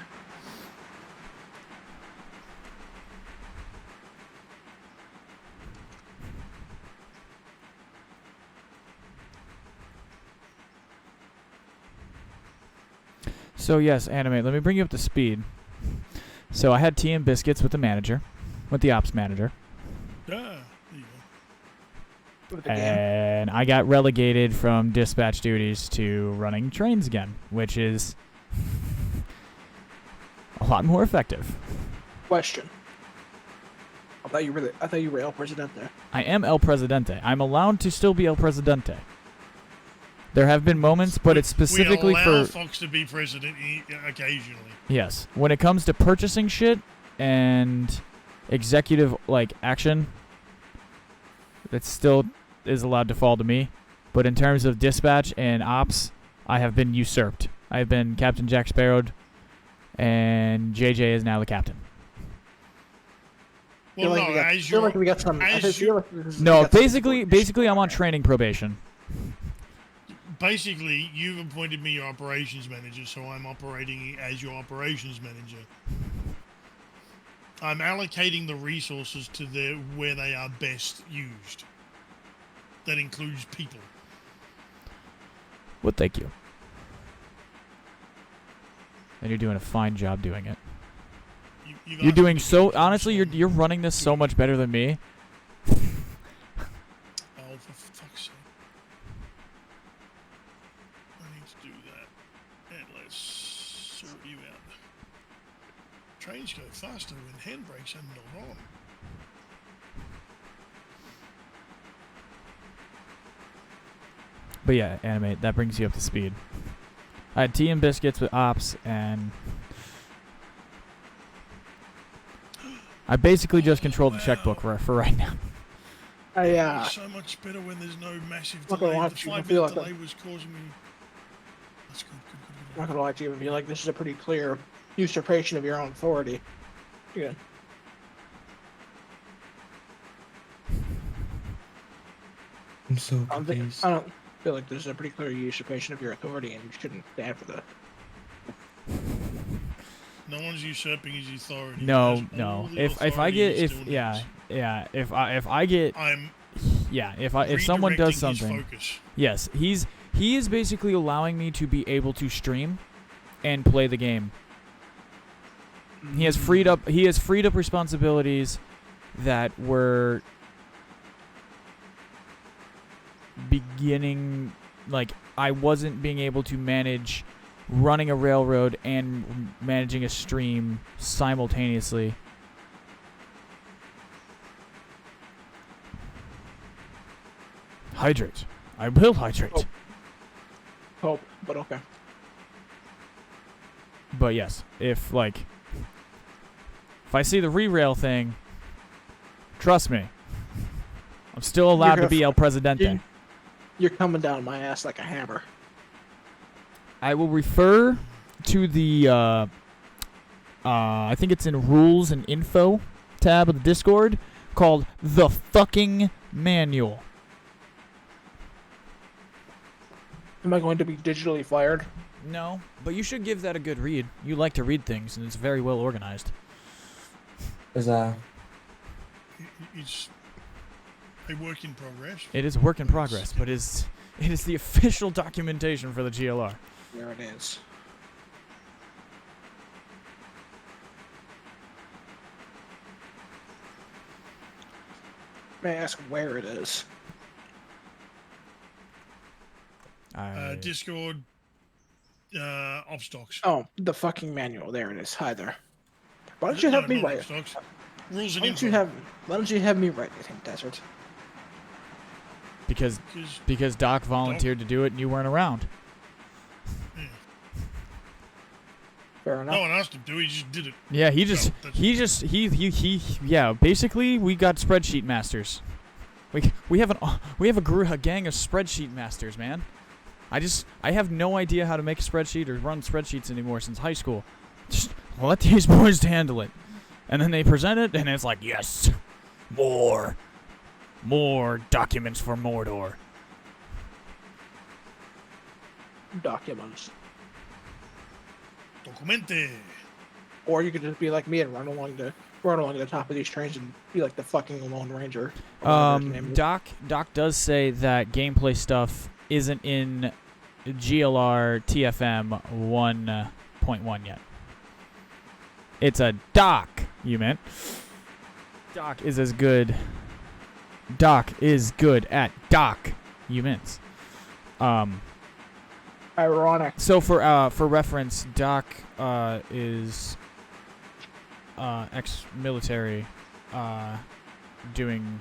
So yes, Animate. Let me bring you up to speed. So I had tea and biscuits with the manager, with the ops manager, there you go. With the game. and I got relegated from dispatch duties to running trains again, which is a lot more effective. Question. I thought you were El Presidente. I am El Presidente. I'm allowed to still be El Presidente. There have been moments, but it's specifically we allow for Fox to be president occasionally. yes. When it comes to purchasing shit and executive like action, it still is allowed to fall to me. But in terms of dispatch and ops, I have been usurped. I have been Captain Jack Sparrowed, and JJ is now the captain. Well, no, as I feel like we got some. I as feel like we No, got some basically, I'm on training probation. basically, you've appointed me your operations manager, so I'm operating as your operations manager. I'm allocating the resources to where they are best used. That includes people. Well, thank you. And you're doing a fine job doing it. You've You're asked me doing to so do honestly. this You're running this so much better than me. Oh, for fuck's sake. I need to do that. And let's sort you out. Trains go faster when handbrakes are not on. But yeah, Animate, that brings you up to speed. I had tea and biscuits with ops, and I basically just control the checkbook for right now. It's so much better when there's no massive Not gonna delay. lie The to you, I 5 feel minute like delay was causing me. That's good. I'm not gonna lie to you. I feel like this is a pretty clear usurpation of your own authority. Yeah. I'm so I confused. don't feel like this is a pretty clear usurpation of your authority, and you shouldn't stand for that. No one's usurping his authority. No, He has no. all the If I authority get he if still yeah needs. yeah if I get I'm yeah if someone does redirecting his something, focus. yes, he is basically allowing me to be able to stream and play the game. He has freed up responsibilities that were beginning, like I wasn't being able to manage running a railroad and managing a stream simultaneously. Hydrate. I will hydrate. Hope, but okay. But yes, if I see the re-rail thing, trust me, I'm still allowed to be El Presidente. You're coming down my ass like a hammer. I will refer to the, I think it's in Rules and Info tab of the Discord, called The Fucking Manual. Am I going to be digitally fired? No, but you should give that a good read. You like to read things, and it's very well organized. There's It's a work in progress. It is a work in progress, but it is the official documentation for the GLR. There it is. May I ask where it is? Discord. Op stocks. Oh, the fucking manual. There it is. Hi there. Why don't No, you have me not write op it? stocks. Rules Why and don't you info. have me write anything, Desert? Because Doc volunteered to do it and you weren't around. Fair enough. No one asked him to. He just did it. Yeah, he yeah. Basically, we got spreadsheet masters. We have a gang of spreadsheet masters, man. I have no idea how to make a spreadsheet or run spreadsheets anymore since high school. Just let these boys handle it, and then they present it, and it's like, yes, more documents for Mordor. Documents. Documente. Or you could just be like me and run along the top of these trains and be like the fucking Lone Ranger. or whatever his name is. Doc does say that gameplay stuff isn't in GLR TFM 1.1 yet. It's a doc, you meant. Doc is good at documents. Ironic. So for reference, Doc is ex-military, doing,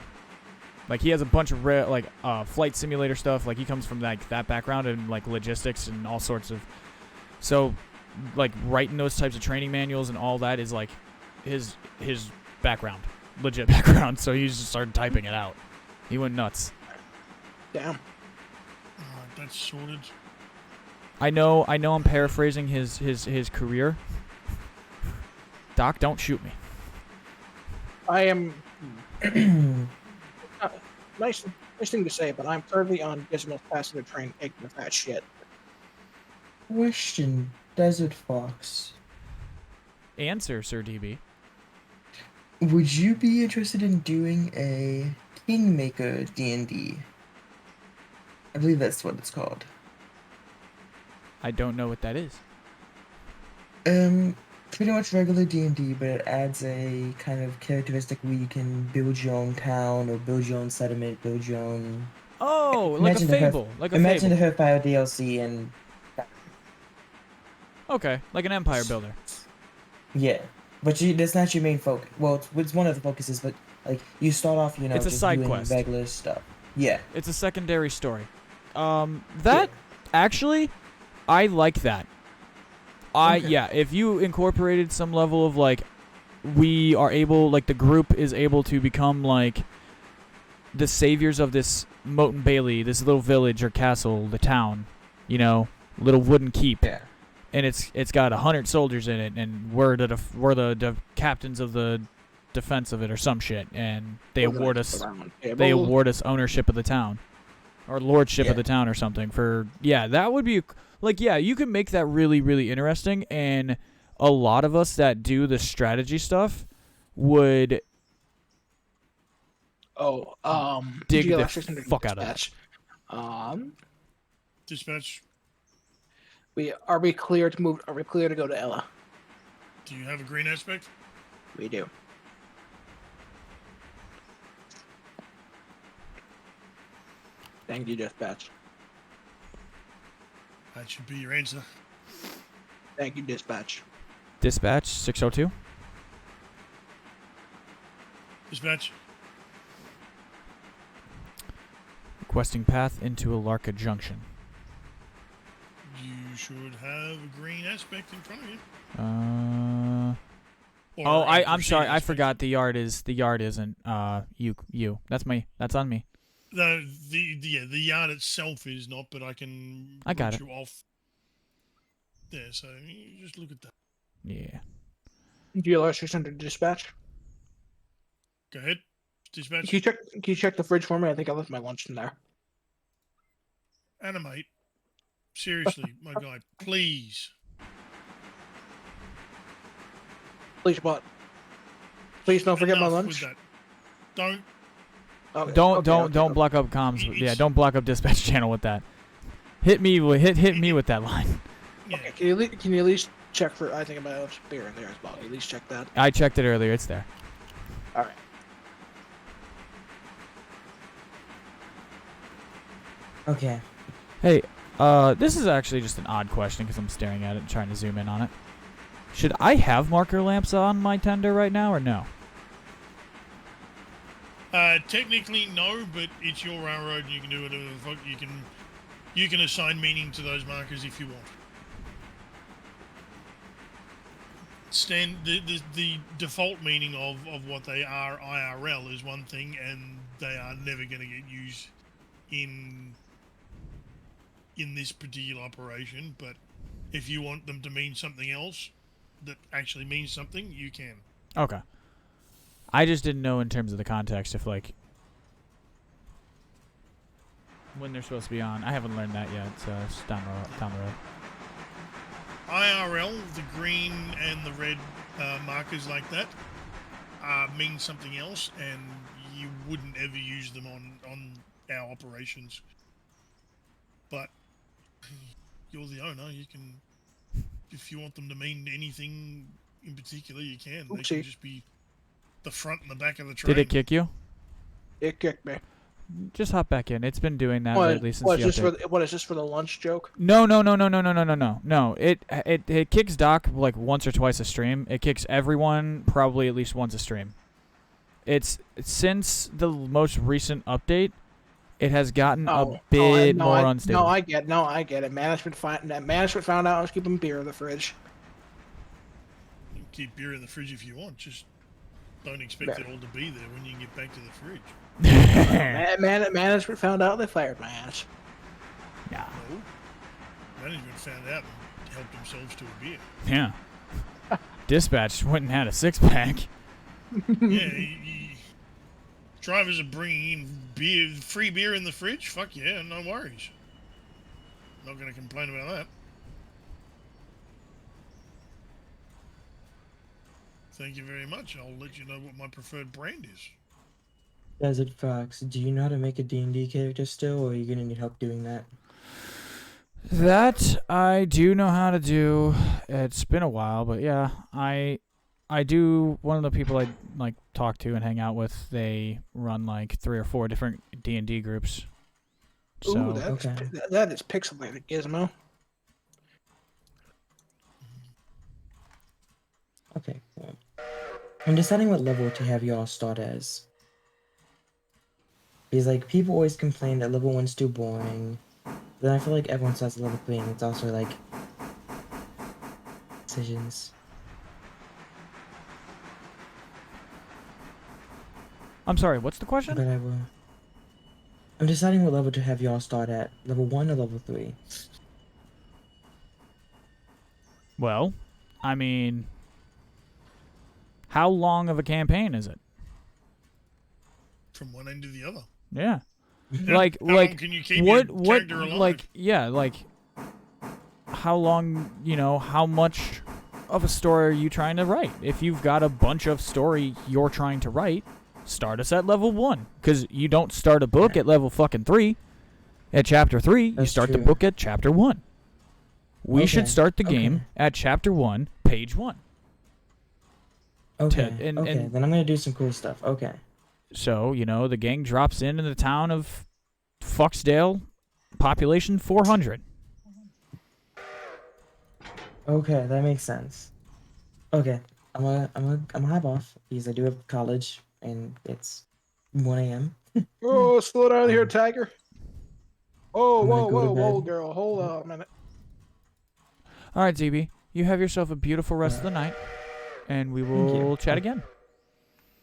like, he has a bunch of flight simulator stuff. Like, he comes from that background and like logistics and all sorts of. So, like, writing those types of training manuals and all that is like his background, legit background. So he just started typing it out. He went nuts. Damn. Alright, that's sorted. I know I'm paraphrasing his career. Doc, don't shoot me. I am. Nice thing to say, but I'm currently on Gizmo's passenger train ignorant of that shit. Question, Desert Fox. Answer, Sir DB. Would you be interested in doing a Kingmaker D&D? I believe that's what it's called. I don't know what that is. Pretty much regular D&D, but it adds a kind of characteristic where you can build your own town or build your own settlement, build your own. Oh, like a fable. Imagine the Hearthfire DLC and. Okay, like an empire builder. Yeah, but that's not your main focus. Well, it's one of the focuses, but like you start off, it's a just side doing quest. regular stuff. Yeah. It's a secondary story. Actually, I like that. If you incorporated some level of like, we are able, like the group is able to become like the saviors of this Moat and Bailey, this little village or castle, the town, little wooden keep. Yeah. And it's got 100 soldiers in it, and we're the captains of the defense of it or some shit, and they award us ownership of the town, or lordship of the town or something. That would be you could make that really, really interesting, and a lot of us that do the strategy stuff would dig the fuck out of that. Dispatch. Are we clear to move? Are we clear to go to Ella? Do you have a green aspect? We do. Thank you, dispatch. That should be your answer. Thank you, dispatch. Dispatch 602. Dispatch. Requesting path into Alarka Junction. You should have a green aspect in front of you. I'm sorry. I forgot the yard isn't you. That's on me. The yard itself is not, but I can. I got it. You off. Yeah, so you just look at that. Yeah. GLR 600 dispatch. Go ahead, dispatch. Can you check the fridge for me? I think I left my lunch in there. Animate. Seriously, my guy, please. Please what? Please don't forget my Enough lunch. with that. Don't. Okay, Don't block up comms. Yeah, don't block up dispatch channel with that. Hit me with that line. Yeah. Okay, can you at least check for? I think I might have some beer in there as well. Can you at least check that. I checked it earlier. It's there. All right. Okay. Hey, This is actually just an odd question because I'm staring at it and trying to zoom in on it. Should I have marker lamps on my tender right now or no? Technically, no, but it's your railroad and you can do whatever the fuck you can assign meaning to those markers if you want. The default meaning of what they are IRL is one thing, and they are never going to get used in this particular operation. But if you want them to mean something else that actually means something, you can. Okay. I just didn't know in terms of the context if like when they're supposed to be on. I haven't learned that yet, so it's down the road. IRL, the green and the red markers like that, mean something else, and you wouldn't ever use them on our operations. But you're the owner, you can, if you want them to mean anything in particular, you can. They can just be the front and the back of the train. Did it kick you? It kicked me. Just hop back in. It's been doing that lately since the update. What is this for the lunch joke? No. It kicks Doc like once or twice a stream. It kicks everyone probably at least once a stream. It's since the most recent update, it has gotten a bit more unstable. I get it. Management found out I was keeping beer in the fridge. You can keep beer in the fridge if you want. Just don't expect it all to be there when you get back to the fridge. Management found out, they fired my ass. Yeah. No. Management found out and helped themselves to a beer. Yeah. Dispatch went and had a 6-pack. Yeah. Drivers are bringing in free beer in the fridge. Fuck yeah, no worries. Not going to complain about that. Thank you very much. I'll let you know what my preferred brand is. Desert Fox, do you know how to make a D&D character still, or are you going to need help doing that? That I do know how to do. It's been a while, but yeah, I do. One of the people I like talk to and hang out with, they run like 3 or 4 different D&D groups. So Ooh, that is pixelated, Gizmo. Okay, cool. I'm deciding what level to have y'all start as. Because, like, people always complain that level 1's too boring. Then I feel like everyone starts at level 3, and it's also, like, decisions. I'm sorry, what's the question? But I will. I'm deciding what level to have y'all start at. Level 1 or level 3? Well, I mean, how long of a campaign is it? From one end to the other. Yeah. How Like long can you keep your character alive? like yeah, like how long, how much of a story are you trying to write? If you've got a bunch of story you're trying to write, start us at level 1, cuz you don't start a book at level fucking 3. At chapter 3, you start the book at chapter 1. We should start the game at chapter 1, page 1. Okay. And then I'm going to do some cool stuff. Okay. So, the gang drops in the town of Foxdale, population 400. Okay, that makes sense. Okay, I'm gonna hop off because I do have college and it's 1 a.m. Oh, slow down here, Tiger. Oh, I'm gonna go to whoa, bed. girl. Hold on a minute. All right, ZB, you have yourself a beautiful rest of the night, and we you. will chat again.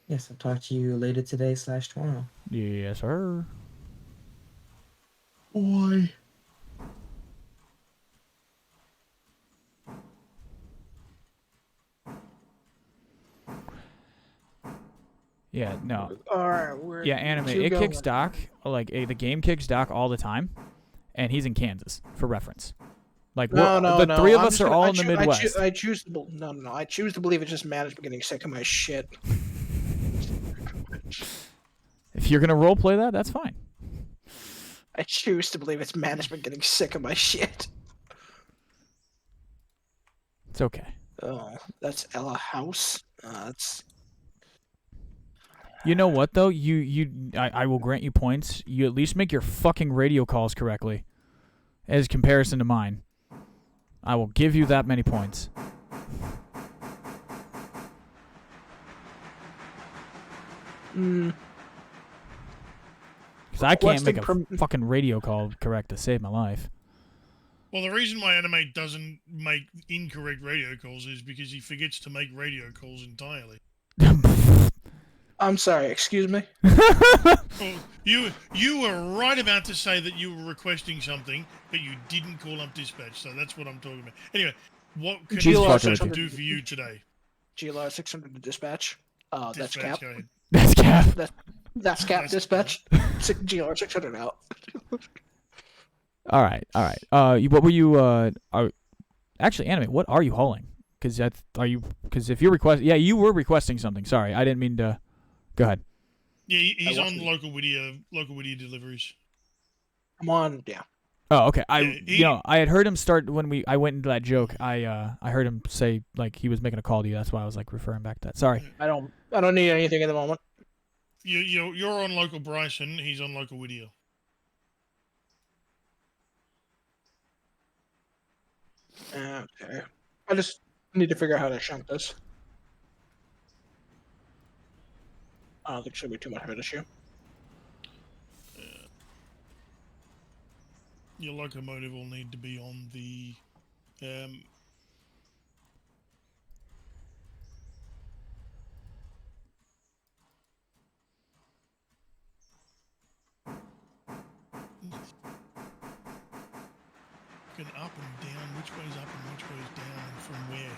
Yes, I'll talk to you later today / tomorrow. Yes, sir. Bye. Yeah, no. All right, Yeah, anime. It kicks Doc, like the game kicks Doc all the time, and he's in Kansas for reference. Like the 3 of us are all in the Midwest. I choose to I choose to believe it's just management getting sick of my shit. If you're gonna roleplay that, that's fine. I choose to believe it's management getting sick of my shit. It's okay. Oh, that's Ella House. That's. You know what though? I will grant you points. You at least make your fucking radio calls correctly. as comparison to mine. I will give you that many points. Mm, Because I can't make Requesting a fucking radio call correct to save my life. Well, the reason my anime doesn't make incorrect radio calls is because he forgets to make radio calls entirely. I'm sorry, excuse me? Well, you were right about to say that you were requesting something, but you didn't call up dispatch, so that's what I'm talking about. Anyway, what can Jesus dispatch fucking do for you today? GLR 600 to dispatch. That's Dispatch, Cap. go ahead. That's Cap. That's Cap That's dispatch. GLR 600 out. All right. What were you? Actually, Anime. What are you hauling? Because Because if you're you were requesting something. Sorry, I didn't mean to. Go ahead. Yeah, he's I on wasn't- local Whittier deliveries. I'm on, yeah. Oh, okay. Yeah, I had heard him start when I went into that joke. I heard him say like he was making a call to you. That's why I was like referring back to that. Sorry. I don't need anything at the moment. You're on local Bryson. He's on local Whittier. Okay. I just need to figure out how to shunt this. I don't think it should be too much of an issue. Your locomotive will need to be on the looking up and down. Which way's up and which way's down, and from where?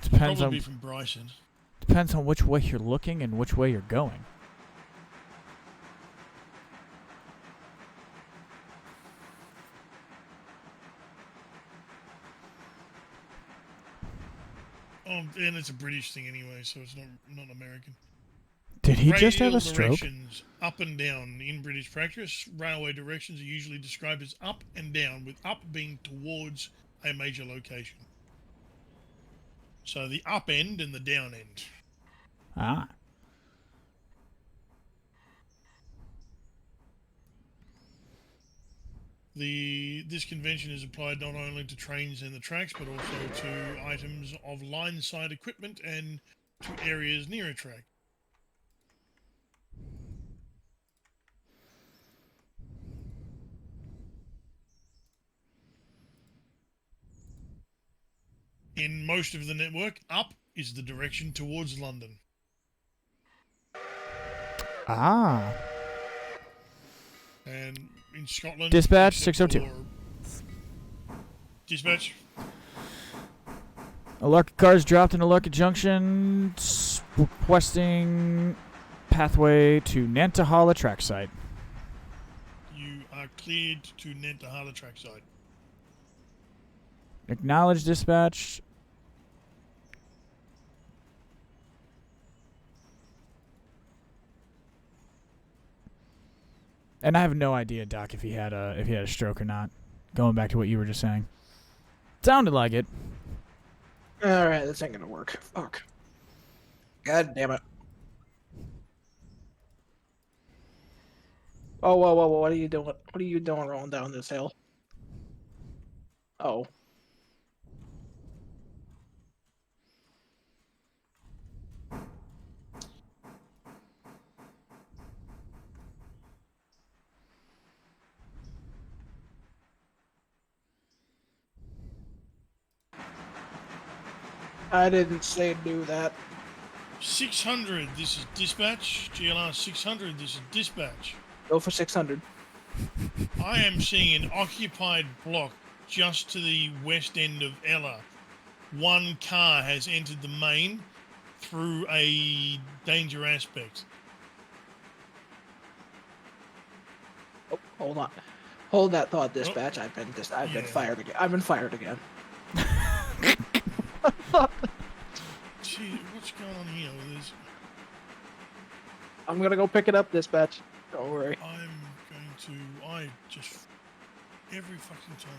Depends Probably on from Bryson. which way you're looking and which way you're going. And it's a British thing anyway, so it's not American. Did he just have Radial a stroke? Directions up and down in British practice. Railway directions are usually described as up and down, with up being towards a major location. So the up end and the down end. Ah. This convention is applied not only to trains and the tracks, but also to items of line-side equipment and to areas near a track. In most of the network, up is the direction towards London. Ah. And in Scotland... Dispatch, except 602. for- Dispatch. Alarka cars dropped in Alarka Junction, requesting pathway to Nantahala trackside. You are cleared to Nantahala trackside. Acknowledge dispatch. And I have no idea, Doc, if he had a stroke or not. Going back to what you were just saying, sounded like it. All right, this ain't gonna work. Fuck. God damn it. Oh, whoa, whoa, whoa! What are you doing? What are you doing rolling down this hill? Oh. I didn't say do that. 600, this is dispatch. GLR 600, this is dispatch. Go for 600. I am seeing an occupied block just to the west end of Ella. One car has entered the main through a danger aspect. Oh, hold on. Hold that thought, dispatch. I've been Yeah. fired again. I've been fired again. Gee, what's going on here with this? I'm gonna go pick it up, dispatch. Don't worry. I'm going to... I just... Every fucking time.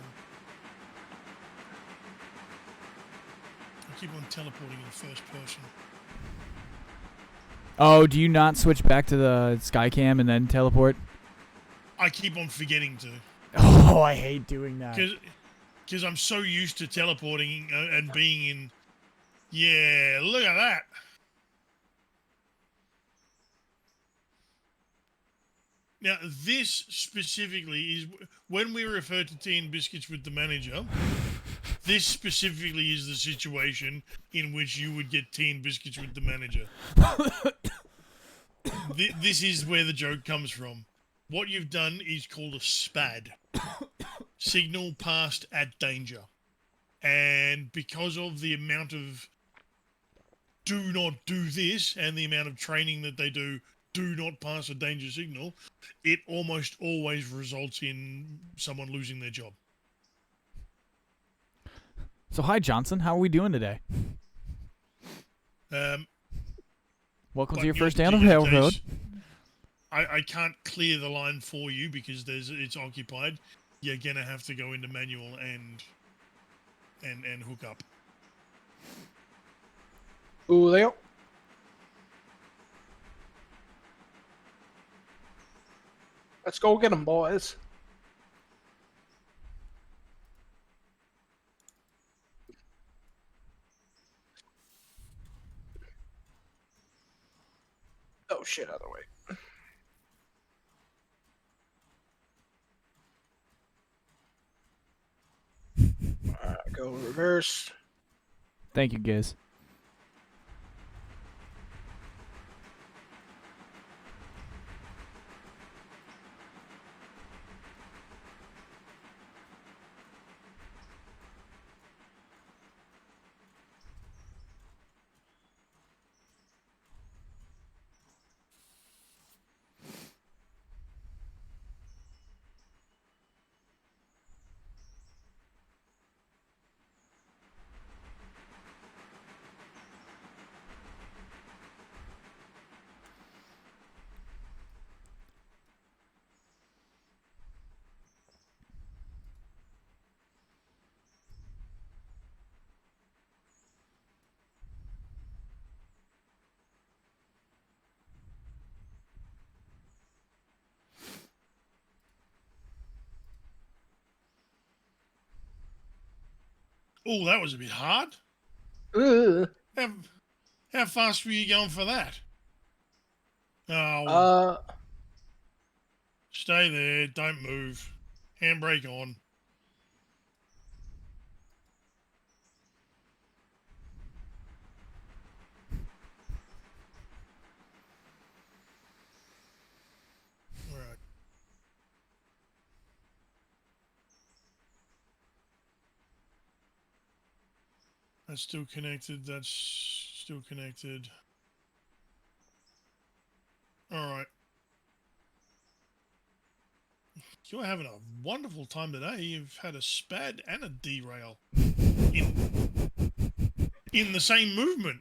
I keep on teleporting in first person. Oh, do you not switch back to the Skycam and then teleport? I I keep on forgetting to. Oh, I hate doing that. Because I'm so used to teleporting and being in. Yeah, look at that. Now, this specifically is when we refer to tea and biscuits with the manager. This specifically is the situation in which you would get tea and biscuits with the manager. This is where the joke comes from. What you've done is called a SPAD. Signal passed at danger. And because of the amount of do not do this and the amount of training that they do not pass a danger signal, it almost always results in someone losing their job. So, hi, Johnson. How are we doing today? Welcome to your first day on the railroad. I can't clear the line for you because it's occupied. You're gonna have to go into manual and hook up. Julio. Let's go get them, boys. Oh shit, other way. Go reverse. Thank you, Giz. Oh, that was a bit hard. Ugh. How fast were you going for that? Oh, stay there. Don't move. Handbrake on. All right. That's still connected. That's still connected. All right. You're having a wonderful time today. You've had a SPAD and a derail in the same movement.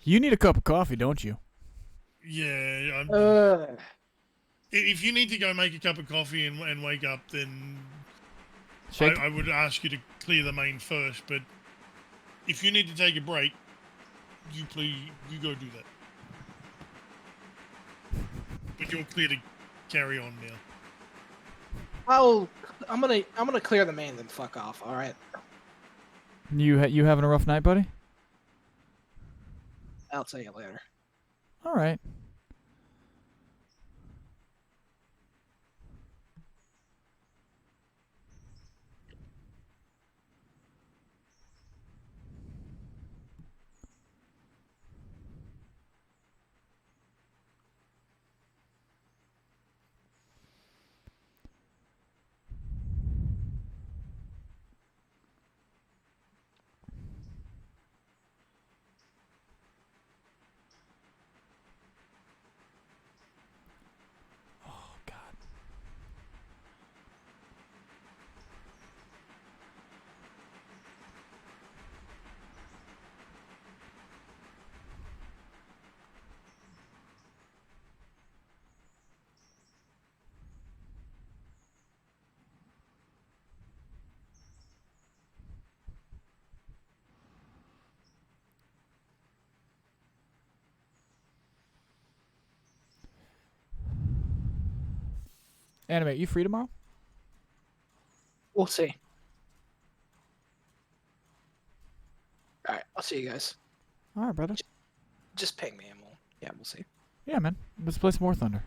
You need a cup of coffee, don't you? Yeah. If you need to go make a cup of coffee and wake up, then I would ask you to clear the main first. But if you need to take a break, you go do that. But you're clear to carry on now. I'm gonna clear the main, then fuck off. All right. You having a rough night, buddy? I'll tell you later. All right. Animate, you free tomorrow? We'll see. All right, I'll see you guys. All right, brother. Just ping me and we'll see. Yeah, man. Let's play some more Thunder.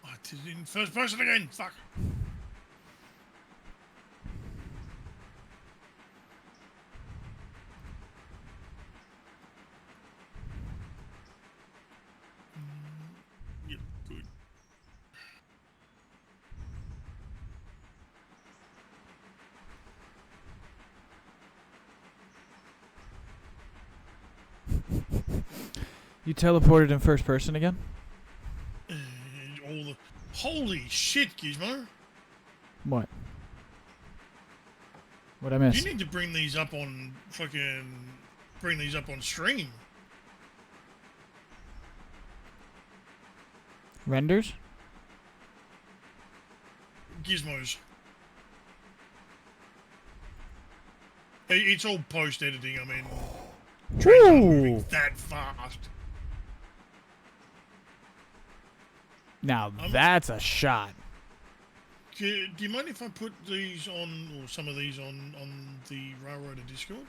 I did it in first person again. Fuck. Yep, good. You teleported in first person again? All the holy shit, Gizmo! What? What'd I miss? You need to bring these up on stream. Renders? Gizmos. It's all post editing. I mean, trains aren't moving that fast. Now that's a shot. Do you mind if I put these on, or some of these on the Railroader Discord?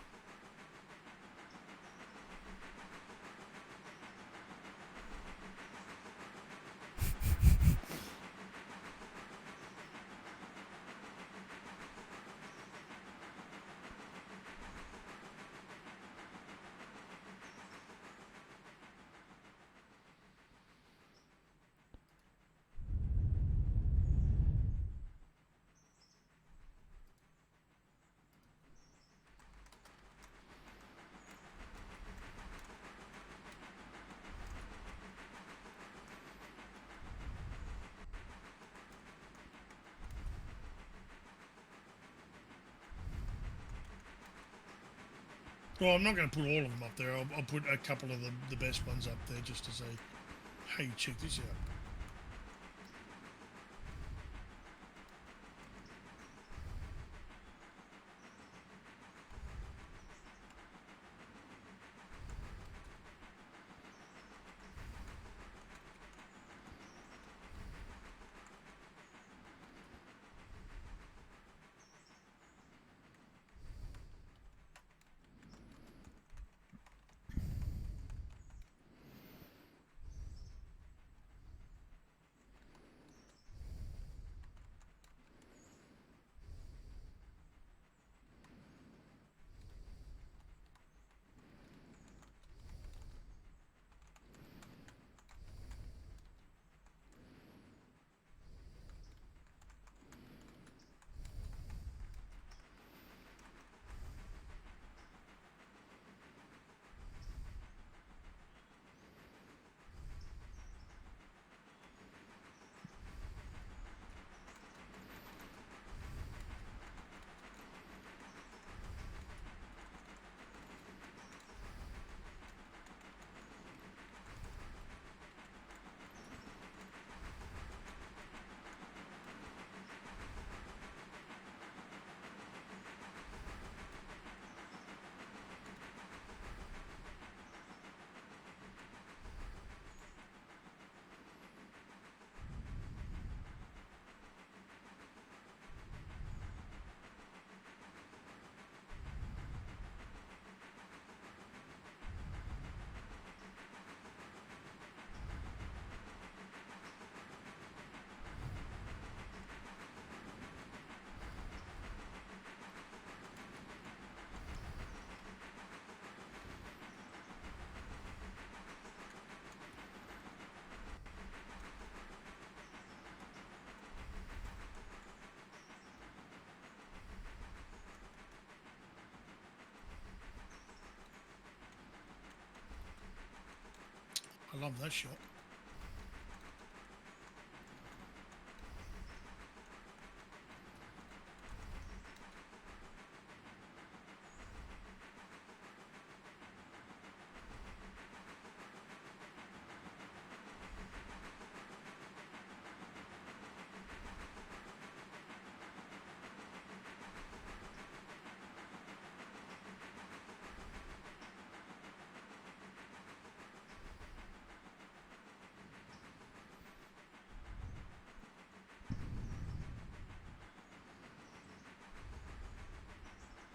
Well, I'm not going to put all of them up there. I'll put a couple of the best ones up there just to say, hey, check this out. I love that shot.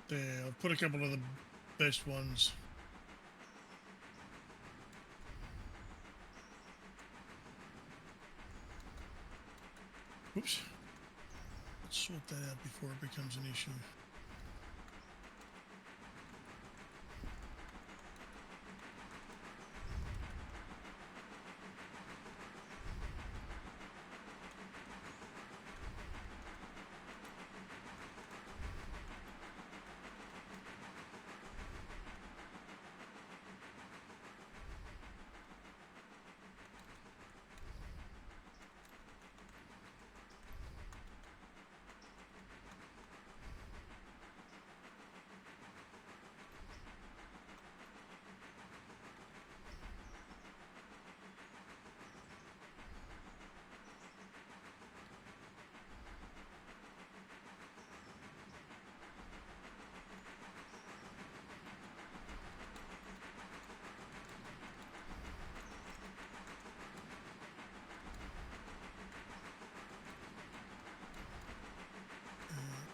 There, I've put a couple of the best ones. Oops. Let's sort that out before it becomes an issue.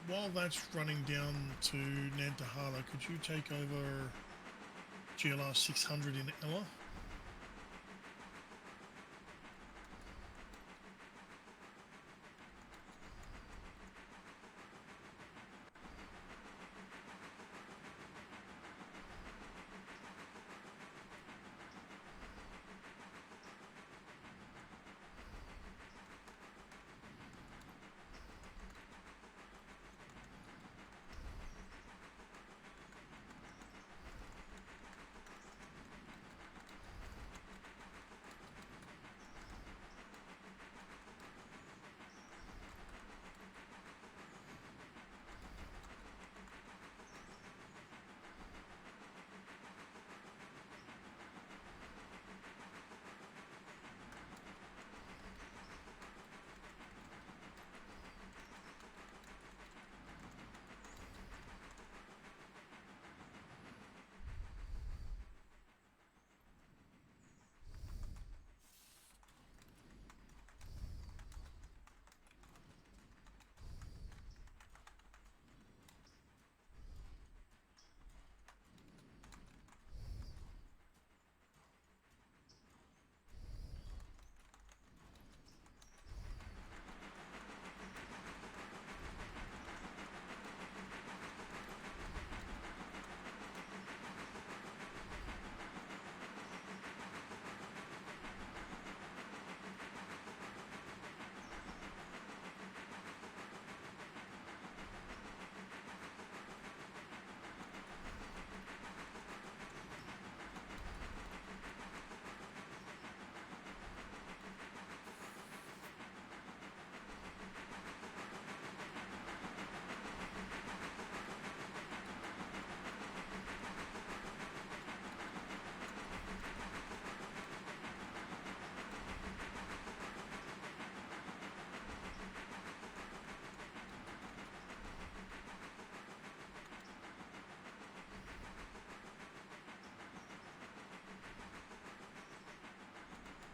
While that's running down to Nantahala, could you take over GLR 600 in Ella?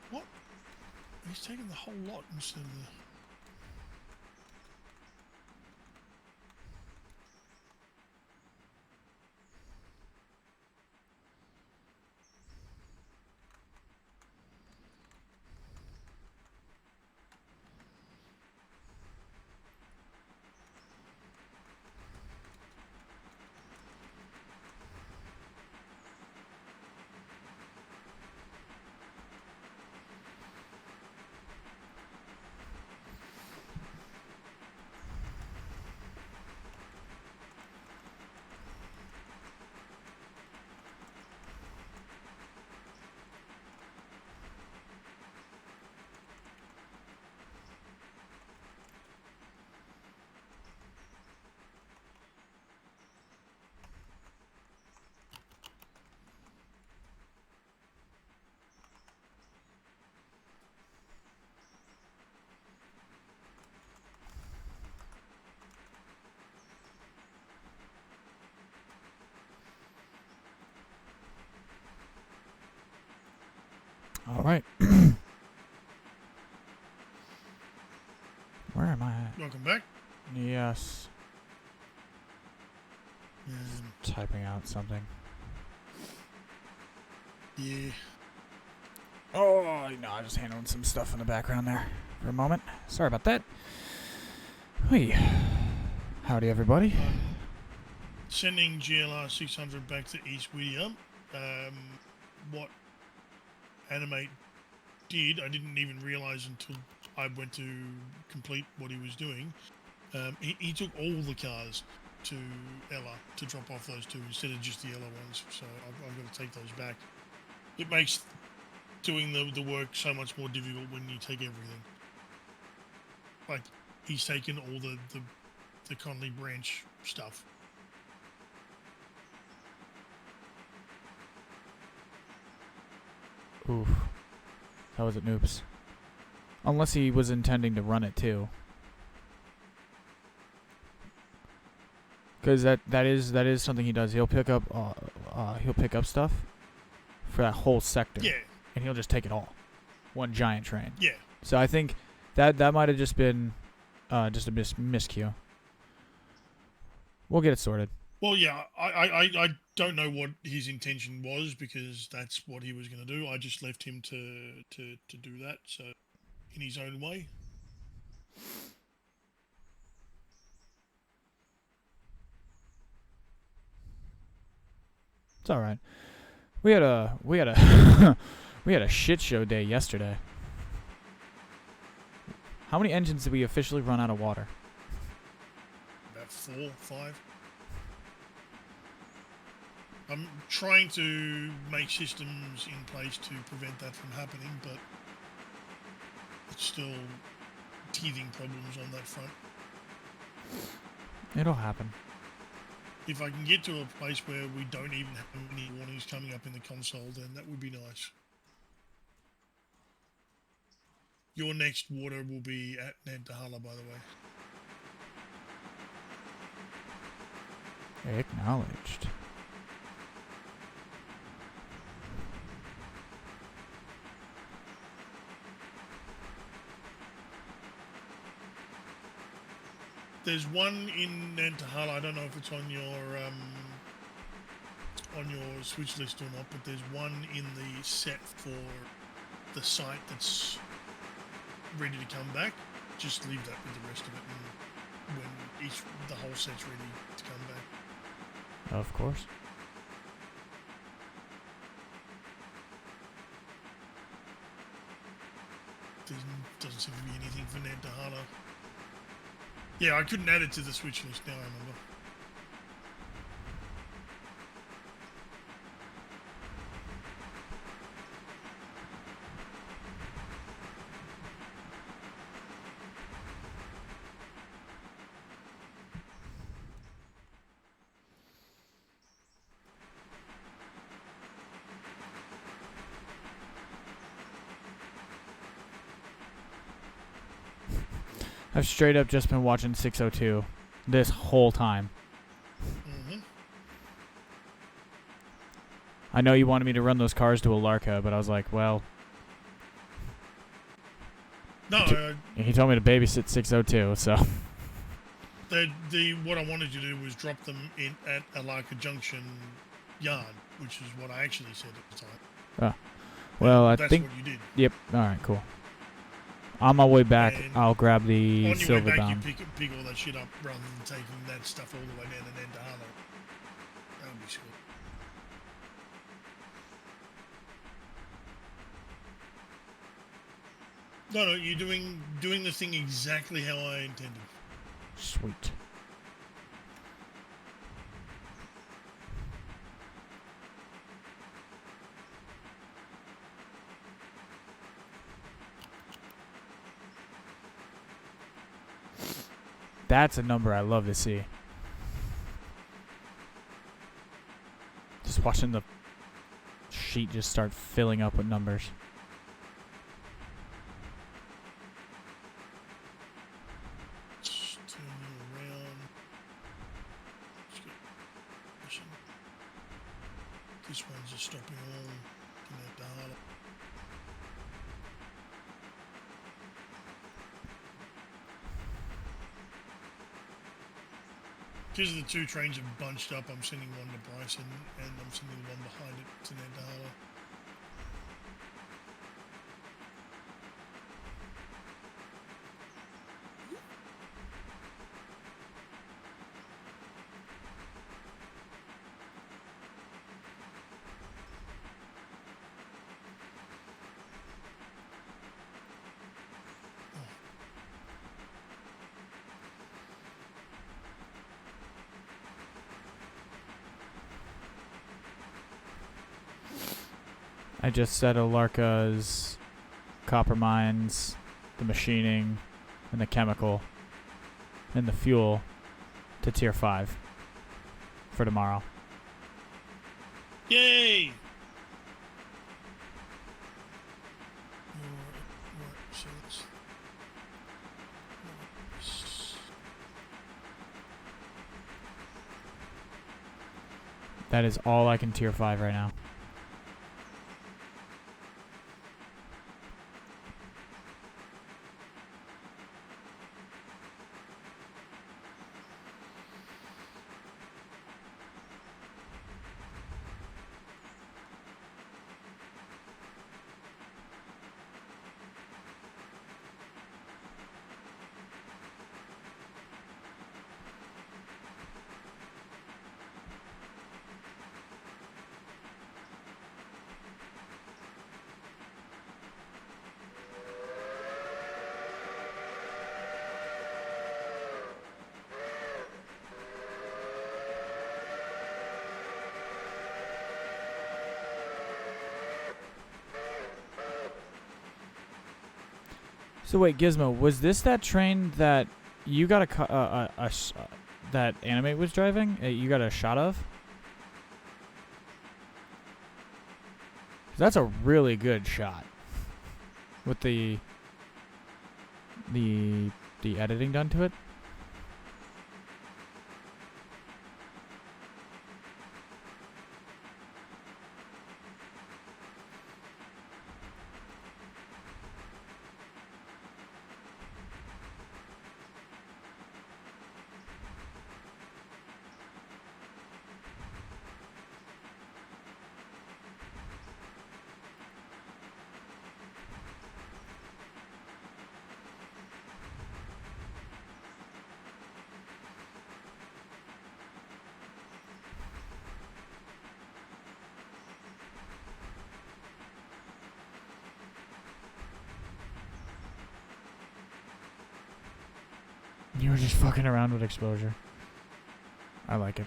What? He's taking the whole lot instead of the... All right. Where am I at? Welcome back. Yes. Um, Typing out something. yeah. Oh, no, I was just handling some stuff in the background there for a moment. Sorry about that. Hey. Howdy, everybody. Sending GLR 600 back to East William. What Animate did, I didn't even realize until I went to complete what he was doing. He took all the cars to Ella to drop off those two instead of just the Ella ones. So I've got to take those back. It makes doing the work so much more difficult when you take everything. Like, he's taken all the Conley branch stuff. Oof. How was it, Noops? Unless he was intending to run it too. Because that is something he does. He'll pick up stuff for that whole sector. Yeah, And he'll just take it all. One giant train. yeah. So I think that might have just been just a miscue. We'll get it sorted. Well, yeah, I don't know what his intention was because that's what he was going to do. I just left him to do that, so in his own way. It's all right. We had a we had a shit show day yesterday. How many engines did we officially run out of water? About 4, 5. I'm trying to make systems in place to prevent that from happening, but it's still teething problems on that front. It'll happen. If I can get to a place where we don't even have any warnings coming up in the console, then that would be nice. Your next water will be at Nantahala, by the way. Acknowledged. There's one in Nantahala. I don't know if it's on your switch list or not, but there's one in the set for the site that's ready to come back. Just leave that with the rest of it, and when the whole set's ready to come back. Of course. There doesn't seem to be anything for Nantahala. Yeah, I couldn't add it to the switch list. Now I remember. I've straight up just been watching 602 this whole time. Mm-hmm. I know you wanted me to run those cars to Alarka, but I was like, well, No, he told me to babysit 602, so. What I wanted you to do was drop them in at Alarka Junction Yard, which is what I actually said at the time. Well, That's think. what you did. Yep. All right. Cool. On my way back, And I'll grab the On your way silver back, bound. you pick all that shit up rather than taking that stuff all the way down to Nantahala. That would be sweet. No, you're doing the thing exactly how I intended. Sweet. That's a number I love to see. Just watching the sheet just start filling up with numbers. Just turn you around. Let's get mission. This one's a stopping all in Nantahala. Because the two trains have bunched up, I'm sending one to Bryson, and I'm sending the one behind it to Nandala. I just set Alarka's copper mines, the machining, and the chemical, and the fuel to tier 5 for tomorrow. Yay! Alright, so let's... That is all I can tier 5 right now. So wait, Gizmo, was this that train that you got that Animate was driving? You got a shot of? 'Cause that's a really good shot. With the editing done to it. You were just fucking around with exposure. I like it.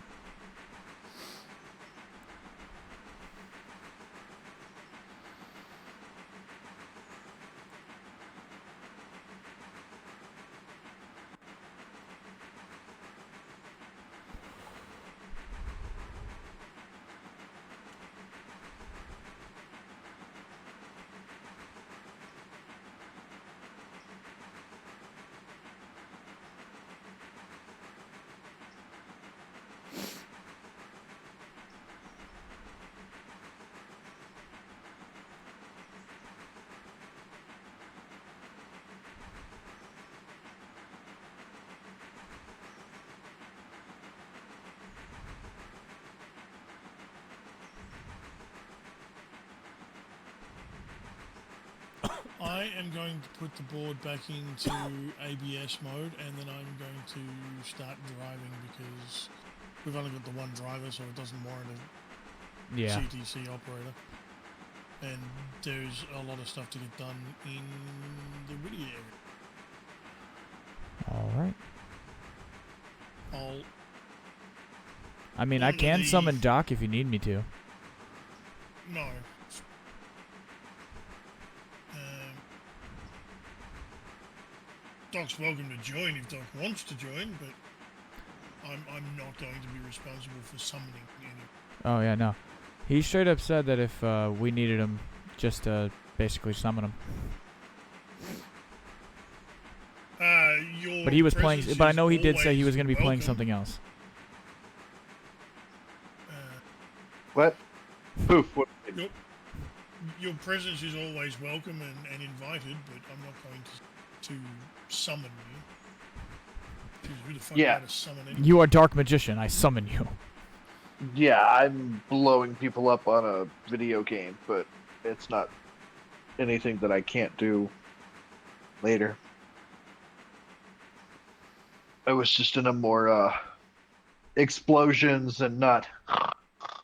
I am going to put the board back into ABS mode, and then I'm going to start driving because we've only got the one driver, so it doesn't warrant a Yeah. CTC operator. And there's a lot of stuff to get done in the Whittier area. Alright. I'll I mean, I Under can the- summon Doc if you need me to. no. Doc's welcome to join if Doc wants to join, but I'm not going to be responsible for summoning any. Oh, yeah, no. He straight up said that if we needed him, just to basically summon him. Your But he was playing. presence But I is know he did say he always was going to be playing welcome. something else. What? Poof. What? Your presence is always welcome and invited, but I'm not going to summon you. 'Cause who the fuck Yeah. had a summon anyway? You are Dark Magician. I summon you. Yeah, I'm blowing people up on a video game, but it's not anything that I can't do later. I was just in a more explosions and not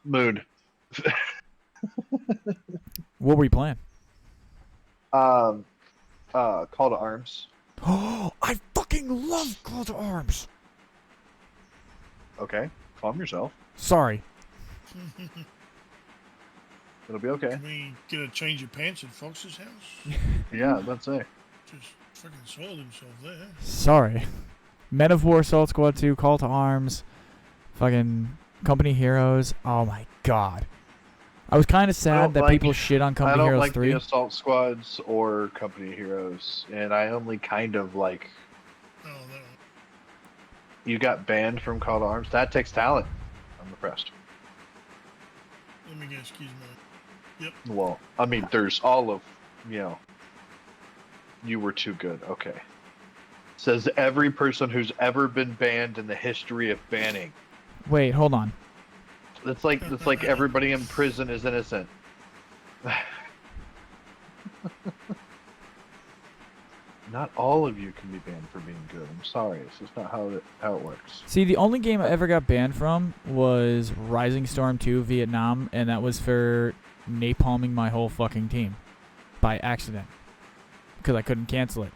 mood. What were you playing? Call to Arms. Oh, I fucking love Call to Arms. Okay, calm yourself. Sorry. It'll be okay. Can we get a change of pants at Fox's house? Yeah, let's say. Just fucking soiled himself there. Sorry. Men of War, Assault Squad 2, Call to Arms, fucking Company Heroes. Oh my god. I was kind of sad that people shit on I Company don't Heroes like 3. the Assault Squads or Company Heroes, and I only kind of like. Oh, that one. You got banned from Call to Arms. That takes talent. I'm impressed. Let me guess, excuse me. Well, I mean, there's all of, you were too good. Okay. Says every person who's ever been banned in the history of banning. Wait, hold on. It's like everybody in prison is innocent. Not all of you can be banned for being good. I'm sorry. It's just not how it works. See, the only game I ever got banned from was Rising Storm 2 Vietnam, and that was for napalming my whole fucking team by accident because I couldn't cancel it.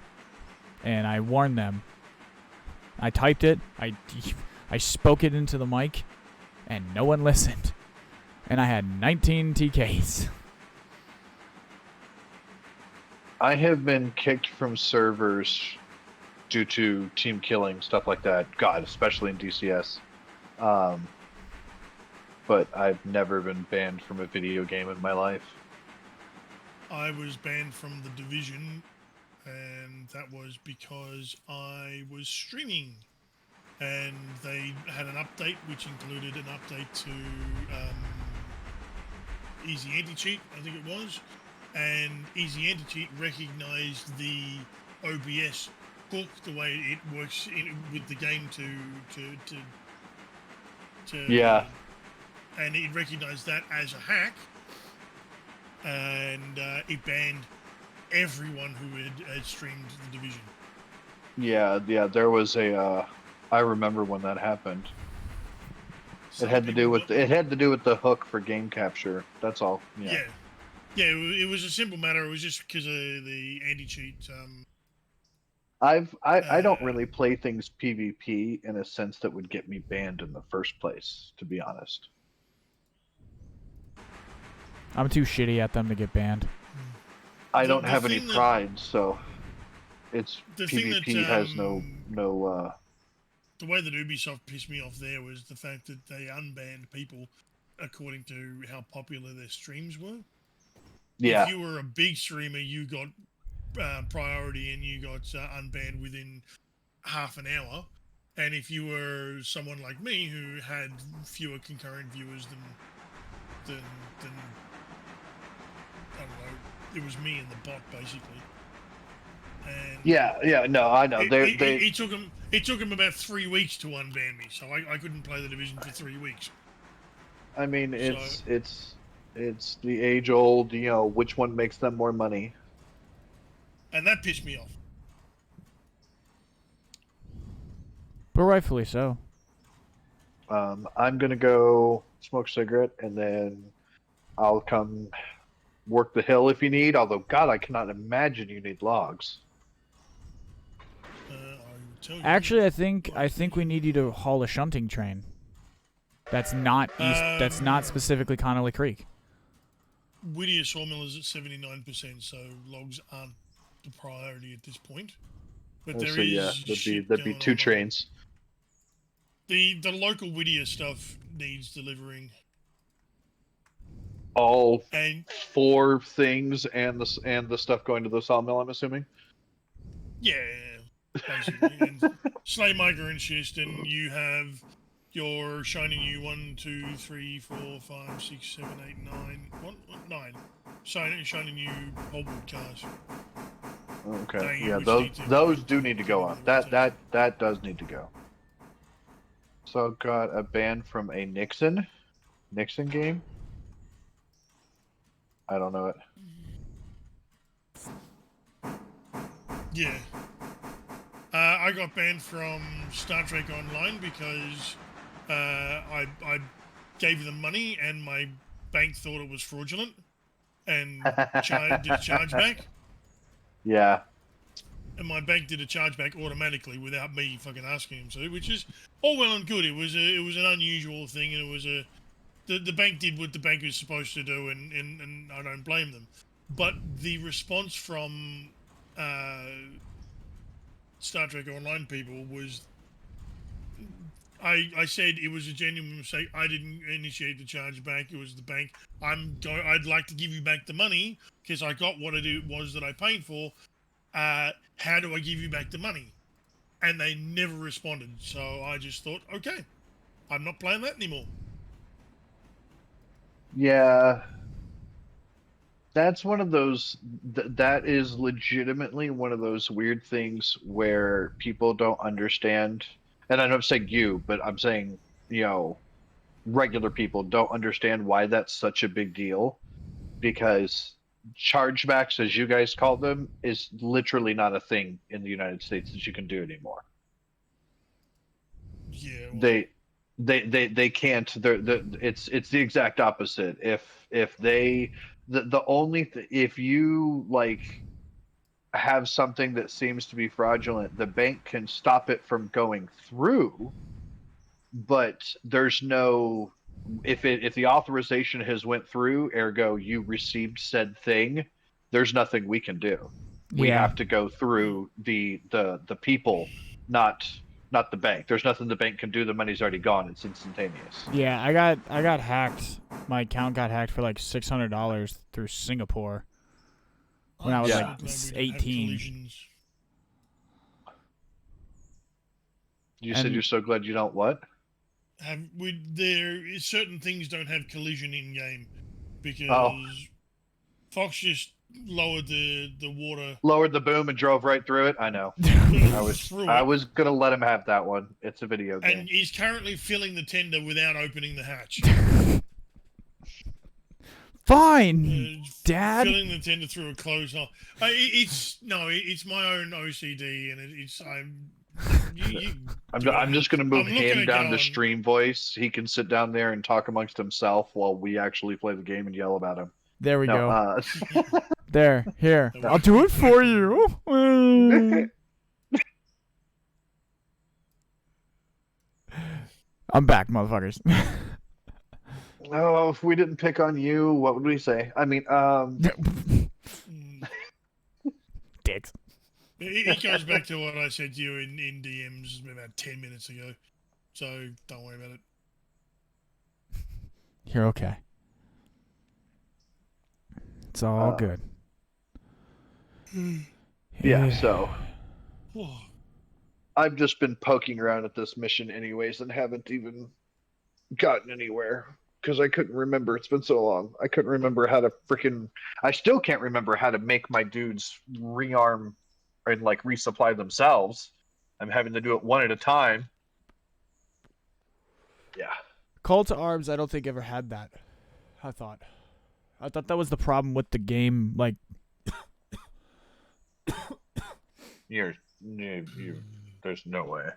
And I warned them. I typed it. I spoke it into the mic, and no one listened. And I had 19 TKs. I have been kicked from servers due to team killing, stuff like that. God, especially in DCS. But I've never been banned from a video game in my life. I was banned from the Division, and that was because I was streaming. And they had an update, which included an update to Easy Anti-Cheat, I think it was. And Easy Anti-Cheat recognized the OBS hook, the way it works with the game to Yeah. and it recognized that as a hack, and it banned everyone who had streamed the Division. Yeah, there was a. I remember when that happened. It had to do with the hook for game capture. That's all. Yeah. Yeah. It was a simple matter. It was just because of the anti-cheat. I don't really play things PvP in a sense that would get me banned in the first place, to be honest. I'm too shitty at them to get banned. I don't have any pride, so it's PvP has no. The way that Ubisoft pissed me off there was the fact that they unbanned people according to how popular their streams were. Yeah. If you were a big streamer, you got priority and you got unbanned within half an hour. And if you were someone like me who had fewer concurrent viewers than I don't know, it was me and the bot basically. And no, I know. It took him about 3 weeks to unban me, so I couldn't play the Division for 3 weeks. I mean, it's the age old, which one makes them more money. And that pissed me off. But rightfully so. I'm gonna go smoke a cigarette, and then I'll come work the hill if you need. Although, God, I cannot imagine you need logs. Actually, I think we need you to haul a shunting train. That's not that's not specifically Connolly Creek. Whittier Sawmill is at 79%, so logs aren't the priority at this point. But there there'd be 2 trains. The local Whittier stuff needs delivering. All and 4 things and the stuff going to the sawmill, I'm assuming. Yeah, basically. And Slaymaker and Schist, and you have your Shining You 1, 2, 3, 4, 5, 6, 7, 8, 9. 9. Shining You Holwood cars. Okay. Yeah, those do need to go on. That does need to go. So got a ban from a Nixon game. I don't know it. Yeah. I got banned from Star Trek Online because I gave them money and my bank thought it was fraudulent and did a chargeback. Yeah. And my bank did a chargeback automatically without me fucking asking him to, which is all well and good. It was an unusual thing, and it was the bank did what the bank was supposed to do, and I don't blame them. But the response from Star Trek Online people was, I said it was a genuine mistake. I didn't initiate the chargeback. It was the bank. I'd like to give you back the money because I got what it was that I paid for. How do I give you back the money? And they never responded. So I just thought, okay, I'm not playing that anymore. Yeah. That's one of those, that is legitimately one of those weird things where people don't understand. And I'm not saying you, but I'm saying, you know, regular people don't understand why that's such a big deal, because chargebacks, as you guys call them, is literally not a thing in the United States that you can do anymore. Yeah, well, They can't. It's the exact opposite. If they the only if you like have something that seems to be fraudulent, the bank can stop it from going through, but there's no, if the authorization has went through, ergo you received said thing, there's nothing we can do. We Yeah. have to go through the people, not the bank. There's nothing the bank can do. The money's already gone. It's instantaneous. Yeah, I got hacked. My account got hacked for like $600 through Singapore when I was I'm like, so glad we don't have 18. collisions. You said And- you're so glad you don't what? Certain things don't have collision in game because Oh. Fox just lowered the water. Lowered the boom and drove right through it. I know. through I it, was gonna let him have that one. It's a video game. and he's currently filling the tender without opening the hatch. Fine, Dad. Filling the tender through a closed hole. It's my own OCD, and I'm just gonna move I'm looking him at down to going- stream voice. He can sit down there and talk amongst himself while we actually play the game and yell about him. There we No, go. There, here. I'll do it for you. I'm back, motherfuckers. Oh, if we didn't pick on you, what would we say? I mean, Dicks. It goes back to what I said to you in DMs about 10 minutes ago. So don't worry about it. You're okay. It's all good. yeah, so I've just been poking around at this mission anyways and haven't even gotten anywhere because I couldn't remember. It's been so long. I couldn't remember how to I still can't remember how to make my dudes rearm and like resupply themselves. I'm having to do it one at a time. Yeah. Call to arms, I don't think ever had that. I thought that was the problem with the game. Like, You there's no way.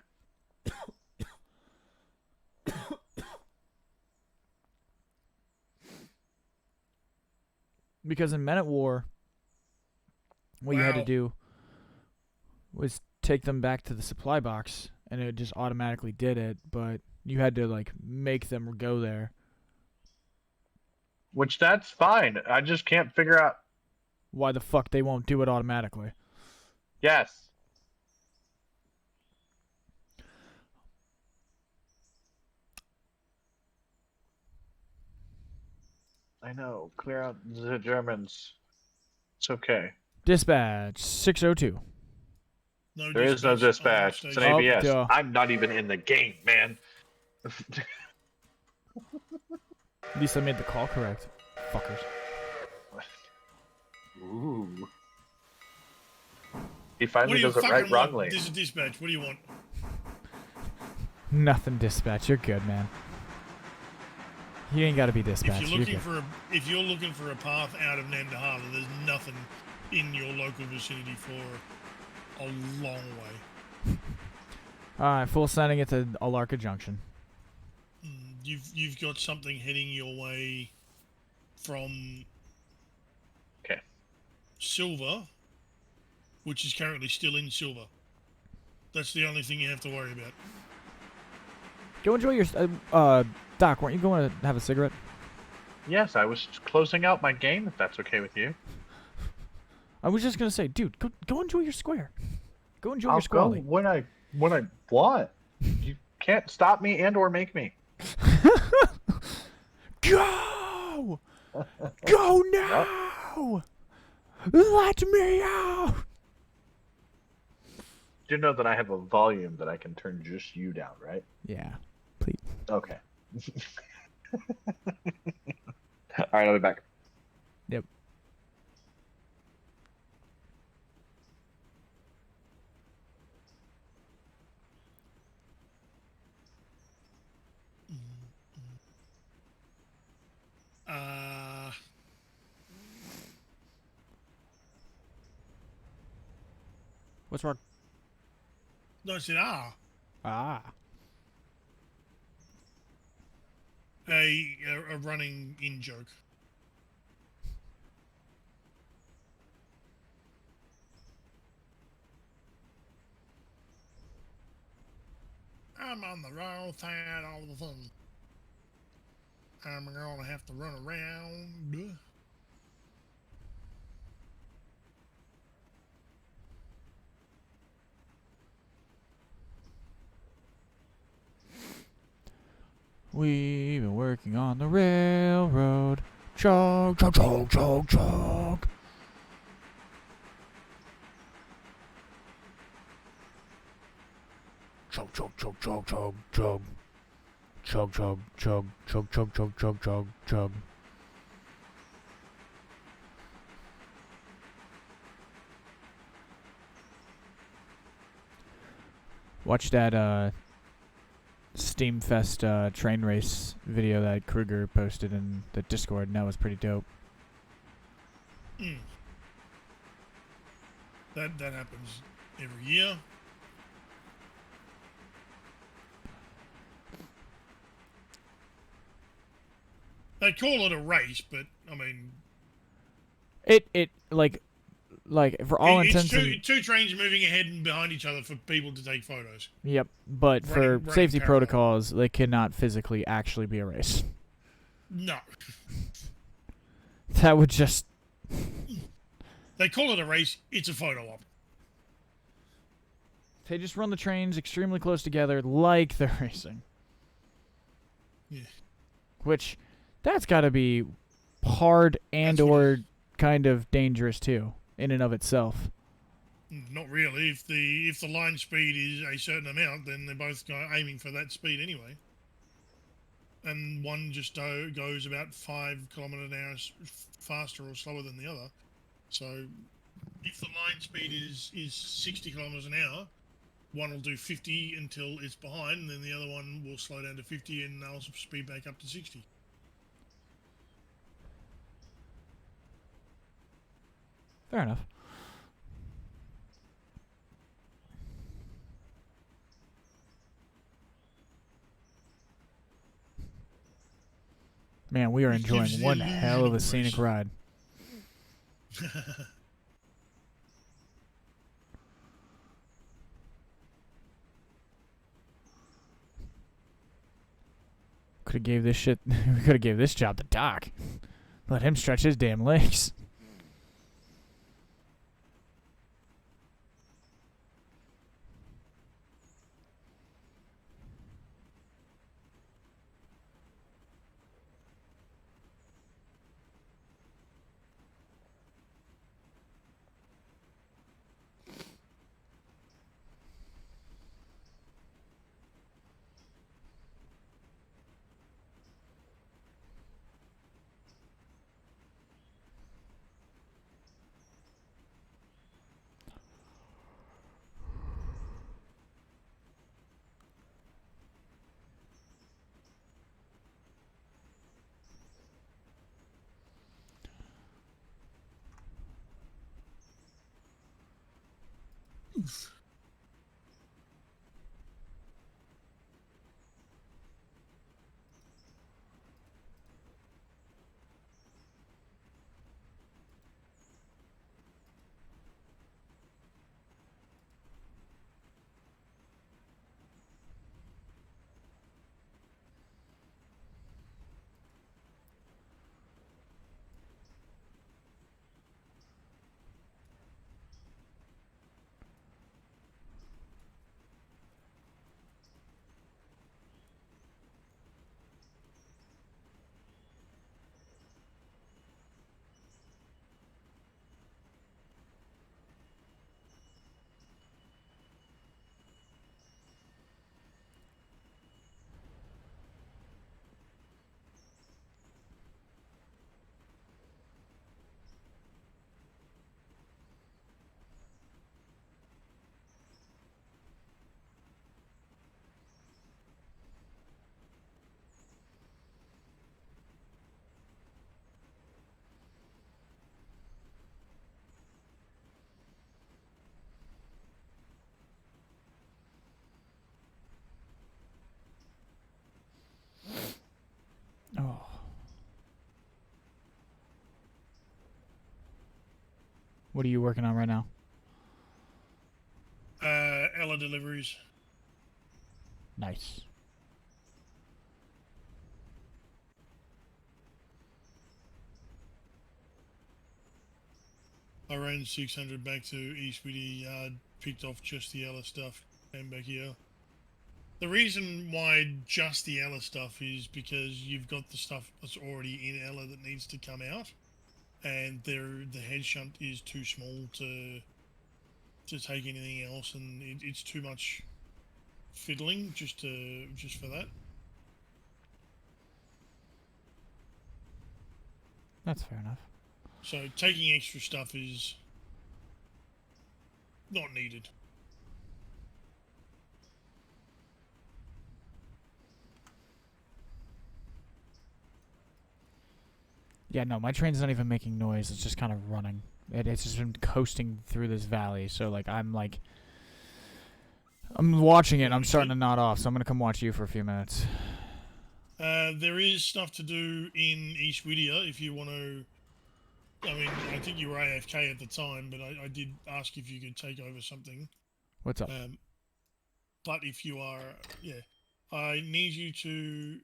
because in Men at War, what you had to Wow. do was take them back to the supply box, and it just automatically did it. But you had to like make them go there. Which that's fine. I just can't figure out. Why the fuck they won't do it automatically? Yes. I know. Clear out the Germans. It's okay. Dispatch 602. No There is no dispatch. on It's an station. ABS. duh. I'm not even in the game, man. At least I made the call correct. Fuckers. Ooh. He What finally do you does it fucking right want? wrongly. This is dispatch. What do you want? Nothing dispatch. You're good, man. You ain't got to be dispatched. You're good. If you're looking for a path out of Nandahala, there's nothing in your local vicinity for a long way. All right, full sending it to Alarka Junction. You've got something heading your way from Silver, which is currently still in Silver. That's the only thing you have to worry about. Go enjoy your... Doc, weren't you going to have a cigarette? Yes, I was closing out my game, if that's okay with you. I was just going to say, dude, go enjoy your square. Go enjoy I'll your squally. go when I want. You can't stop me and or make me. Go! Go now! Let me out! You know that I have a volume that I can turn just you down, right? Yeah, please. Okay. All right, I'll be back. Yep. What's wrong? No, I said Ah. a running in joke. I'm on the wrong side all of a sudden. I'm gonna have to run around. We've been working on the railroad. Chug, chug, chug, chug, chug. Chug, chug, chug, chug, chug, chug. Chug, chug, chug, chug, chug, chug, chug, chug, chug. Watch that Steamfest train race video that Kruger posted in the Discord, and that was pretty dope. That happens every year. They call it a race, but I mean, It like for all intents it's and two trains moving ahead and behind each other for people to take photos. yep, but for Running safety parallel. protocols, they cannot physically actually be a race. No, That would just they call it a race. It's a photo op. they just run the trains extremely close together like they're racing. Yeah. Which that's got to be hard and That's what or kind of dangerous too in and of itself. Not really. If the line speed is a certain amount, then they're both aiming for that speed anyway. And one just goes about 5 kilometers an hour faster or slower than the other. So if the line speed is 60 kilometers an hour, one will do 50 until it's behind, and then the other one will slow down to 50 and they'll speed back up to 60. Fair enough. Man, we are It enjoying gives the one illusion hell of of a a scenic race. ride. Could have gave this shit. We could have gave this job to Doc. Let him stretch his damn legs. Oh. What are you working on right now? Ella deliveries. Nice. I ran 600 back to East Whittier Yard, picked off just the Ella stuff, came back here. The reason why just the Ella stuff is because you've got the stuff that's already in Ella that needs to come out, and the head shunt is too small to take anything else, and it's too much fiddling just for that. That's fair enough. So taking extra stuff is not needed. Yeah, no, my train's not even making noise. It's just kind of running. It's just been coasting through this valley. So, like, I'm watching it and I'm starting to nod off. So I'm going to come watch you for a few minutes. There is stuff to do in East Whittier if you want to. I mean, I think you were AFK at the time, but I did ask if you could take over something. What's up? But if you are, yeah, I need you to.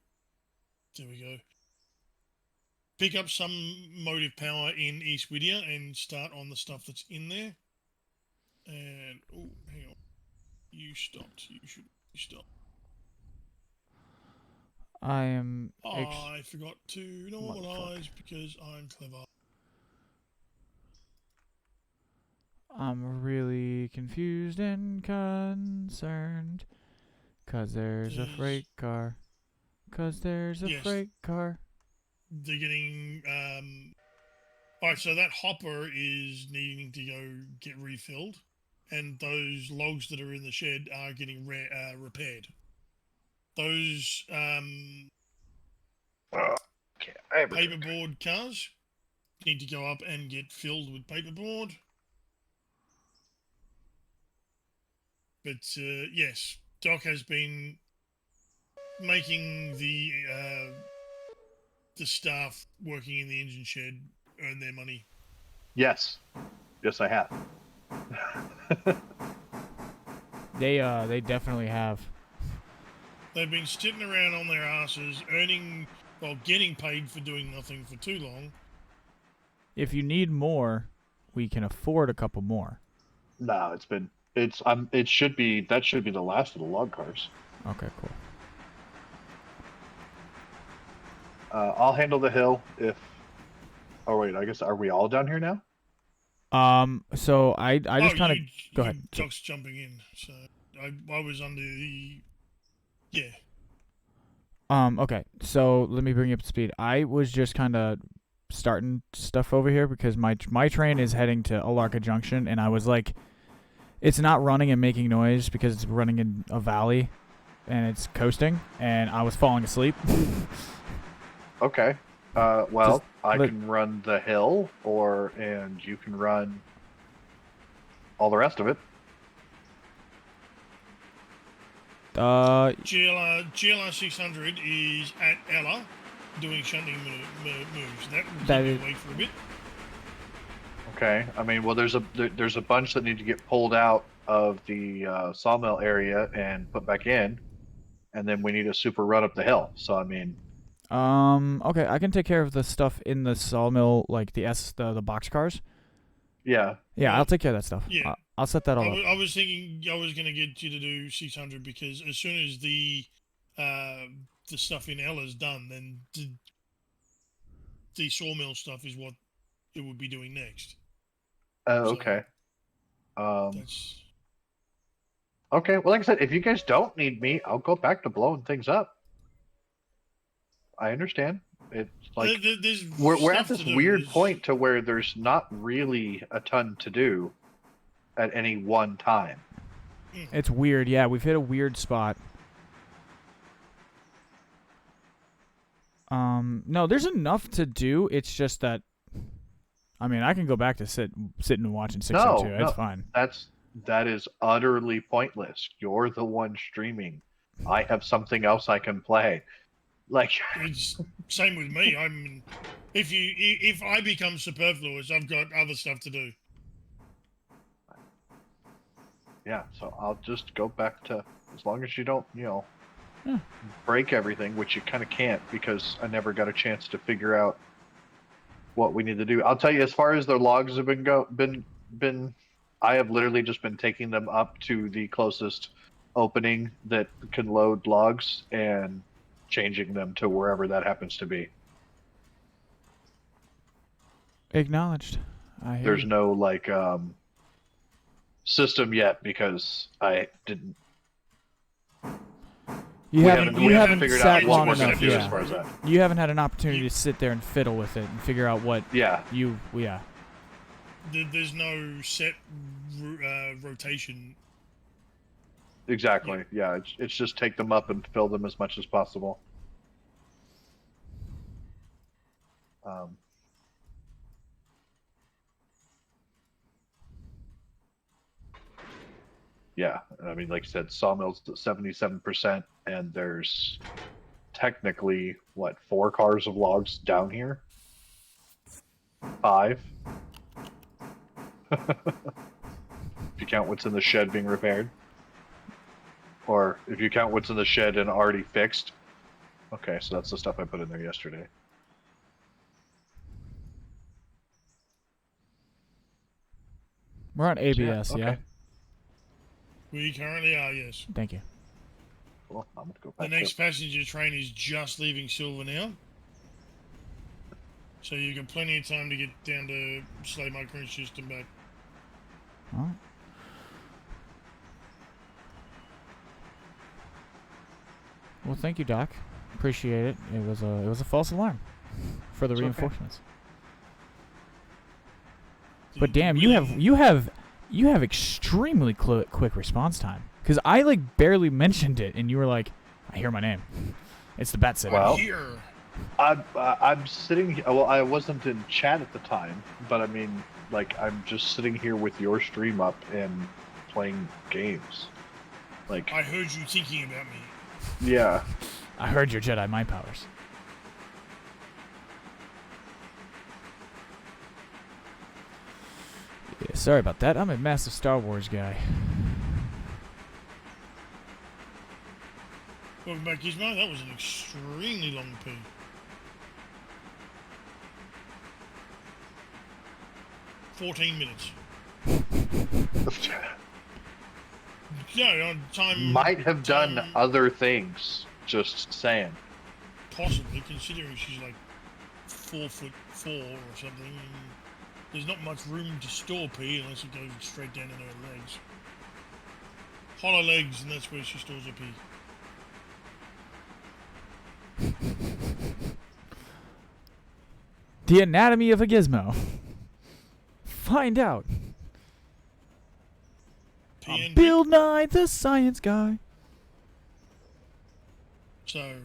There we go. Pick up some motive power in East Whittier and start on the stuff that's in there. And oh, hang on, you stopped. You should stop. I am. I forgot to normalize because I'm clever. I'm really confused and concerned. 'Cause there's a freight car. 'Cause there's a freight car. They're getting alright, so that hopper is needing to go get refilled, and those logs that are in the shed are getting repaired. Those paperboard cars need to go up and get filled with paperboard. But yes, Doc has been making the staff working in the engine shed earn their money. Yes, I have. They definitely have. They've been sitting around on their asses, getting paid for doing nothing for too long. If you need more, we can afford a couple more. No, that should be the last of the log cars. Okay, cool. I'll handle the hill if. Oh wait, I guess are we all down here now? So I just kind of go ahead. Doc's jumping in, so I was under the. Yeah. Okay, so let me bring you up to speed. I was just kind of starting stuff over here because my train is heading to Alarka Junction, and I was like, it's not running and making noise because it's running in a valley, and it's coasting, and I was falling asleep. Okay. Well, I can run the hill, and you can run all the rest of it. GLR 600 is at Ella doing shunting moves. That will That keep is- me awake for a bit. Okay. I mean, well, there's a bunch that need to get pulled out of the sawmill area and put back in, and then we need a super run up the hill. So I mean, Okay, I can take care of the stuff in the sawmill, like the box cars. yeah. Yeah, Yeah. I'll take care of that stuff. Yeah. I'll set that all up. I was thinking I was going to get you to do 600 because as soon as the stuff in Ella's done, then the sawmill stuff is what it would be doing next. So- Okay. That's Okay. Well, like I said, if you guys don't need me, I'll go back to blowing things up. I understand. It's like there's we're at stuff this to do. weird There's- point to where there's not really a ton to do at any one time. It's weird. Yeah, we've hit a weird spot. No, there's enough to do. It's just that, I mean, I can go back to sitting and watching 602. No, It's fine. that is utterly pointless. You're the one streaming. I have something else I can play. Like, It's same with me. If I become superfluous, I've got other stuff to do. yeah. So I'll just go back to, as long as you don't, Yeah. break everything, which you kind of can't because I never got a chance to figure out what we need to do. I'll tell you, as far as the logs have been, I have literally just been taking them up to the closest opening that can load logs and changing them to wherever that happens to be. Acknowledged. I hear There's you. no like system yet because I didn't. You we haven't figured sat out what long we're gonna enough. do as Yeah. far as that. You haven't had an opportunity to sit there and fiddle with it and figure out what Yeah, yeah. There's no set rotation. exactly. Yeah, it's just take them up and fill them as much as possible. Yeah, I mean, like I said, sawmill's at 77%, and there's technically what, 4 cars of logs down here? 5. If you count what's in the shed being repaired, or if you count what's in the shed and already fixed. Okay, so that's the stuff I put in there yesterday. We're on ABS, yeah. okay. We currently are, yes. Thank you. Cool. I'm gonna go The back next passenger train is just leaving Silver now. So you've got plenty of time to get down to Slay My Crunch System back. All right. Well, thank you, Doc. Appreciate it. It was a false alarm for the It's okay. reinforcements. But damn, you have extremely quick response time. Because I like barely mentioned it, and you were like, "I hear my name. It's the bat sitter." Well, Here. I'm sitting here. Well, I wasn't in chat at the time, but I mean, like, I'm just sitting here with your stream up and playing games. Like, I heard you thinking about me. yeah. I heard your Jedi mind powers. Yeah, sorry about that. I'm a massive Star Wars guy. Welcome back, Gizmo. That was an extremely long pee. "14 minutes. No, time. Might have done time- other things. Just saying. Possibly, considering she's like 4'4" or something. And there's not much room to store pee unless it goes straight down in her legs. Hollow legs, and that's where she stores her pee. The anatomy of a gizmo. Find out. Pee On and Bill Nye, the Science Guy. So,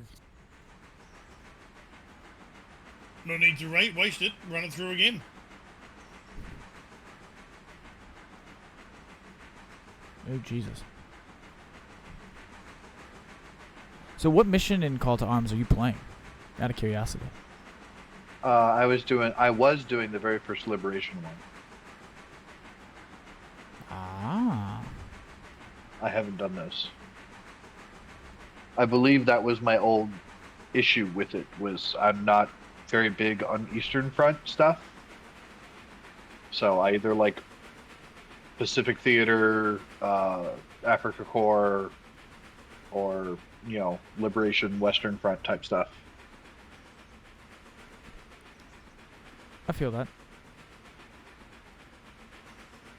no need to waste it. Run it through again. Oh, Jesus. So what mission in Call to Arms are you playing? Out of curiosity. I was doing the very first Liberation one. Ah. I haven't done this. I believe that was my old issue with it, was I'm not very big on Eastern Front stuff. So I either like Pacific Theater, Africa Corps, or, you know, Liberation Western Front type stuff. I feel that.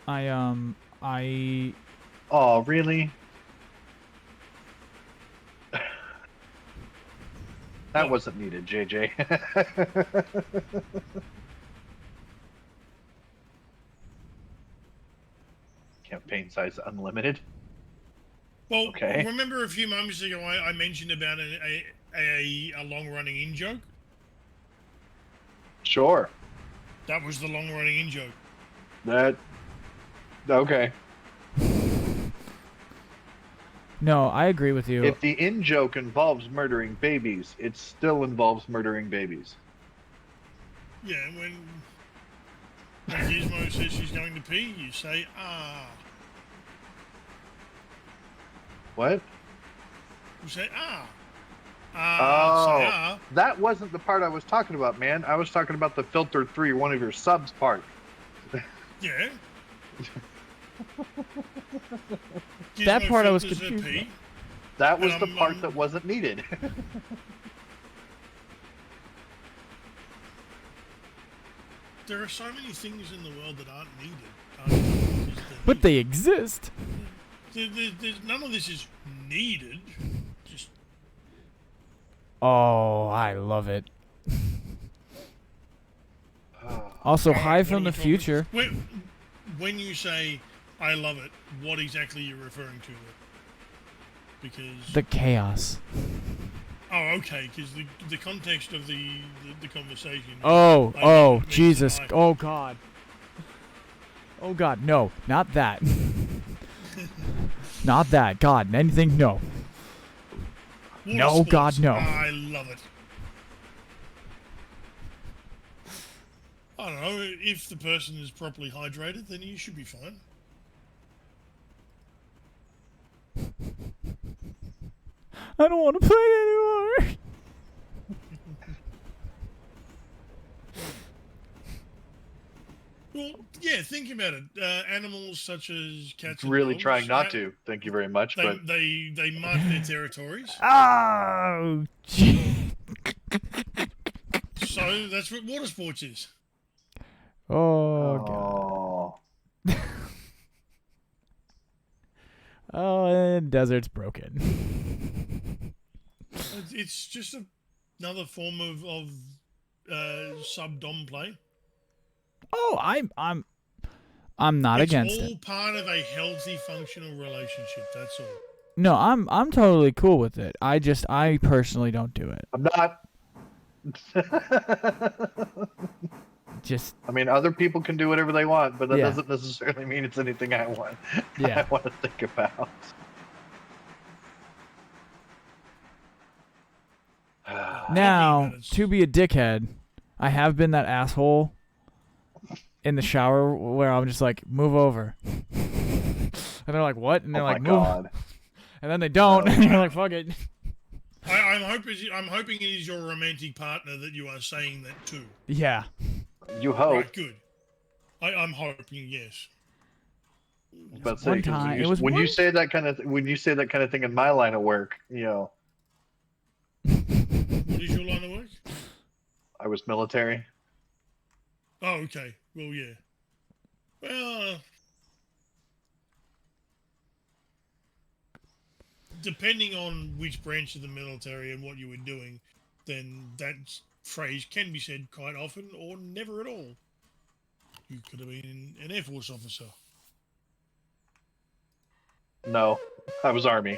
I Oh, really? That wasn't needed, JJ. Campaign size unlimited. Well, Okay. remember a few moments ago I mentioned about a long-running in-joke? Sure. That was the long-running in-joke. That. Okay. No, I agree with you. If the in-joke involves murdering babies, it still involves murdering babies. Yeah, when Gizmo says she's going to pee, you say, ah. What? You say, ah. Oh, Say, ah. that wasn't the part I was talking about, man. I was talking about the Filter 3, one of your subs part. Yeah. That Gizmo part I was filters her confused pee. That was the I'm- part I'm- that wasn't needed. There are so many things in the world that aren't needed. But they exist. None of this is needed. Just Oh, I love it. Also, Alright, hi what from are we the talking- future. When you say I love it, what exactly are you referring to? Because The chaos. oh, okay, because the context of the conversation. Oh, I oh, mentioned Jesus. I- Oh, God. Oh, God. No, not that. Not that. God, anything? No. Water No, sports, God, no. I love it. I don't know, if the person is properly hydrated, then you should be fine. I don't want to play anymore. Well, yeah, think about it. Animals such as cats and Really dogs, trying not to. Thank you very much, but They mark their territories. Oh, gee. So that's what water sports is. Oh, God. oh, Oh, and desert's broken. It's just another form of sub-dom play. Oh, I'm not against It's all it. part of a healthy, functional relationship. That's all. No, I'm totally cool with it. I personally don't do it. I'm not. Just I mean, other people can do whatever they want, but that Yeah. doesn't necessarily mean it's anything I want. Yeah. I want to think about. now, about it. to be a dickhead, I have been that asshole in the shower where I'm just like, move over. And they're like, what? And Oh they're my like, move. god. And then they don't. No. And you're like, fuck it. I'm hoping it is your romantic partner that you are saying that to. Yeah. You hope. Right, good. I'm hoping, yes. But One say, time- when it was you one- say that kind of thing in my line of work, you know, What is your line of work? I was military. Oh, okay. Well, yeah. Well, depending on which branch of the military and what you were doing, then that phrase can be said quite often or never at all. You could have been an Air Force officer. No, I was Army.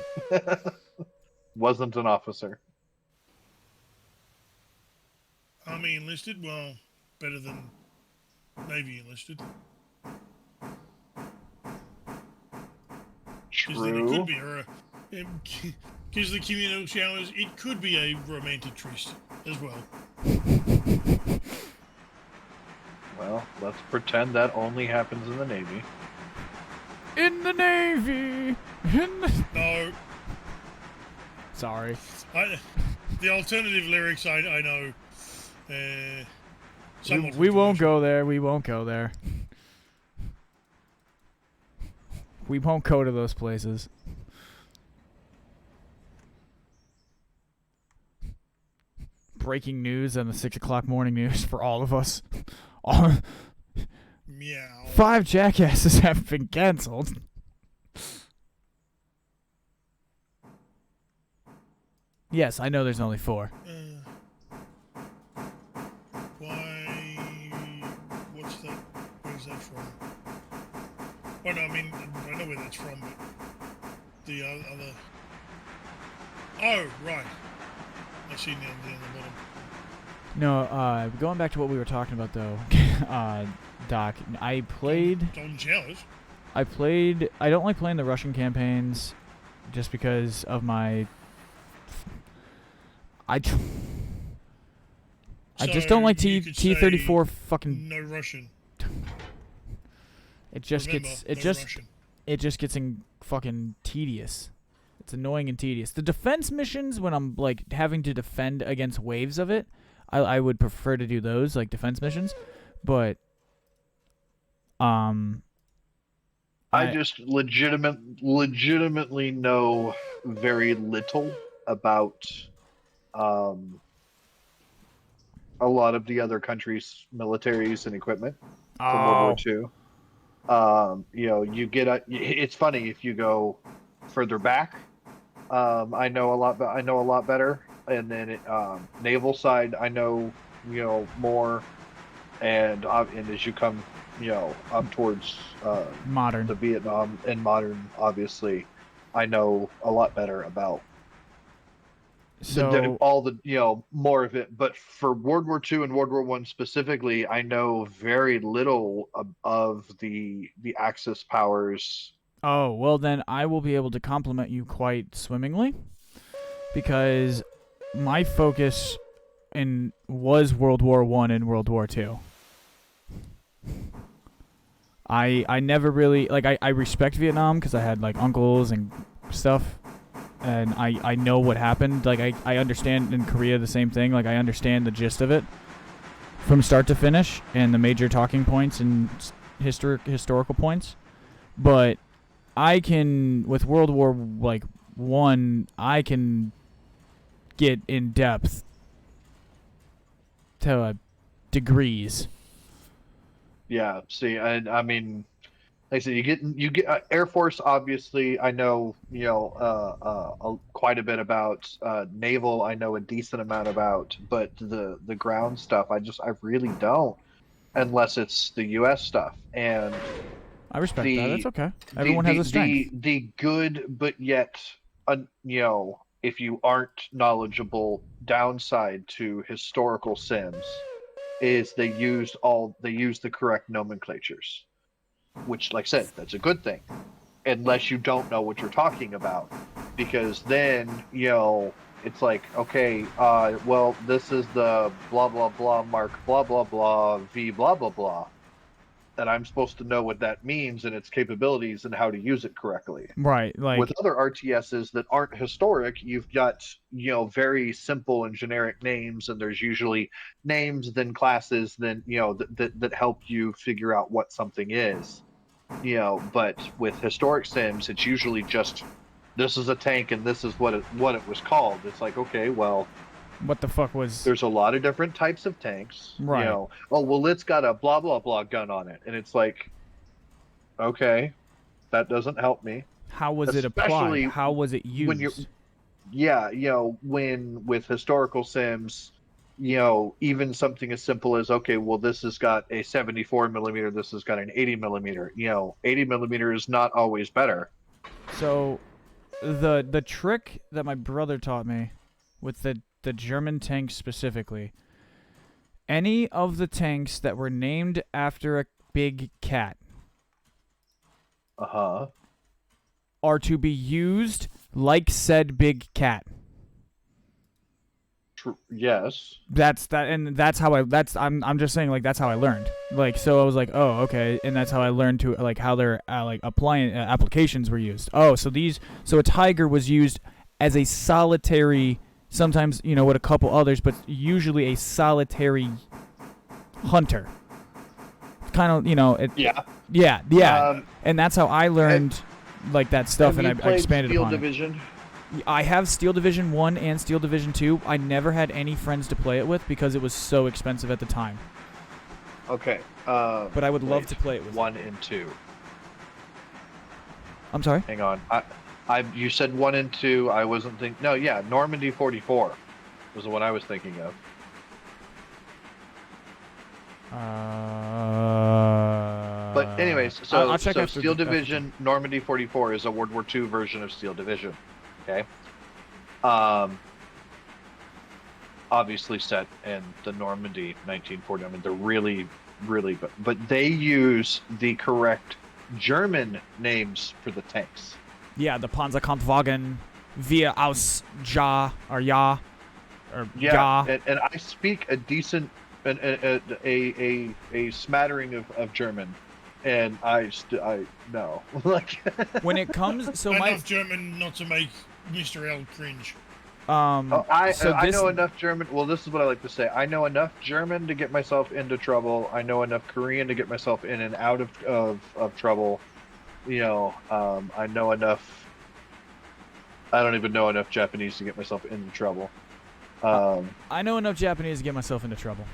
Wasn't an officer. Army enlisted, well, better than Navy enlisted. Because then it True. could be Because the communal showers, it could be a romantic tryst as well. Well, let's pretend that only happens in the Navy. In the Navy. In the... No, Sorry. the alternative lyrics I know. Somewhat We won't controversial. go there. We won't go there. We won't go to those places. Breaking news on the 6 o'clock morning news for all of us. All, Meow. 5 jackasses have been canceled. Yes, I know there's only 4. Why? What's that? Where's that from? Well, no, I mean, I know where that's from, but the other. Oh, right. I see now down the bottom. No, going back to what we were talking about though, Doc, I played. Golden Showers. I don't like playing the Russian campaigns, just because of my. I just don't like you could T-34 say fucking. No Russian. It just Remember, gets no Russian. it just gets fucking tedious. It's annoying and tedious. The defense missions, when I'm like having to defend against waves of it, I would prefer to do those, like defense missions. But I just legitimately know very little about a lot of the other countries' militaries and equipment from World War II. You get it's funny if you go further back. I know a lot better, and then naval side I know more, and as you come up towards modern. the Vietnam and modern, obviously, I know a lot better about all the more of it. But for World War II and World War I specifically, I know very little of the Axis powers. Oh, well then I will be able to compliment you quite swimmingly, because my focus was World War I and World War II. I never really I respect Vietnam because I had like uncles and stuff, and I know what happened. Like I understand in Korea the same thing. Like I understand the gist of it from start to finish and the major talking points and historical points, but I can, with World War I, I can get in depth to degrees. Yeah, see, I mean, like I said, you get Air Force. Obviously, I know quite a bit about naval. I know a decent amount about, but the ground stuff, I really don't, unless it's the U.S. stuff. And I respect that. That's okay. Everyone has a strength. The good, but yet, if you aren't knowledgeable, downside to historical sims is they use the correct nomenclatures, which, like I said, that's a good thing, unless you don't know what you're talking about, because then it's like, okay, well, this is the blah blah blah mark blah blah blah v blah blah blah, and I'm supposed to know what that means and its capabilities and how to use it correctly. Right, like with other RTSs that aren't historic, you've got very simple and generic names, and there's usually names, then classes, then that help you figure out what something is. But with historic sims, it's usually just this is a tank and this is what it was called. It's like, okay, well, what the fuck was? There's a lot of different types of tanks. Right. Oh well, it's got a blah blah blah gun on it, and it's like, okay, that doesn't help me. How was it applied? How was it used? When with historical sims, even something as simple as, okay, well, this has got a 74 millimeter, this has got an 80 millimeter. 80 millimeter is not always better. So, the trick that my brother taught me with the German tanks specifically, any of the tanks that were named after a big cat are to be used like said big cat. Yes. That's how I'm just saying, like, that's how I learned. Like, so I was like, oh, okay, and that's how I learned to, like, how their like applying applications were used. Oh, so a tiger was used as a solitary, sometimes, you know, with a couple others, but usually a solitary hunter. Kind of, you know, Yeah. yeah, and that's how I learned like that stuff, Have and you I played expanded Steel upon it. Division? I have Steel Division 1 and Steel Division 2. I never had any friends to play it with because it was so expensive at the time. Okay. But I would love wait. to play it with 1 and 2. I'm sorry? Hang on. You said 1 and 2. I wasn't thinking. No, yeah, Normandy 44 was the one I was thinking of. But anyways, so I'll check so after Steel the, Division Normandy 44 is a World War II version of Steel Division. Okay. Obviously set in the Normandy 1940. I mean, they're really, but they use the correct German names for the tanks. Yeah, the Panzerkampfwagen, Wir aus Ja, or Ja, or Yeah, Ja. and I speak a decent, a smattering of German, and I no like When it comes, so Enough German not to make Mr.L cringe. I this, know enough German. Well, this is what I like to say. I know enough German to get myself into trouble. I know enough Korean to get myself in and out of trouble. You know, I know enough. I don't even know enough Japanese to get myself into trouble. I know enough Japanese to get myself into trouble.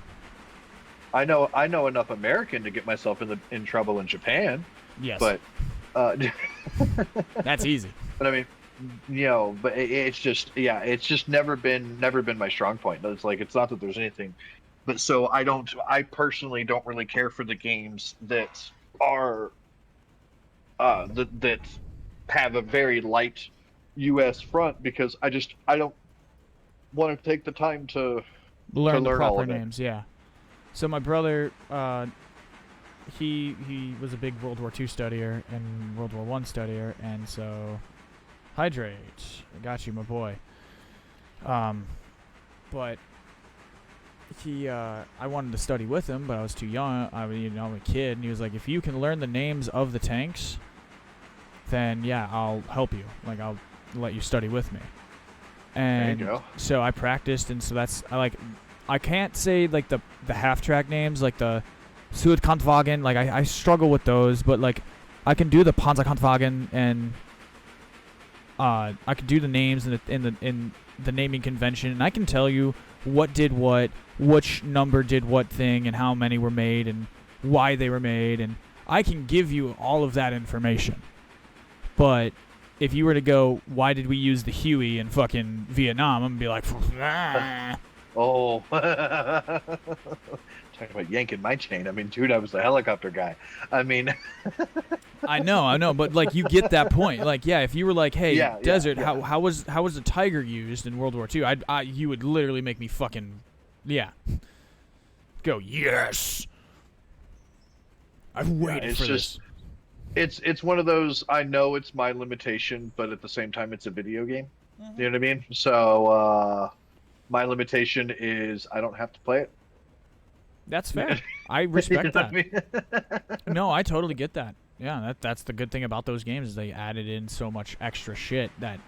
I know enough American to get myself in trouble in Japan. Yes. But that's easy. But I mean, you know, but it's just, yeah, it's just never been my strong point. It's like, it's not that there's anything, but so I personally don't really care for the games that are that have a very light U.S. front, because I don't want to take the time to learn the learn all proper of it. names. Yeah. So my brother, he was a big World War II studier and World War I studier, and so hydrate. I got you, my boy. But he, I wanted to study with him, but I was too young. I'm a kid, and he was like, if you can learn the names of the tanks, then yeah, I'll help you. Like, I'll let you study with me. And there you go. So I practiced, and so I can't say like the half-track names, like the Südkampfwagen. Like I struggle with those, but like I can do the Panzerkampfwagen, and I can do the names in the naming convention, and I can tell you what did what, which number did what thing, and how many were made, and why they were made, and I can give you all of that information. But if you were to go, why did we use the Huey in fucking Vietnam? I'm gonna be like, ah. Oh, talking about yanking my chain. I mean, dude, I was the helicopter guy. I mean, I know, but like you get that point. Like, yeah, if you were like, hey, Yeah, Desert, yeah. how was the tiger used in World War II? You would literally make me fucking, yeah, go yes. I've waited for this. It's one of those, I know it's my limitation, but at the same time, it's a video game. Mm-hmm. You know what I mean? So my limitation is I don't have to play it. That's fair. I respect You know that. what I mean? No, I totally get that. Yeah, that's the good thing about those games, is they added in so much extra shit that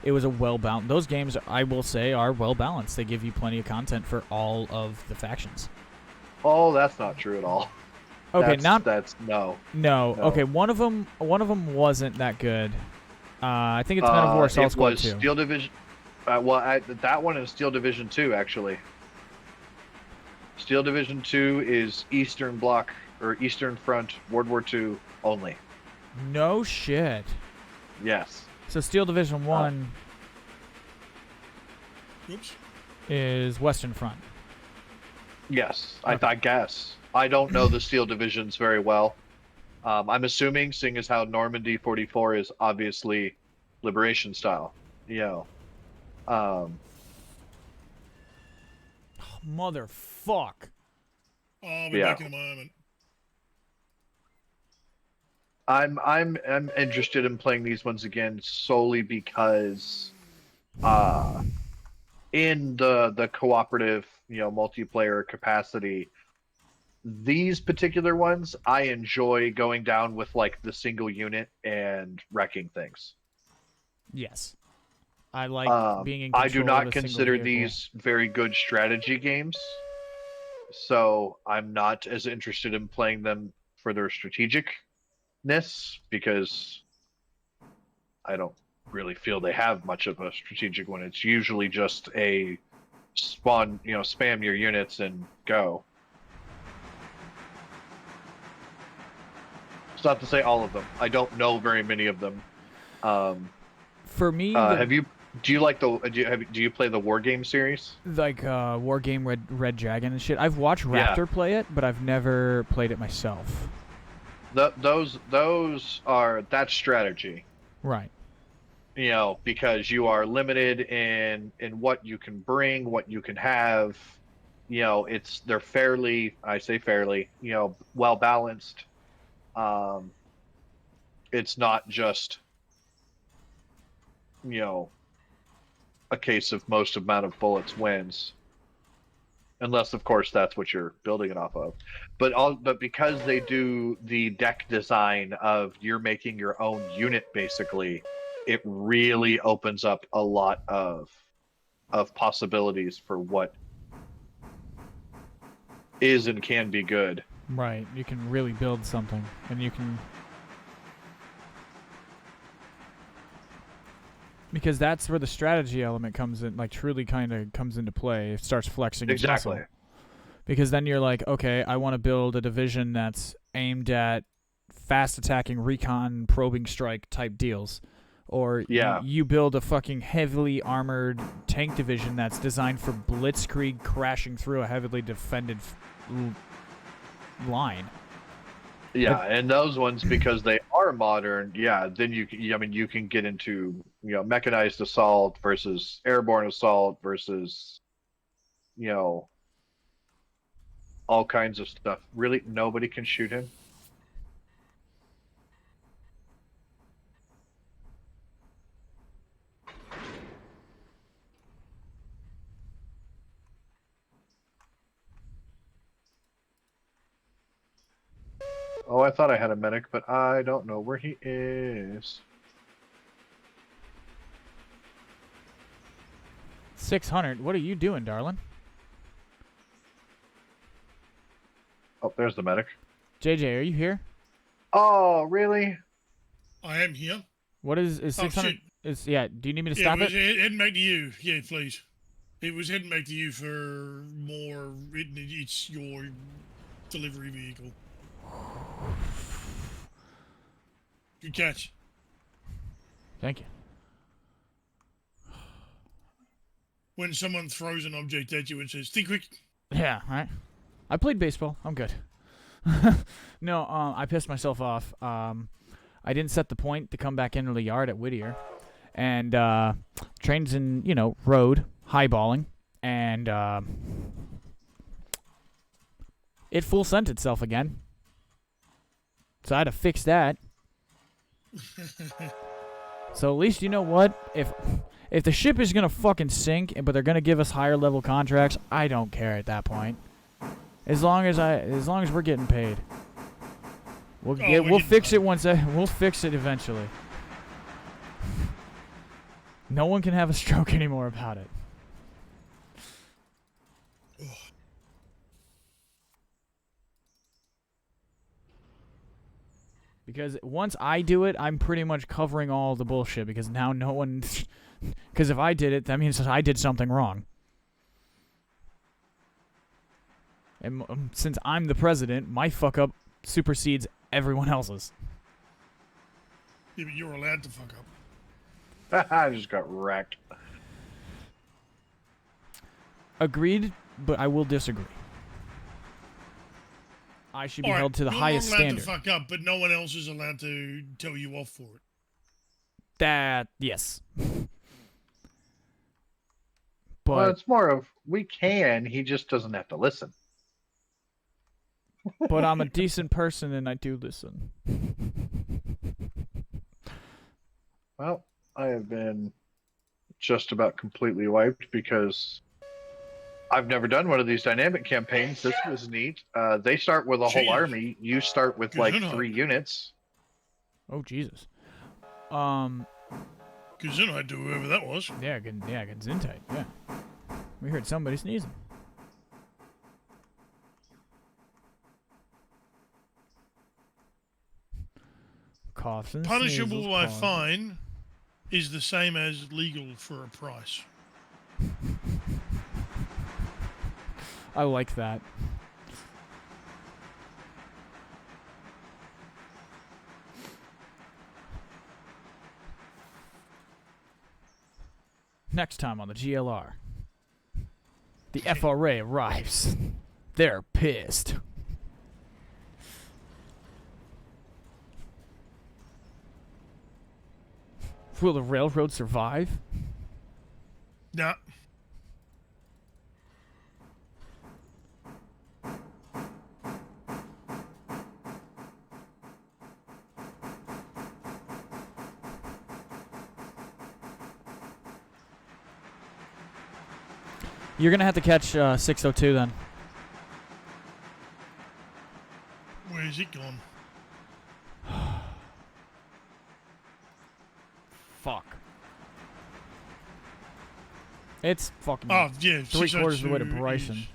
it was a well-balanced. Those games, I will say, are well-balanced. They give you plenty of content for all of the factions. Oh, that's not true at all. Okay, that's no. Okay, one of them wasn't that good. I think it's Men of War Assault Squad 2. It was Steel Division. That one is Steel Division 2, actually. Steel Division 2 is Eastern Bloc or Eastern Front World War II only. No shit. Yes. So Steel Division 1 is Western Front. Yes, Okay. I guess. I don't know the Steel Divisions very well. I'm assuming, seeing as how Normandy 44 is obviously Liberation style. You know. Motherfuck. I'll be back in a moment. I'm interested in playing these ones again solely because in the cooperative, multiplayer capacity, these particular ones I enjoy going down with like the single unit and wrecking things. Yes. I like being in I do control of not a single consider vehicle. these very good strategy games, so I'm not as interested in playing them for their strategicness because I don't really feel they have much of a strategic one. It's usually just a spawn, spam your units and go. It's not to say all of them. I don't know very many of them. For me, the Do you like do you play the War Game series? like War Game Red Dragon and shit. I've watched Yeah. Raptor play it, but I've never played it myself. Those are that's strategy. Right. Because you are limited in what you can bring, what you can have. They're fairly, I say fairly, well balanced. It's not just, a case of most amount of bullets wins. Unless, of course, that's what you're building it off of. But because they do the deck design of you're making your own unit basically, it really opens up a lot of possibilities for what is and can be good. Right. You can really build something, and you can. Because that's where the strategy element comes in, like truly kind of comes into play. It starts flexing its Exactly. muscle. Because then you're like, okay, I want to build a division that's aimed at fast attacking, recon, probing strike type deals. Or Yeah. you build a fucking heavily armored tank division that's designed for blitzkrieg crashing through a heavily defended line. Yeah, and those ones, because they are modern, then you can get into, mechanized assault versus airborne assault versus, all kinds of stuff. Really, nobody can shoot him. Oh, I thought I had a medic, but I don't know where he is. 600. What are you doing, darling? Oh, there's the medic. JJ, are you here? Oh, really? I am here. What is 600? shit. Is yeah? Do you need me to Yeah, stop it was it? heading back to you. Yeah, please. It was heading back to you for more. It's your delivery vehicle. Good catch. Thank you. When someone throws an object at you and says, "Think quick." Yeah, right. I played baseball. I'm good. No, I pissed myself off. I didn't set the point to come back into the yard at Whittier, and trains in road highballing, and it full sent itself again. So I had to fix that. So at least you know what, if the ship is gonna fucking sink, but they're gonna give us higher level contracts, I don't care at that point. As long as we're getting paid, we'll fix it we'll fix it eventually. No one can have a stroke anymore about it. Because once I do it, I'm pretty much covering all the bullshit. Because now no one, because if I did it, that means I did something wrong. And since I'm the president, my fuck up supersedes everyone else's. Yeah, but you're allowed to fuck up. I just got wrecked. Agreed, but I will disagree. I should be held to the highest standard. standard. You're allowed to fuck up, but no one else is allowed to tell you off for it. That, yes. Well, it's more of we can. He just doesn't have to listen. But I'm a decent person and I do listen. Well, I have been just about completely wiped because I've never done one of these dynamic campaigns. This was neat. They start with a whole Jeez. army. You start with like Gesundheit. 3 units. Oh Jesus. Gesundheit to whoever that was. Yeah, Gesundheit. Yeah. We heard somebody sneezing. Coughs and Punishable sneezes, by pauses. fine is the same as legal for a price. I like that. Next time on the GLR, the FRA arrives. They're pissed. Will the railroad survive? Nah. You're gonna have to catch 602 then. Where is it gone? Fuck. It's fucking Oh, yeah. 3/4 of the way to 602 Bryson. is-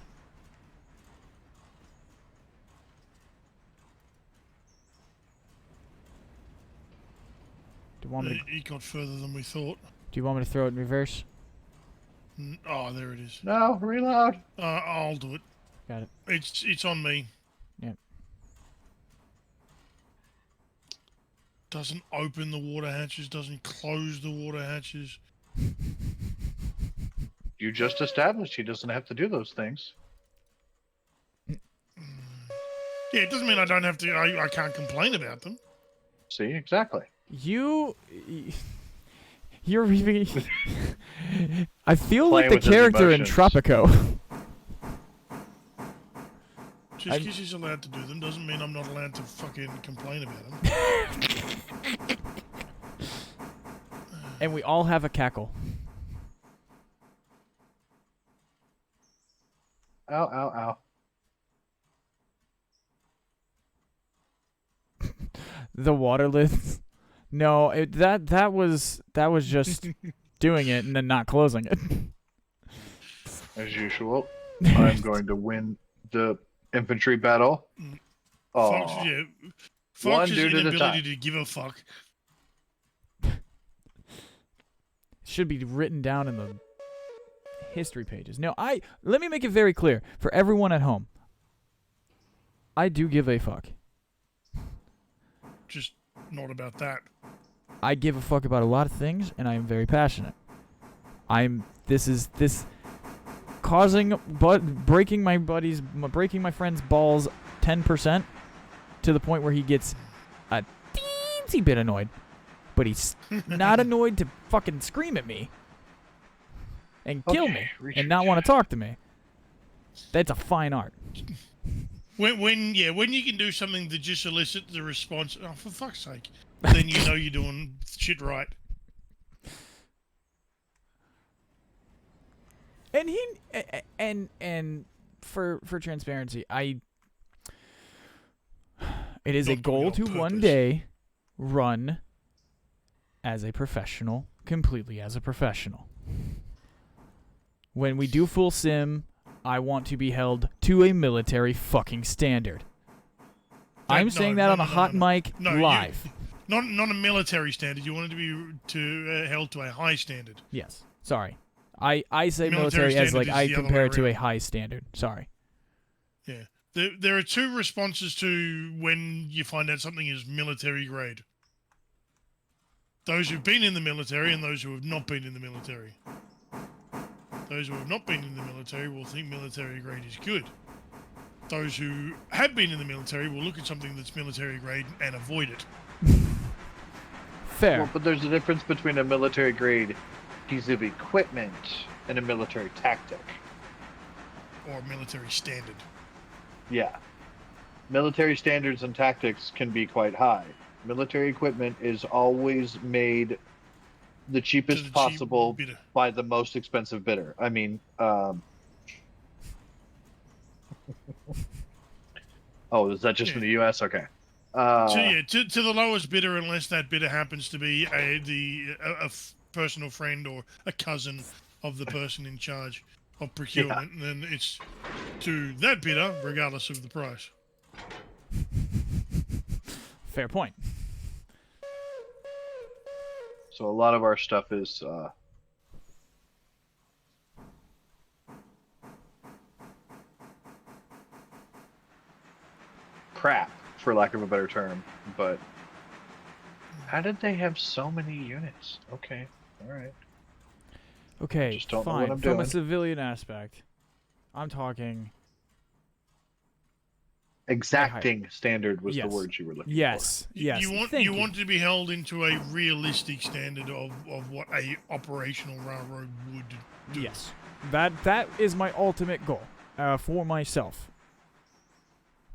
Do you want me to, It got further than we thought. to throw it in reverse? Oh, there it is. No, reload. I'll do it. Got it. It's on me. Yep. Doesn't open the water hatches, doesn't close the water hatches. You just established he doesn't have to do those things. Yeah, it doesn't mean I don't have to. I can't complain about them. See, exactly. You're really. I feel Playing like the with his character in emotions. Tropico. Just because he's allowed to do them doesn't mean I'm not allowed to fucking complain about them. And we all have a cackle. Ow, ow, ow. The water lifts. No, that was just doing it and then not closing it. As usual, I'm going to win the infantry battle. Fox, Oh, yeah. One Fox's dude at a inability time. to give a fuck. Should be written down in the history pages. No, let me make it very clear for everyone at home. I do give a fuck. Just not about that. I give a fuck about a lot of things, and I am very passionate. This breaking my friend's balls 10% to the point where he gets a teensy bit annoyed, but he's not annoyed to fucking scream at me and kill Okay, me reach and not want to talk to me. That's a fine art. When you can do something to just elicit the response, oh, for fuck's sake, then you know you're doing shit right. And for transparency, it is a Not doing goal it on to one purpose. day run as a professional, completely as a professional. When we do full sim, I want to be held to a military fucking standard. I'm No, saying that no, on a no, hot no. mic No, live. Not a military standard. You want it to be held to a high standard. Yes. Sorry. I say Military military as standard like is I the other compare way it to a around. high standard. Sorry. Yeah. There are two responses to when you find out something is military grade. Those who've been in the military and those who have not been in the military. Those who have not been in the military will think military grade is good. Those who have been in the military will look at something that's military grade and avoid it. Fair. well, but there's a difference between a military grade piece of equipment and a military tactic. Or military standard. Yeah. Military standards and tactics can be quite high. Military equipment is always made the cheapest cheap possible bidder. by the most expensive bidder. I mean, oh, is that just in Yeah. the U.S.? Okay. To the lowest bidder, unless that bidder happens to be a personal friend or a cousin of the person in charge of procurement, and then it's to that bidder, regardless of the price. Fair point. So a lot of our stuff is crap, for lack of a better term. But how did they have so many units? Okay, all right. Okay, Just don't know fine. what I'm From a doing. civilian aspect, I'm talking. Exacting standard was the Yes. word you were looking Yes. Yes. You Thank want to be held into a realistic standard of what a operational railroad would do. Yes. That is my ultimate goal for myself.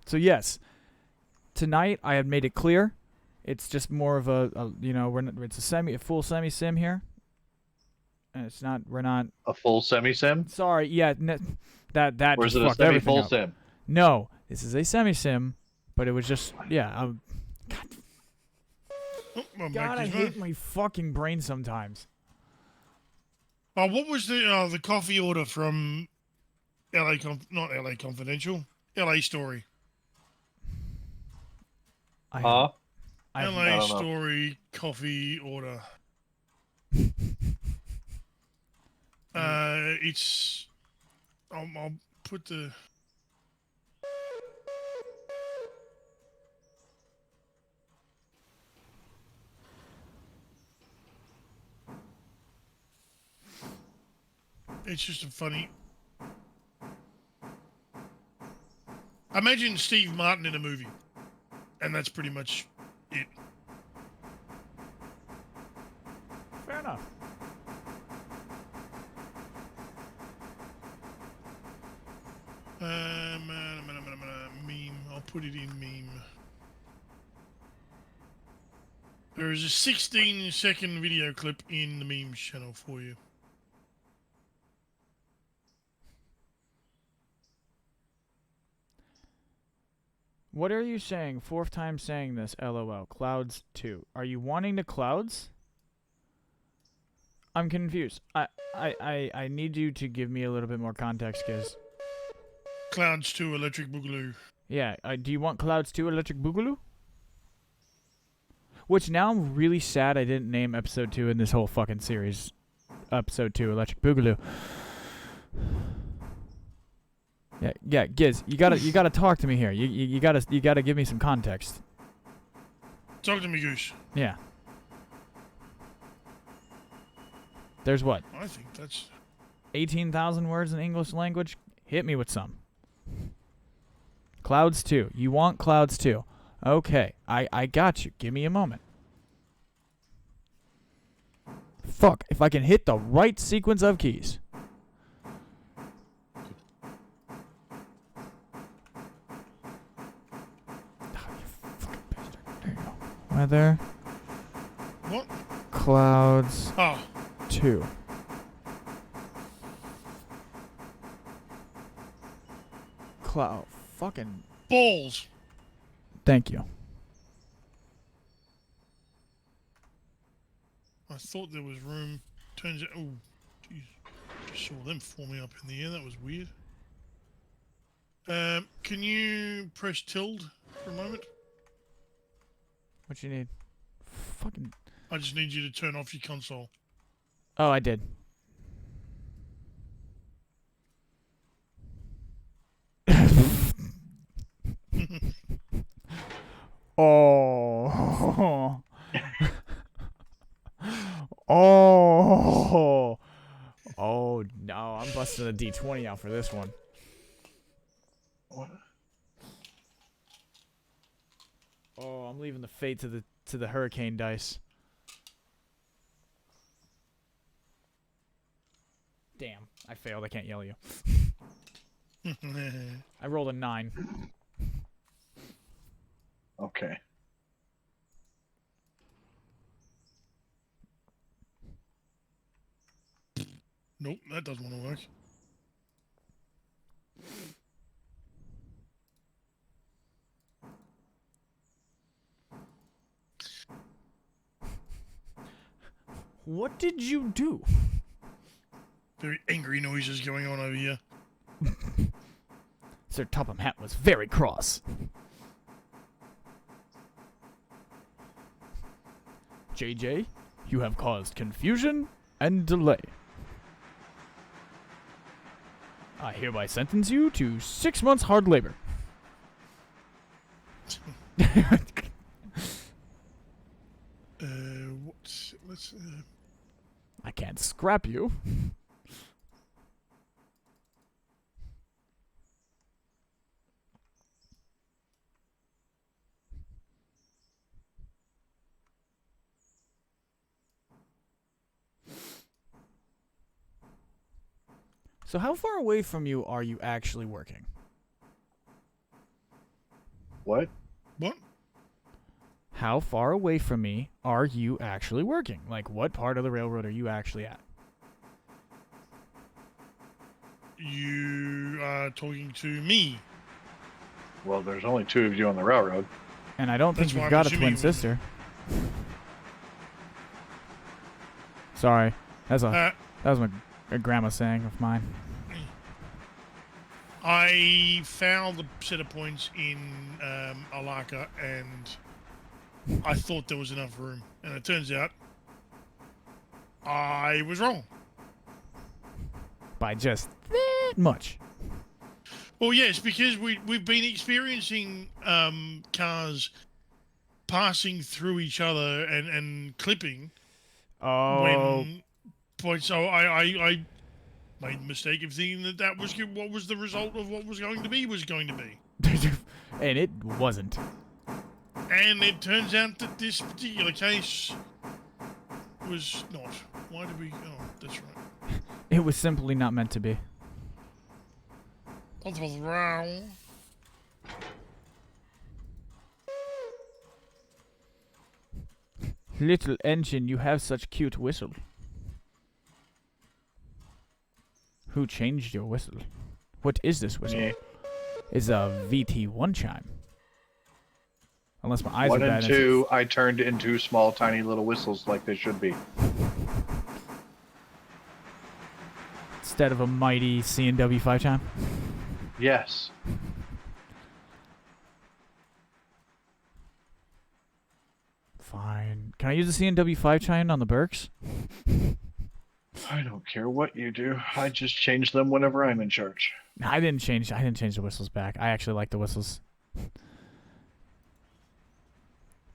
So yes, tonight I have made it clear. It's just more of a it's a full semi sim here, and we're not. for. A full semi-sim? Sorry, yeah, that Or just is it a fucked everything semi-full up. sim? No, this is a semi sim, but it was just Oh, I'm God, back I as hate well. my fucking brain sometimes. What was the coffee order from not LA Confidential, LA Story? I Huh? I LA I don't know. Story coffee order. It's. I'll put the. It's just a funny. Imagine Steve Martin in a movie, and that's pretty much it. fair enough. Meme. I'll put it in meme. There is a 16-second video clip in the memes channel for you. What are you saying? Fourth time saying this. LOL. Clouds 2. Are you wanting the clouds? I'm confused. I need you to give me a little bit more context, because Clouds 2 Electric Boogaloo. yeah. Do you want Clouds 2 Electric Boogaloo? Which now I'm really sad I didn't name episode 2 in this whole fucking series. Episode 2 Electric Boogaloo. Yeah, Giz, you gotta talk to me here. You gotta give me some context. Talk to me, Goose. Yeah. There's what? I think that's 18,000 words in English language? Hit me with some. Clouds 2. You want Clouds 2. Okay, I got you. Give me a moment. Fuck, if I can hit the right sequence of keys. Oh, you fucking bastard. There you go. Weather. what? Clouds Oh, 2. Cloud. Fucking. balls. Thank you. I thought there was room. Turns out, oh, jeez, just saw them forming up in the air. That was weird. Can you press tilde for a moment? What you need? Fucking. I just need you to turn off your console. Oh, I did. Oh. Oh. Oh no, I'm busting a D20 out for this one. What? Oh, I'm leaving the fate to the hurricane dice. Damn, I failed. I can't yell at you. I rolled a 9. Okay. Nope, that doesn't want to work. What did you do? Very angry noises going on over here. Sir Topham Hatt was very cross. JJ, you have caused confusion and delay. I hereby sentence you to 6 months hard labor. What? Let's. I can't scrap you. So how far away from you are you actually working? What? What? How far away from me are you actually working? Like, what part of the railroad are you actually at? You are talking to me. Well, there's only 2 of you on the railroad. And I don't think That's why you've I'm got a assuming twin it was me. sister. Sorry. That was a grandma saying of mine. I found the set of points in Alaka, and I thought there was enough room, and it turns out I was wrong. By just that much. Well, yes, because we've been experiencing cars passing through each other and clipping Oh. so I made the mistake of thinking that was what was the result of what was going to be. And it wasn't. And it turns out that this particular case was not. Why did we... Oh, that's right. It was simply not meant to be. That was wrong. Little engine, you have such cute whistle. Who changed your whistle? What is this whistle? Me. It's a VT1 chime. Unless my eyes 1 are and bad. 2, I turned into small, tiny little whistles like they should be. Instead of a mighty C&W 5 chime. Yes. Fine. Can I use the C&W 5 chime on the Berks? I don't care what you do. I just change them whenever I'm in charge. I didn't change the whistles back. I actually like the whistles.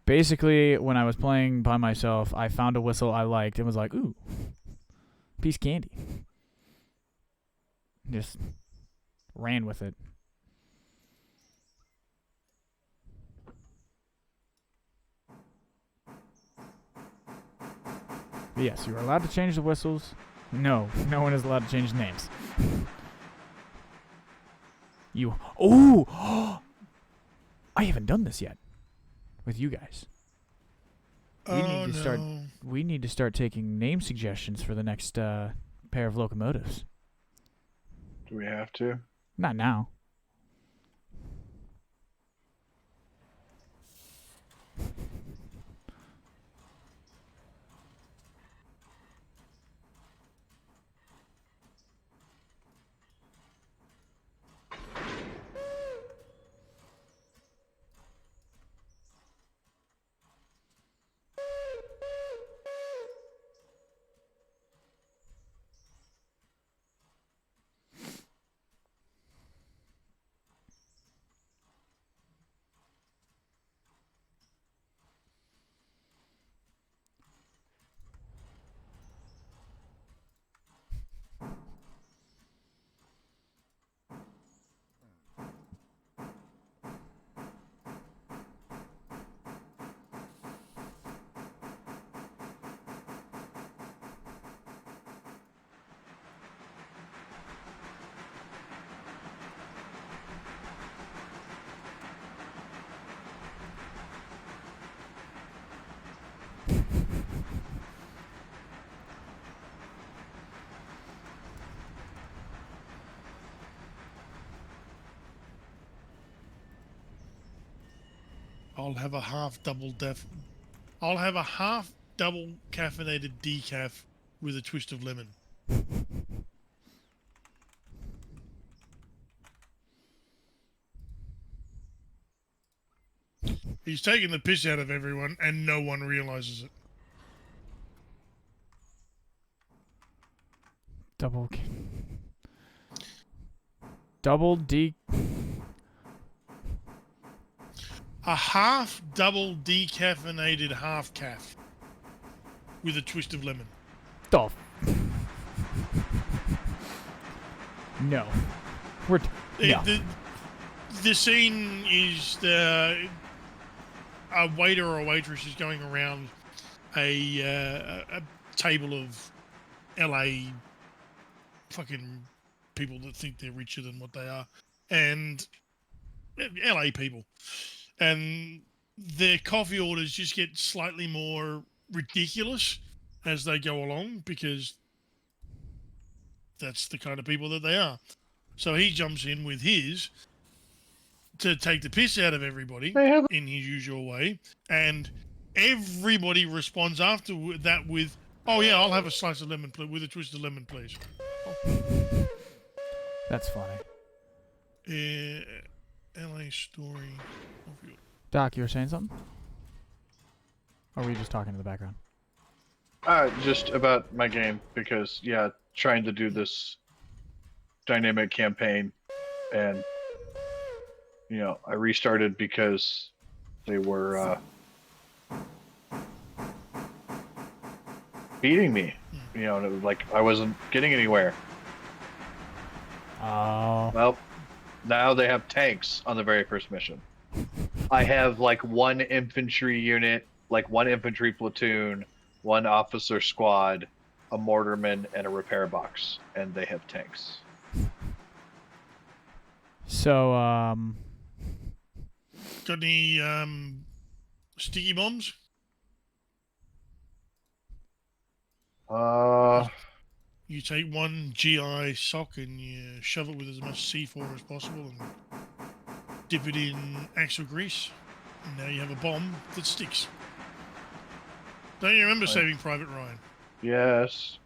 Basically, when I was playing by myself, I found a whistle I liked and was like, ooh, piece of candy. Just ran with it. But yes, you are allowed to change the whistles. No, no one is allowed to change names. You... Oh! I haven't done this yet. With you guys. We need to start taking name suggestions for the next pair of locomotives. Do we have to? Not now. I'll have a half double I'll have a half double caffeinated decaf with a twist of lemon. He's taking the piss out of everyone, and no one realizes it. Double D. A half double decaffeinated half calf with a twist of lemon. Dolph. No. No. The scene is a waiter or a waitress is going around a table of LA fucking people that think they're richer than what they are, and LA people, and their coffee orders just get slightly more ridiculous as they go along because that's the kind of people that they are. So he jumps in with his to take the piss out of everybody in his usual way, and everybody responds after that with, "Oh yeah, I'll have a slice of lemon with a twist of lemon, please." That's funny. LA story. Doc, you were saying something? Or were you just talking in the background? Just about my game, because, yeah, trying to do this dynamic campaign, and, you know, I restarted because they were, beating me. You know, and it was like I wasn't getting anywhere. Oh. Well, now they have tanks on the very first mission. I have like one infantry unit, like one infantry platoon, one officer squad, a mortarman, and a repair box, and they have tanks. So, got any sticky bombs? You take one GI sock and you shove it with as much C4 as possible and dip it in axle grease, and now you have a bomb that sticks. Don't you remember Saving Private Ryan? Yes.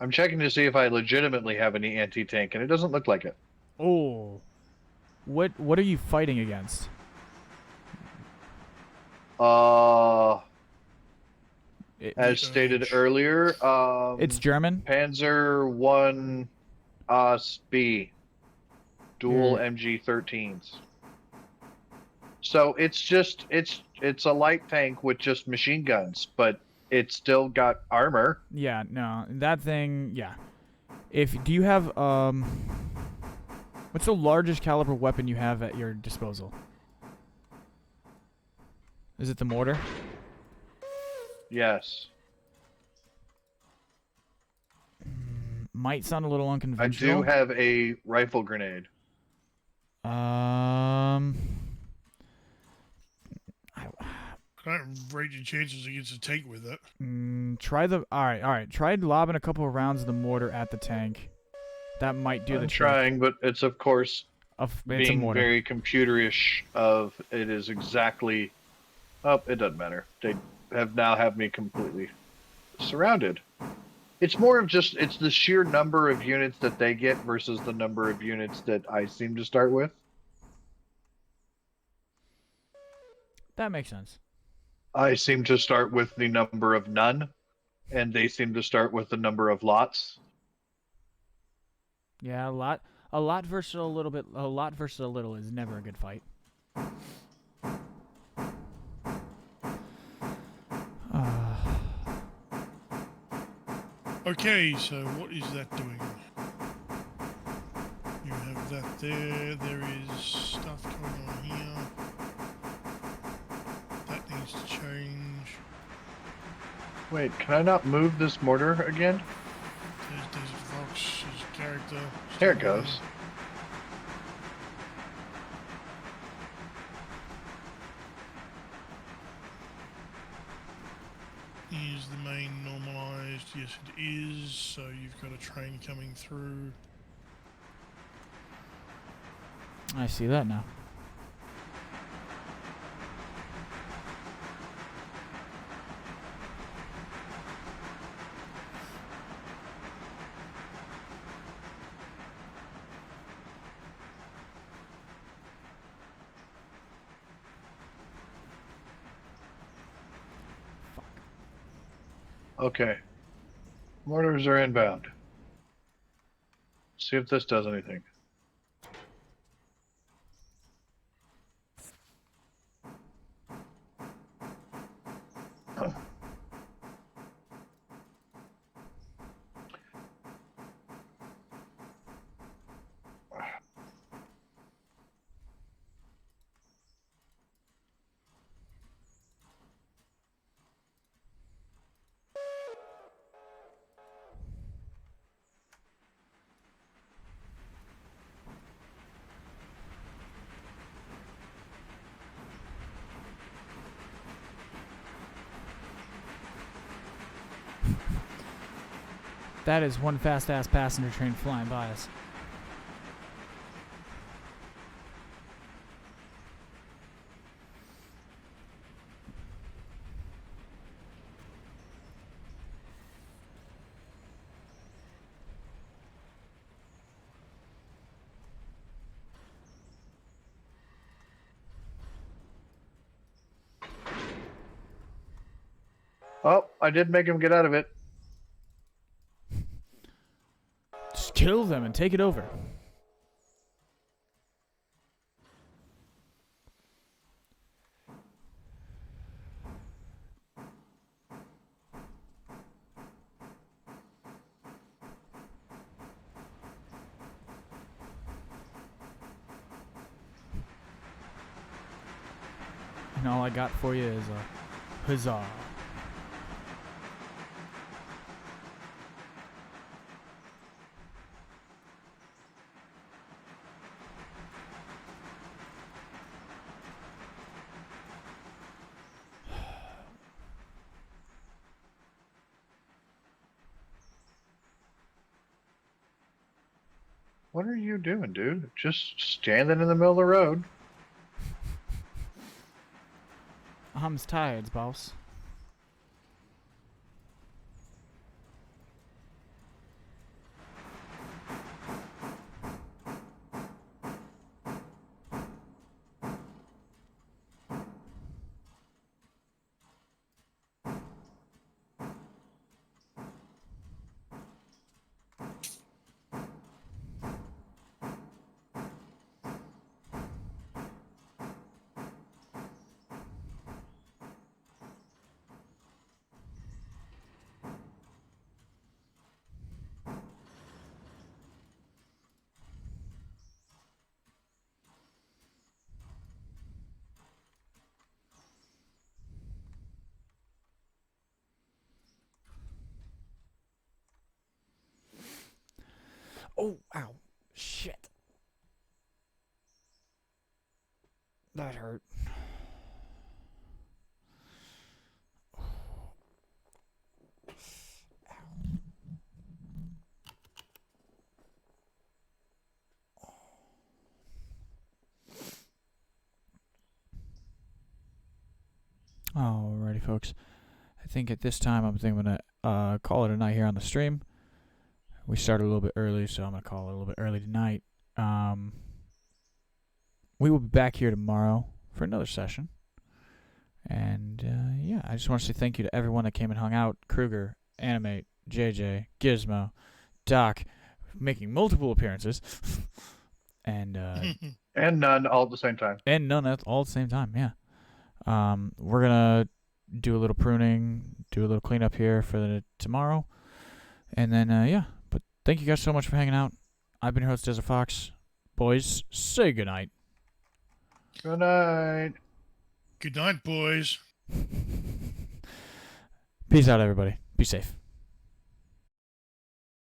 I'm checking to see if I legitimately have any anti-tank, and it doesn't look like it. oh. What are you fighting against? As stated earlier, It's German? Panzer 1 B, dual Hmm. MG-13s. So it's a light tank with just machine guns, but it's still got armor. Yeah, no. That thing, yeah. Do you have, what's the largest caliber weapon you have at your disposal? Is it the mortar? Yes. Might sound a little I unconventional. do have a rifle grenade. I don't rate your chances against a tank with that. Try the... Alright. Try lobbing a couple of rounds of the mortar at the tank. That might do the trick. I'm trying, but it's of course It's a being mortar. very computerish of it is exactly... Oh, it doesn't matter. They have me completely surrounded. It's more of just, it's the sheer number of units that they get versus the number of units that I seem to start with. That makes sense. I seem to start with the number of none, and they seem to start with the number of lots. Yeah, a lot versus a little bit. A lot versus a little is never a good fight. Okay, so what is that doing? You have that there. There is stuff going on here. That needs to change. Wait, can I not move this mortar again? There's Desert Fox's character. There it goes. Is the main normalized? Yes, it is. So you've got a train coming through. I see that now. Okay. Mortars are inbound. See if this does anything. That is one fast-ass passenger train flying by us. Oh, I did make him get out of it. Just kill them and take it over. And all I got for you is a huzzah. What are you doing, dude? Just standing in the middle of the road. I'm tired, boss. Oh, ow. Shit. That hurt. Alrighty, folks. I think at this time I'm going to call it a night here on the stream. We started a little bit early, so I'm going to call it a little bit early tonight. We will be back here tomorrow for another session. And yeah, I just want to say thank you to everyone that came and hung out. Kruger, Animate, JJ, Gizmo, Doc, making multiple appearances. And And none all at the same time. and none at all at the same time, yeah. We're gonna do a little pruning, do a little cleanup here for tomorrow, and then yeah. But thank you guys so much for hanging out. I've been your host, Desert Fox. Boys, say goodnight. Good night. Good night, boys. Peace out, everybody. Be safe.